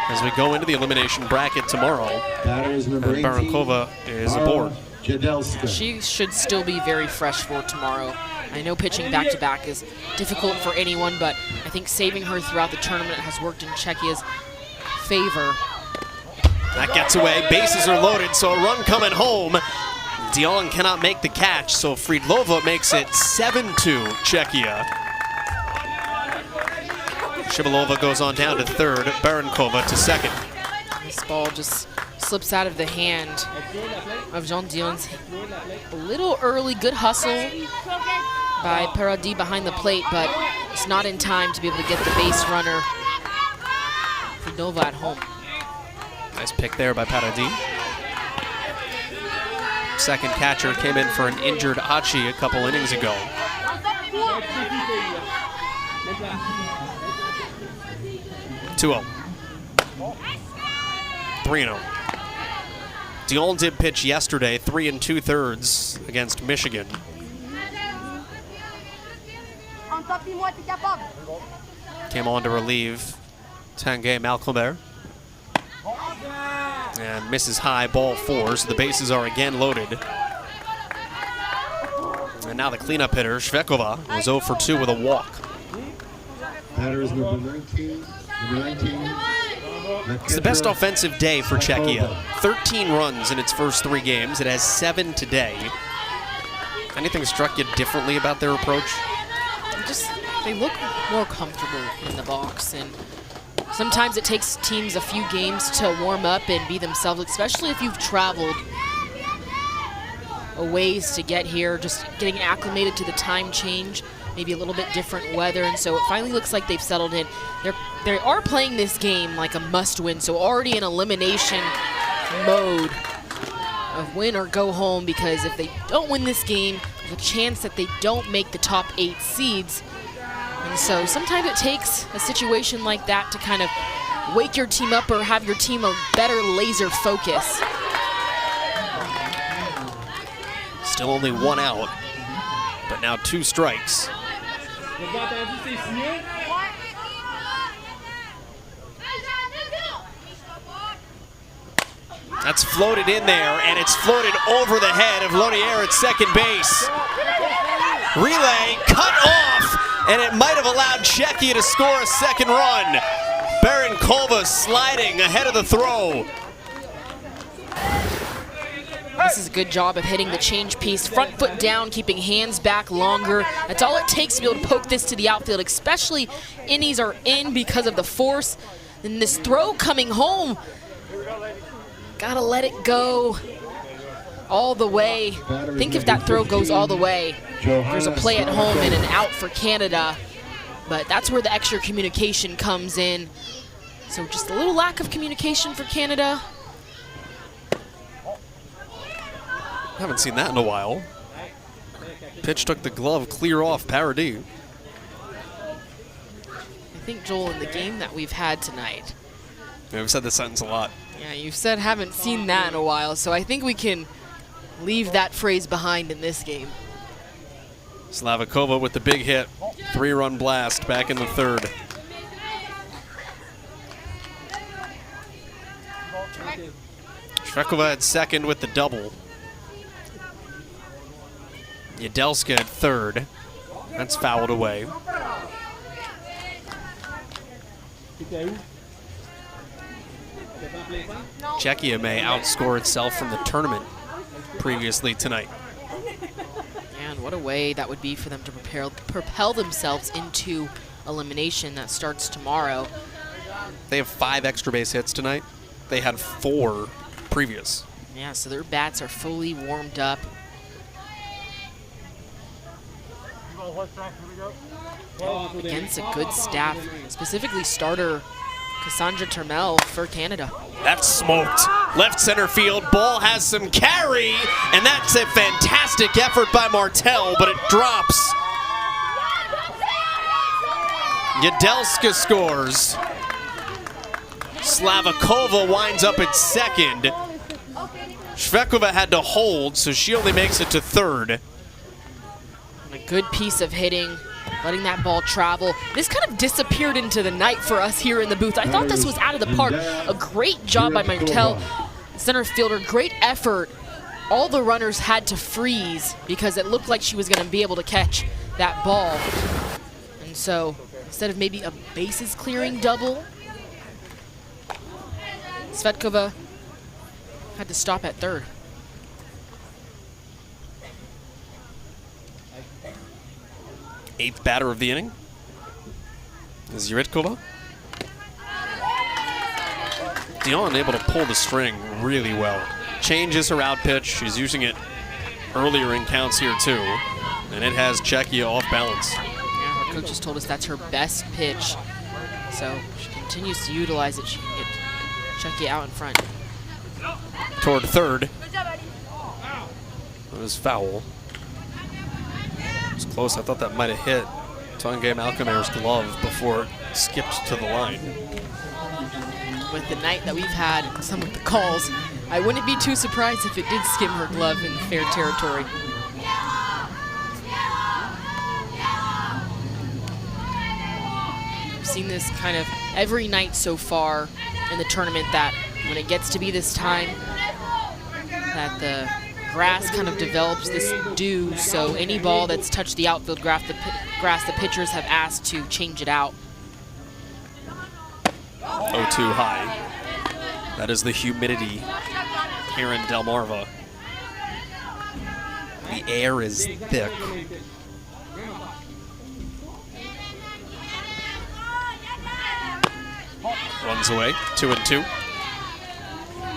as we go into the elimination bracket tomorrow. Batters number 18, Barankova is aboard. Jadelska. She should still be very fresh for tomorrow. I know pitching back-to-back is difficult for anyone, but I think saving her throughout the tournament has worked in Czechia's favor. That gets away, bases are loaded, so a run coming home. Dion cannot make the catch, so Fridlova makes it 7-2 Czechia. Shibalova goes on down to third, Barankova to second. This ball just slips out of the hand of Jean Dion's. A little early, good hustle by Paradis behind the plate, but it's not in time to be able to get the base runner for Nova at home. Nice pick there by Paradis. Second catcher came in for an injured Achi a couple innings ago. 2-0. 3-0. Dion did pitch yesterday, 3 2/3 against Michigan. Came on to relieve Tanguy Malcolmer. And misses high, ball 4, so the bases are again loaded. And now the cleanup hitter, Shvechkova, was 0 for 2 with a walk. Batters number 19. It's the best offensive day for Czechia. 13 runs in its first 3 games. It has 7 today. Anything struck you differently about their approach? They look more comfortable in the box, and sometimes it takes teams a few games to warm up and be themselves, especially if you've traveled a ways to get here, just getting acclimated to the time change, maybe a little bit different weather, and so it finally looks like they've settled in. They are playing this game like a must-win, so already in elimination mode of win or go home, because if they don't win this game, there's a chance that they don't make the top 8 seeds. And so sometimes it takes a situation like that to kind of wake your team up or have your team a better laser focus. Still only 1 out, but now 2 strikes. That's floated in there, and it's floated over the head of Lonier at second base. Relay cut off, and it might have allowed Czechia to score a second run. Barankova sliding ahead of the throw. This is a good job of hitting the change piece. Front foot down, keeping hands back longer. That's all it takes to be able to poke this to the outfield, especially innies are in because of the force. And this throw coming home, gotta let it go all the way. Think if that throw goes all the way, there's a play at home and an out for Canada. But that's where the extra communication comes in. So just a little lack of communication for Canada. Haven't seen that in a while. Pitch took the glove clear off Paradis. I think, Joel, in the game that we've had tonight. Yeah, we've said this sentence a lot. Yeah, you've said haven't seen that in a while, so I think we can leave that phrase behind in this game. Slavakova with the big hit. 3-run blast back in the third. Shvekova at second with the double. Yadelska at third. That's fouled away. Czechia may outscore itself from the tournament previously tonight. And what a way that would be for them to propel themselves into elimination that starts tomorrow. They have 5 extra base hits tonight. They had 4 previous. Yeah, so their bats are fully warmed up. Against a good staff, specifically starter Cassandra Turmel for Canada. That's smoked. Left center field. Ball has some carry, and that's a fantastic effort by Martel, but it drops. Yadelska scores. Slavakova winds up at second. Shvekova had to hold, so she only makes it to third. And a good piece of hitting, letting that ball travel. This kind of disappeared into the night for us here in the booth. I thought this was out of the park. A great job by Martel, center fielder. Great effort. All the runners had to freeze because it looked like she was going to be able to catch that ball. And so instead of maybe a bases clearing double, Cvetkova had to stop at third. Eighth batter of the inning is Yuritkova. Dion able to pull the string really well. Changes her out pitch. She's using it earlier in counts here too. And it has Czechia off balance. Yeah, her coach has told us that's her best pitch. So she continues to utilize it. She can get Czechia out in front. Toward third. It was foul. It was close. I thought that might have hit Tanguy Malcomer's glove before it skipped to the line. With the night that we've had, some of the calls, I wouldn't be too surprised if it did skim her glove in fair territory. I've seen this kind of every night so far in the tournament, that when it gets to be this time, that the grass kind of develops this dew, so any ball that's touched the outfield grass, the pitchers have asked to change it out. 0-2 high. That is the humidity here in Delmarva. The air is thick. Runs away, 2-2.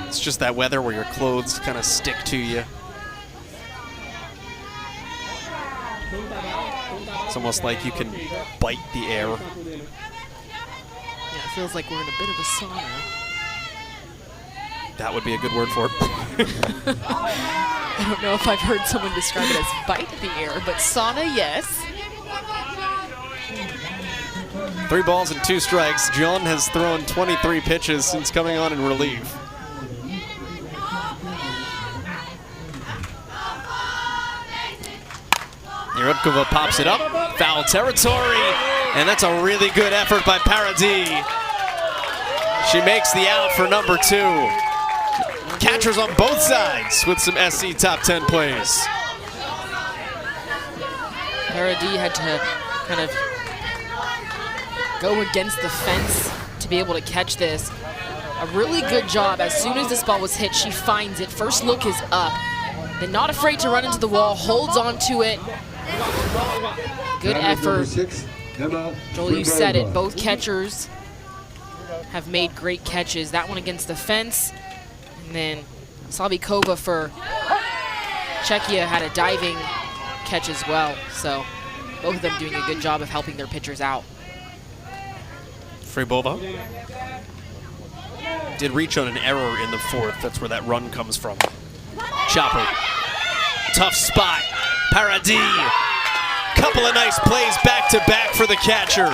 It's just that weather where your clothes kind of stick to you. It's almost like you can bite the air. Yeah, it feels like we're in a bit of a sauna. That would be a good word for it. I don't know if I've heard someone describe it as bite the air, but sauna, yes. 3 balls and 2 strikes. John has thrown 23 pitches since coming on in relief. Yuritkova pops it up, foul territory, and that's a really good effort by Paradis. She makes the out for number 2. Catchers on both sides with some SC top 10 plays. Paradis had to kind of go against the fence to be able to catch this. A really good job. As soon as this ball was hit, she finds it. First look is up. Then not afraid to run into the wall, holds on to it. Good effort. Joel, you said it. Both catchers have made great catches. That one against the fence. And then Slavakova for Czechia had a diving catch as well. So both of them doing a good job of helping their pitchers out. Fribova did reach on an error in the 4th. That's where that run comes from. Chopper. Tough spot. Paradis. Couple of nice plays back to back for the catcher.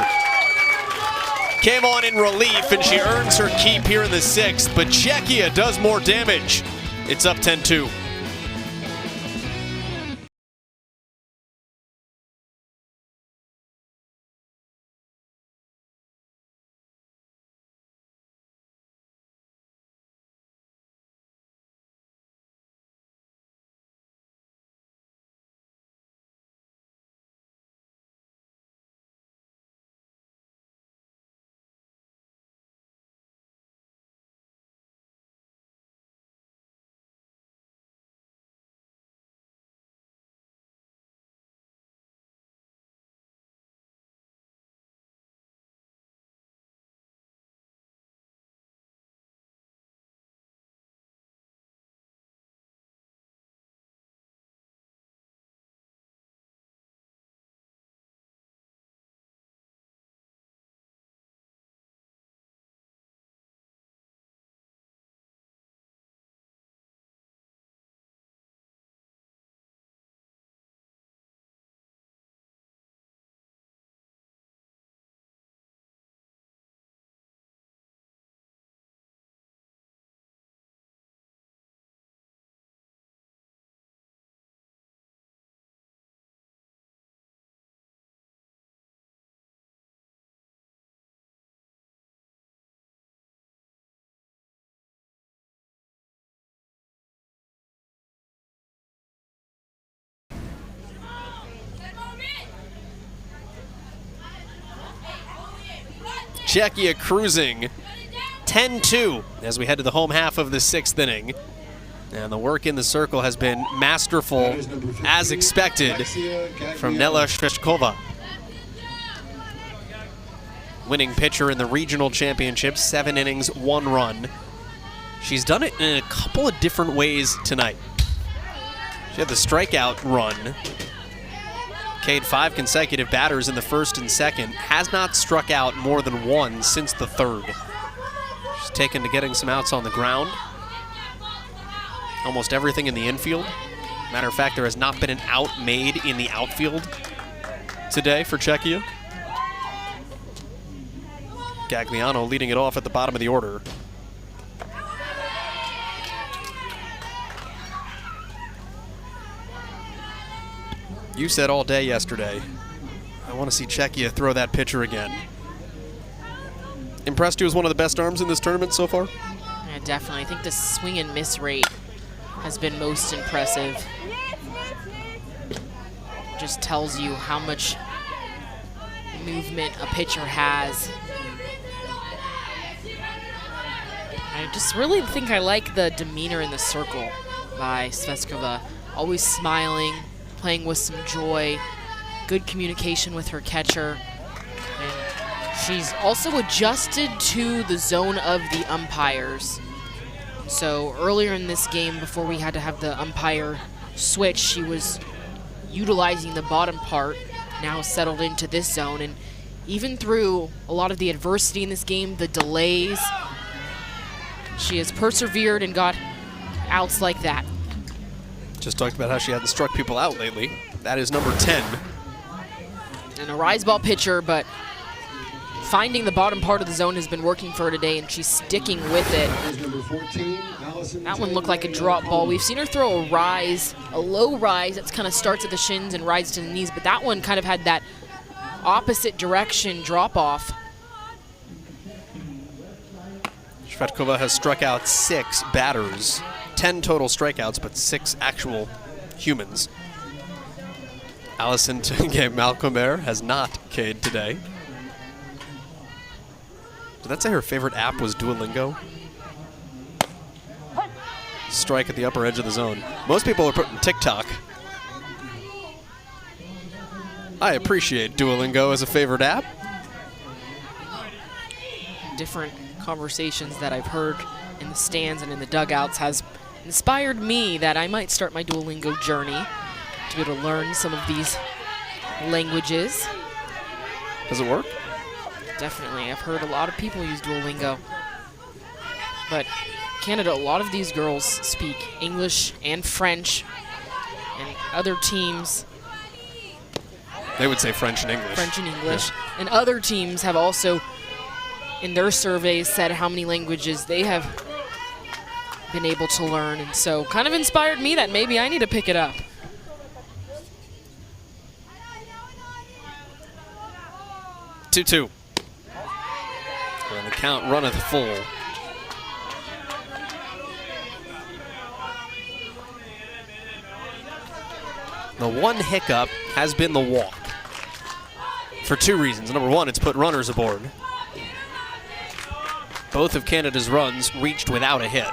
came on in relief, and she earns her keep here in the 6th, but Czechia does more damage. It's up 10-2. Czechia cruising 10-2 as we head to the home half of the 6th inning. And the work in the circle has been masterful, as expected, from Nela Shveshkova. Winning pitcher in the regional championship, 7 innings, 1 run. She's done it in a couple of different ways tonight. She had the strikeout run. K'd 5 consecutive batters in the 1st and 2nd. Has not struck out more than 1 since the 3rd. She's taken to getting some outs on the ground. Almost everything in the infield. Matter of fact, there has not been an out made in the outfield today for Czechia. Gagliano leading it off at the bottom of the order. You said all day yesterday, I want to see Czechia throw that pitcher again. Impressed you as one of the best arms in this tournament so far? Yeah, definitely. I think the swing and miss rate has been most impressive. Just tells you how much movement a pitcher has. I just really think I like the demeanor in the circle by Shveshkova. Always smiling, playing with some joy, good communication with her catcher. And she's also adjusted to the zone of the umpires. So earlier in this game, before we had to have the umpire switch, she was utilizing the bottom part, now settled into this zone. And even through a lot of the adversity in this game, the delays, she has persevered and got outs like that. Just talked about how she hadn't struck people out lately. That is number 10. And a rise ball pitcher, but finding the bottom part of the zone has been working for her today, and she's sticking with it. That one looked like a drop ball. We've seen her throw a rise, a low rise that kind of starts at the shins and rises to the knees, but that one kind of had that opposite direction drop off. Shveshkova has struck out 6 batters. 10 total strikeouts, but 6 actual humans. Allison Malcolmer has not K'd today. Did that say her favorite app was Duolingo? Strike at the upper edge of the zone. Most people are putting TikTok. I appreciate Duolingo as a favorite app. Different conversations that I've heard in the stands and in the dugouts has inspired me that I might start my Duolingo journey to be able to learn some of these languages. Does it work? Definitely. I've heard a lot of people use Duolingo. But Canada, a lot of these girls speak English and French, and other teams. They would say French and English. French and English. Yeah. And other teams have also in their surveys said how many languages they have been able to learn, and so kind of inspired me that maybe I need to pick it up. Two. And the count runneth full. The one hiccup has been the walk. For two reasons. Number one, it's put runners aboard. Both of Canada's runs reached without a hit,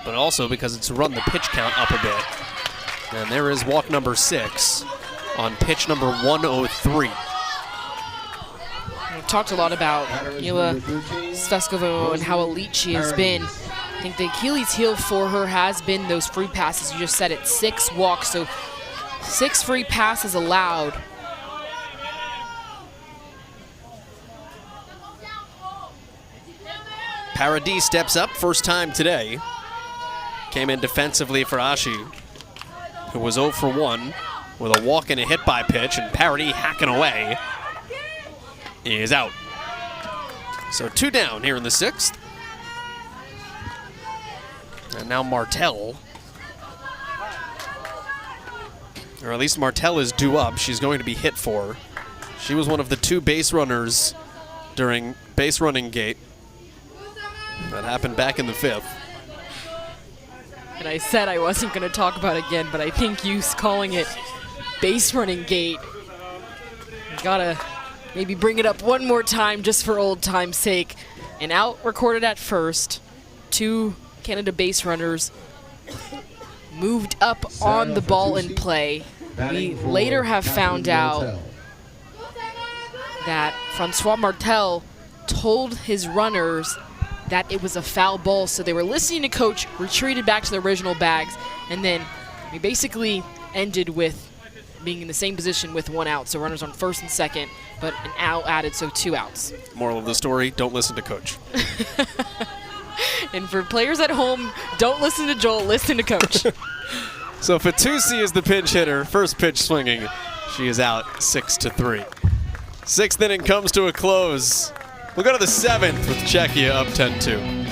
but also because it's run the pitch count up a bit. And there is walk number 6 on pitch number 103. We've talked a lot about Mila Sveskova and how elite she has been. I think the Achilles heel for her has been those free passes. You just said it, 6 walks, so 6 free passes allowed. Paradis steps up, first time today. Came in defensively for Ashi, who was 0 for 1 with a walk and a hit by pitch, and Paradis hacking away is out. So 2 down here in the 6th. And now Martel, or at least Martel is due up. She's going to be hit for. She was one of the 2 base runners during base running gate. That happened back in the 5th. And I said I wasn't going to talk about it again, but I think you calling it base running gate, gotta maybe bring it up one more time just for old time's sake. An out recorded at first, 2 Canada base runners moved up on the ball in play. We later have found out that Francois Martel told his runners that it was a foul ball, so they were listening to coach, retreated back to the original bags, and then we basically ended with being in the same position with 1 out, so runners on first and second, but an out added, so 2 outs. Moral of the story, don't listen to coach. And for players at home, don't listen to Joel, listen to coach. So Fitoussi is the pinch hitter, first pitch swinging. She is out 6-3. 6th inning comes to a close. We'll go to the 7th with Czechia up 10-2.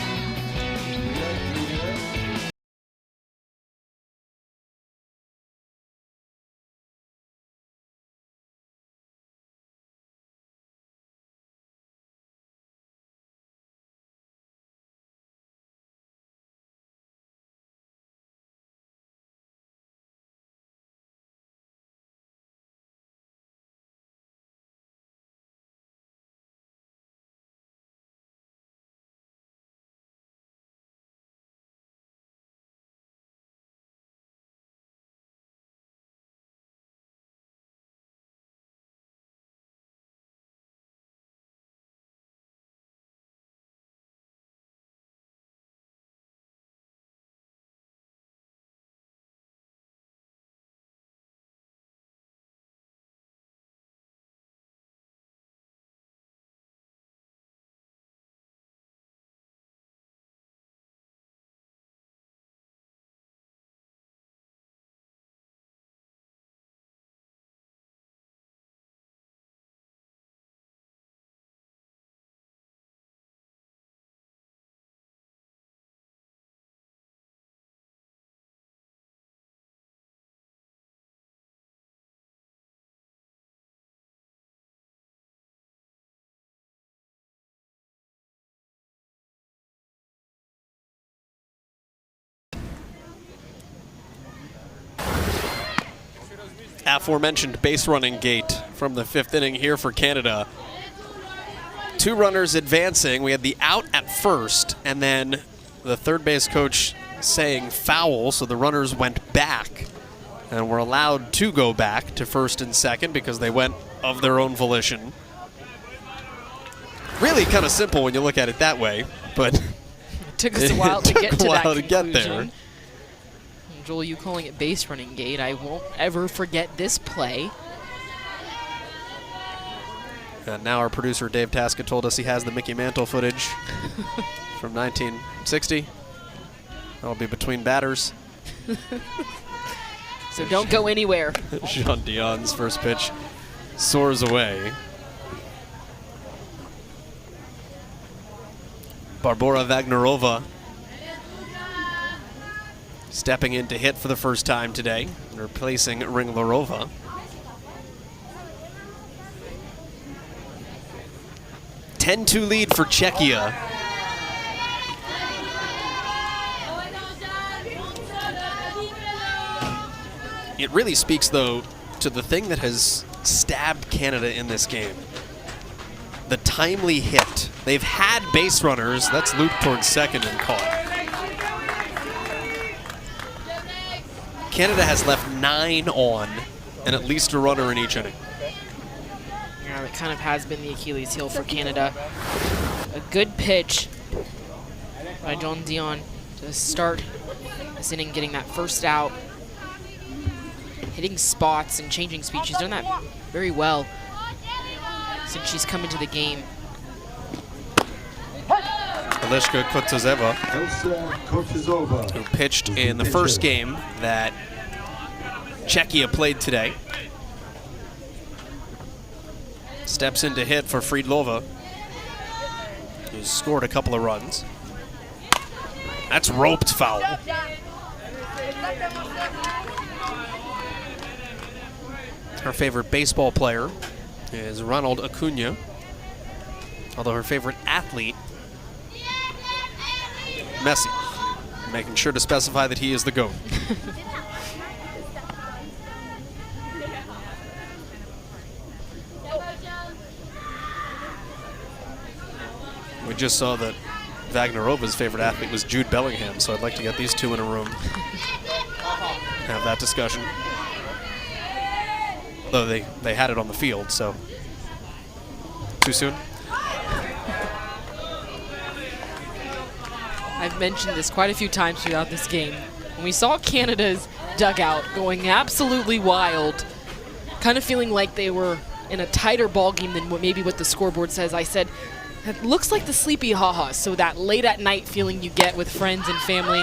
Aforementioned base running gate from the 5th inning here for Canada. 2 runners advancing. We had the out at first, and then the third base coach saying foul, so the runners went back and were allowed to go back to first and second because they went of their own volition. Really kind of simple when you look at it that way, but It took us a while to get to that get there. conclusion. Joel, you calling it base running gate. I won't ever forget this play. And now our producer Dave Tasca told us he has the Mickey Mantle footage from 1960. That'll be between batters. So don't go anywhere. Jean Dion's first pitch soars away. Barbora Wagnerova stepping in to hit for the first time today, replacing Ringlerova. (10-2) lead for Czechia. It really speaks, though, to the thing that has stabbed Canada in this game. The timely hit. They've had base runners. That's looped towards second and caught. Canada has left 9 on and at least a runner in each inning. Yeah, that kind of has been the Achilles heel for Canada. A good pitch by John Dion to start this inning, getting that first out. Hitting spots and changing speed. She's done that very well since she's come into the game. Eliška Kotozeva, Elsa Kotozova. who pitched in the first game that Czechia played today, steps in to hit for Friedlova, who's scored a couple of runs. That's roped foul. Her favorite baseball player is Ronald Acuna, although her favorite athlete, Messi, making sure to specify that he is the GOAT. We just saw that Wagnerova's favorite athlete was Jude Bellingham, so I'd like to get these two in a room, have that discussion. Though they had it on the field, so too soon? I've mentioned this quite a few times throughout this game. When we saw Canada's dugout going absolutely wild, kind of feeling like they were in a tighter ball game than maybe what the scoreboard says, I said, it looks like the sleepy ha-has, so that late at night feeling you get with friends and family.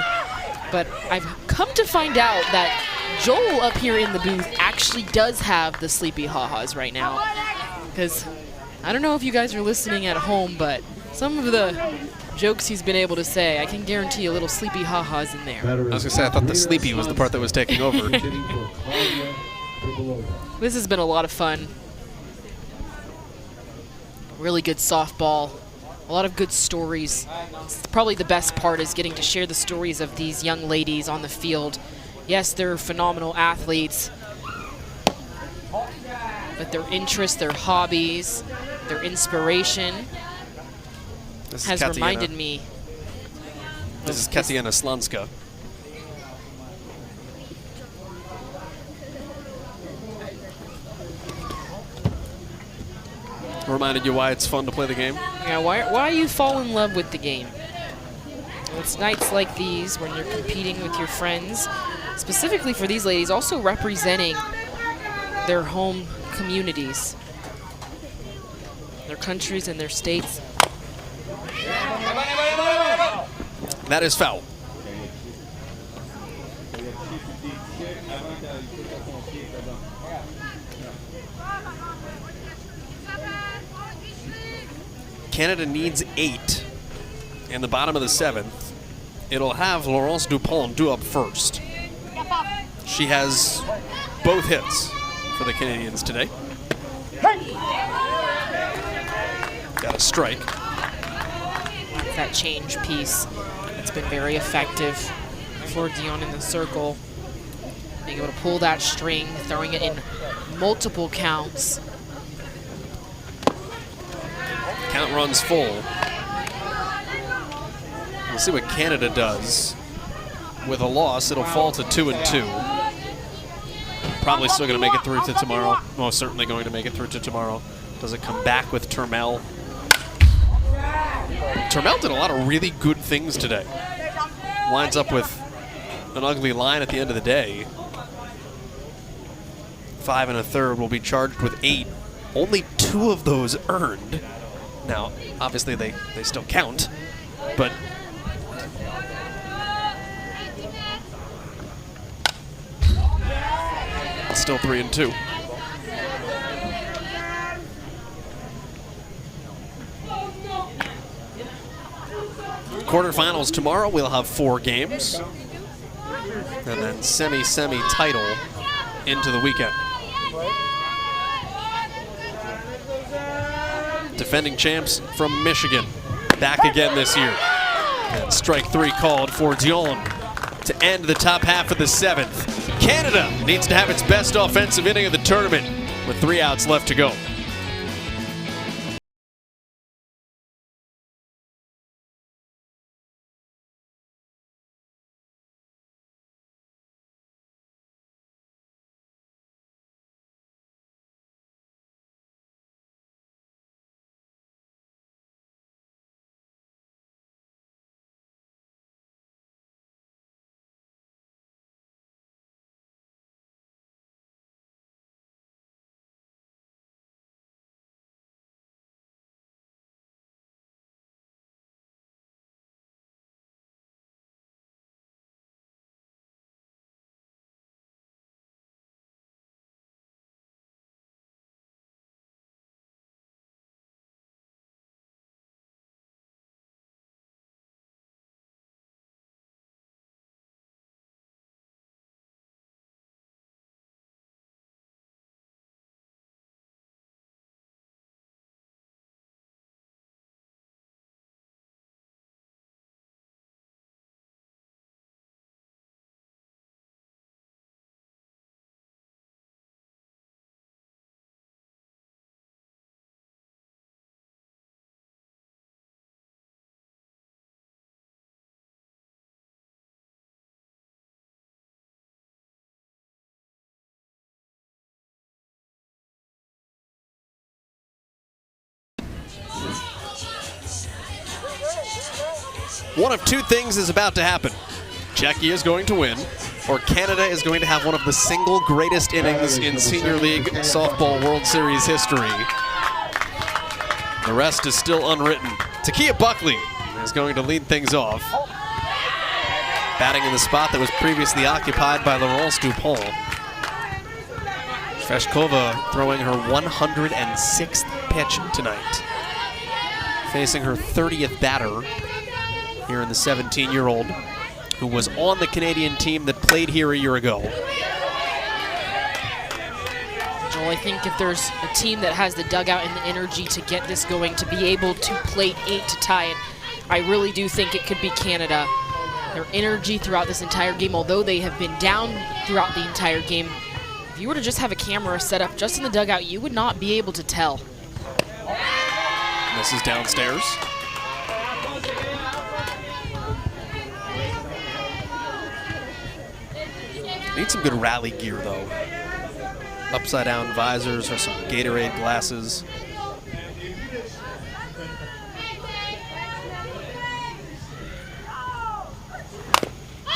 But I've come to find out that Joel up here in the booth actually does have the sleepy ha-has right now. Because I don't know if you guys are listening at home, but some of the jokes he's been able to say, I can guarantee a little sleepy ha-has in there. I was going to say, I thought the sleepy was the part that was taking over. This has been a lot of fun. Really good softball. A lot of good stories. It's probably the best part is getting to share the stories of these young ladies on the field. Yes, they're phenomenal athletes, but their interests, their hobbies, their inspiration has reminded me. This is Katarzyna Slanska. Reminded you why it's fun to play the game? Yeah, why you fall in love with the game? It's nights like these when you're competing with your friends, specifically for these ladies, also representing their home communities, their countries and their states. That is foul. Canada needs 8 in the bottom of the 7th. It'll have Laurence Dupont due up first. She has both hits for the Canadians today. Got a strike. That change piece, it's been very effective for Dion in the circle. Being able to pull that string, throwing it in multiple counts. Count runs full. We'll see what Canada does. With a loss, it'll fall to 2-2. Probably still going to make it through to tomorrow. Most certainly going to make it through to tomorrow. Does it come back with Turmel? Turmel did a lot of really good things today. Lines up with an ugly line at the end of the day. 5 1/3 will be charged with 8. Only 2 of those earned. Now, obviously they still count, but still 3-2. Quarterfinals tomorrow, we'll have 4 games. And then semi title into the weekend. Defending champs from Michigan, back again this year. And strike 3 called for Dion to end the top half of the 7th. Canada needs to have its best offensive inning of the tournament with 3 outs left to go. One of 2 things is about to happen. Jackie is going to win, or Canada is going to have one of the single greatest innings in Senior League Softball World Series history. The rest is still unwritten. Takia Buckley is going to lead things off, batting in the spot that was previously occupied by Laurence Dupont. Sveshkova throwing her 106th pitch tonight, facing her 30th batter here in the 17-year-old, who was on the Canadian team that played here a year ago. Joel, I think if there's a team that has the dugout and the energy to get this going, to be able to plate 8 to tie it, I really do think it could be Canada. Their energy throughout this entire game, although they have been down throughout the entire game, if you were to just have a camera set up just in the dugout, you would not be able to tell. This is downstairs. Need some good rally gear, though. Upside down visors or some Gatorade glasses.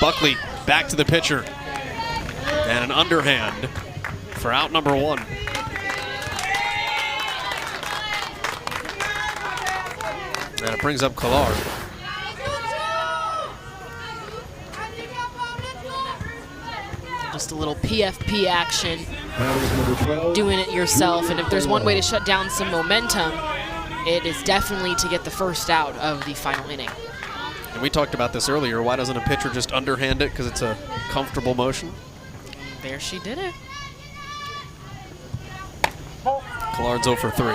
Buckley back to the pitcher. And an underhand for out number 1. And it brings up Collard. Just a little PFP action, doing it yourself. And if there's one way to shut down some momentum, it is definitely to get the first out of the final inning. And we talked about this earlier. Why doesn't a pitcher just underhand it? Because it's a comfortable motion. There she did it. Collard's 0 for 3.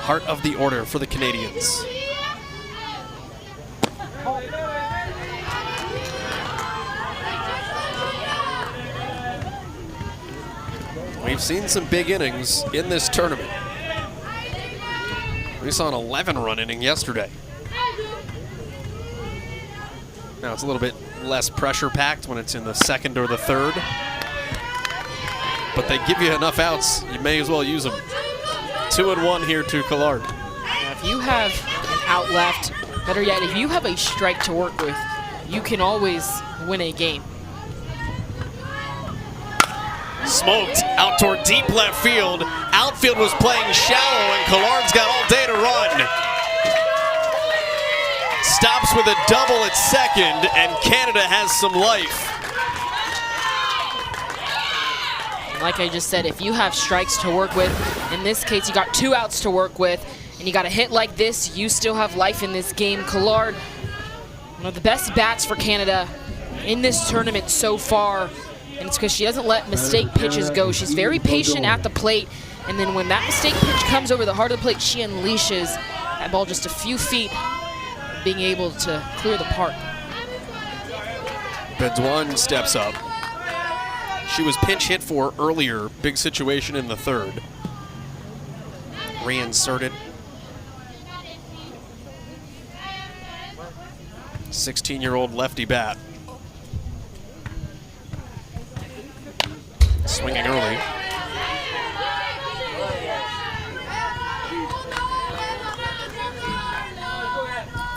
Heart of the order for the Canadians. We've seen some big innings in this tournament. We saw an 11-run inning yesterday. Now it's a little bit less pressure-packed when it's in the 2nd or the 3rd. But they give you enough outs, you may as well use them. 2-1 here to Collard. Now, if you have an out left, better yet, if you have a strike to work with, you can always win a game. Smoked out toward deep left field. Outfield was playing shallow, and Collard's got all day to run. Stops with a double at second, and Canada has some life. Like I just said, if you have strikes to work with, in this case you got 2 outs to work with, and you got a hit like this, you still have life in this game. Collard, one of the best bats for Canada in this tournament so far, and it's because she doesn't let mistake pitches go. She's very patient at the plate, and then when that mistake pitch comes over the heart of the plate, she unleashes that ball just a few feet, being able to clear the park. Baudouin steps up. She was pinch hit for earlier. Big situation in the third. Reinserted. 16-year-old lefty bat. Swinging early.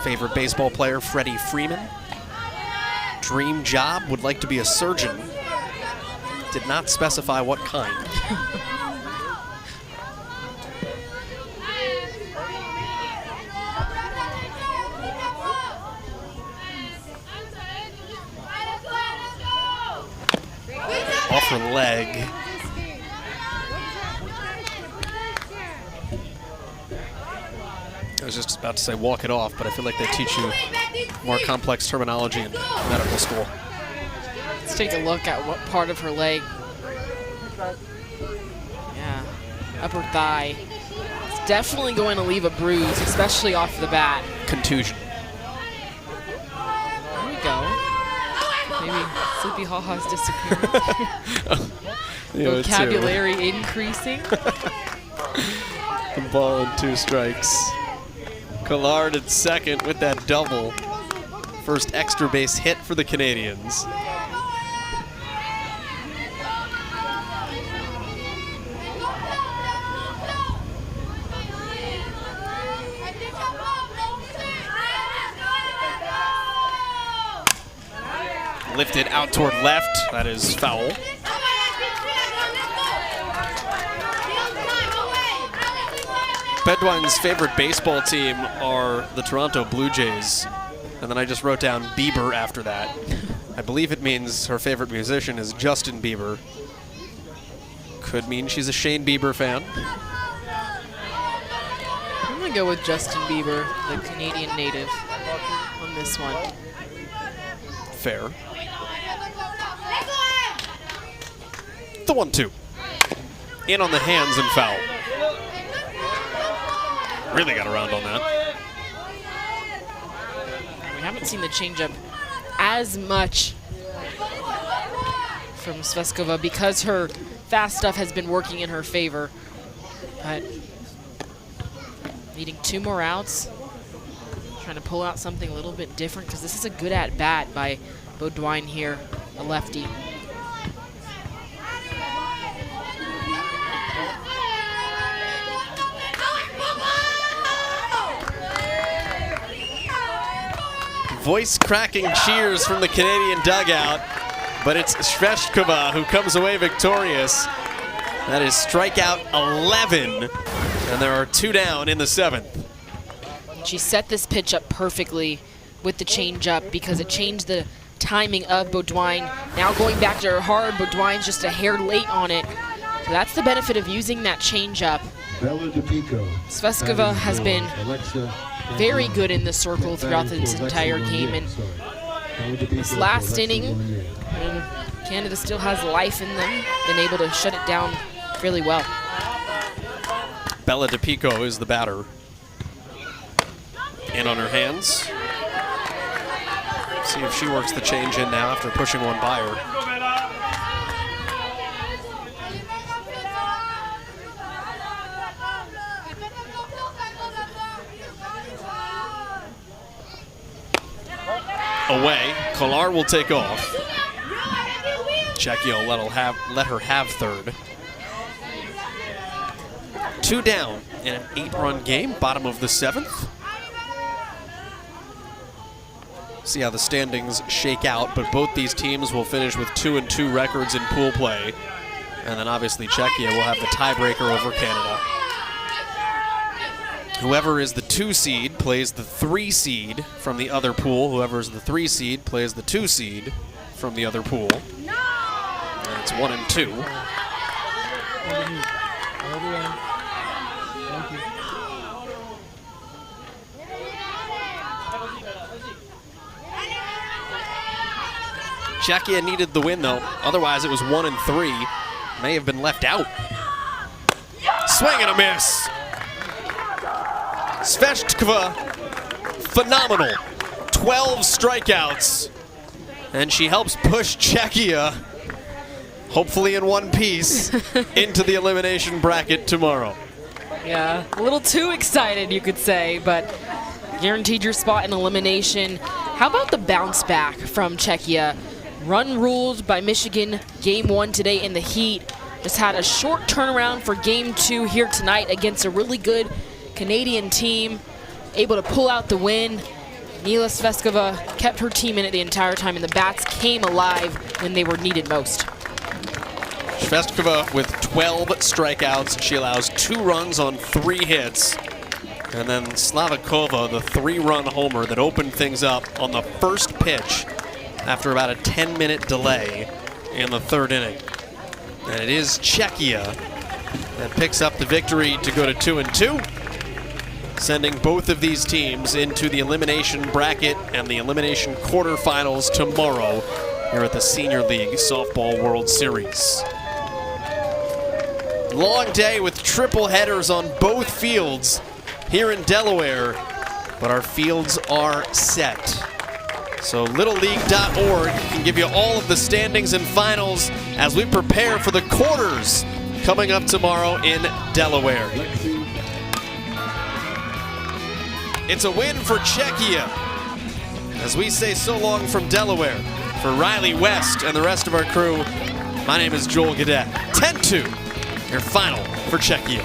Favorite baseball player, Freddie Freeman. Dream job, would like to be a surgeon. Did not specify what kind. Off her leg. I was just about to say walk it off, but I feel like they teach you more complex terminology in medical school. Let's take a look at what part of her leg. Yeah, upper thigh. It's definitely going to leave a bruise, especially off the bat. Contusion. There we go. Maybe Sleepy Haha's disappearing. Vocabulary increasing. The ball and 2 strikes. Collard at second with that double. First extra base hit for the Canadians. Lifted out toward left. That is foul. Baudouin's favorite baseball team are the Toronto Blue Jays. And then I just wrote down Bieber after that. I believe it means her favorite musician is Justin Bieber. Could mean she's a Shane Bieber fan. I'm going to go with Justin Bieber, the Canadian native, on this one. Fair. The 1-2. In on the hands and foul. Really got around on that. We haven't seen the changeup as much from Sveskova because her fast stuff has been working in her favor. But needing 2 more outs, trying to pull out something a little bit different because this is a good at-bat by Baudouin here, the lefty. Voice-cracking cheers from the Canadian dugout, but it's Sveshkova who comes away victorious. That is strikeout 11, and there are 2 down in the 7th. She set this pitch up perfectly with the changeup because it changed the timing of Baudouin. Now going back to her hard, Baudouin's just a hair late on it. So that's the benefit of using that changeup. Sveskova has been very good in the circle throughout this entire game, and this last inning, Canada still has life in them, been able to shut it down really well. Bella DePico is the batter. In on her hands. See if she works the change in now after pushing one by her. Away. Collard will take off. Checchio let her have third. 2 down in an 8-run game, bottom of the 7th. See how the standings shake out, but both these teams will finish with 2-2 records in pool play. And then obviously Czechia will have the tiebreaker over Canada. Whoever is the 2 seed plays the 3 seed from the other pool. Whoever is the 3 seed plays the 2 seed from the other pool. And it's 1 and 2. underneath. All the way. Thank you. Czechia needed the win, though. Otherwise, it was 1-3. May have been left out. Swing and a miss. Sveshtkova, phenomenal. 12 strikeouts. And she helps push Czechia, hopefully in one piece, into the elimination bracket tomorrow. Yeah, a little too excited, you could say, but guaranteed your spot in elimination. How about the bounce back from Czechia? Run ruled by Michigan game 1 today in the heat. Just had a short turnaround for game 2 here tonight against a really good Canadian team. Able to pull out the win. Nila Sveshtkova kept her team in it the entire time, and the bats came alive when they were needed most. Sveshtkova with 12 strikeouts. She allows 2 runs on 3 hits. And then Slavakova, the 3-run homer that opened things up on the first pitch after about a 10-minute delay in the 3rd inning. And it is Czechia that picks up the victory to go to 2-2, sending both of these teams into the elimination bracket and the elimination quarterfinals tomorrow here at the Senior League Softball World Series. Long day with triple headers on both fields here in Delaware, but our fields are set. So littleleague.org can give you all of the standings and finals as we prepare for the quarters coming up tomorrow in Delaware. It's a win for Czechia as we say so long from Delaware. For Riley West and the rest of our crew, my name is Joel Gadet. 10-2, your final for Czechia.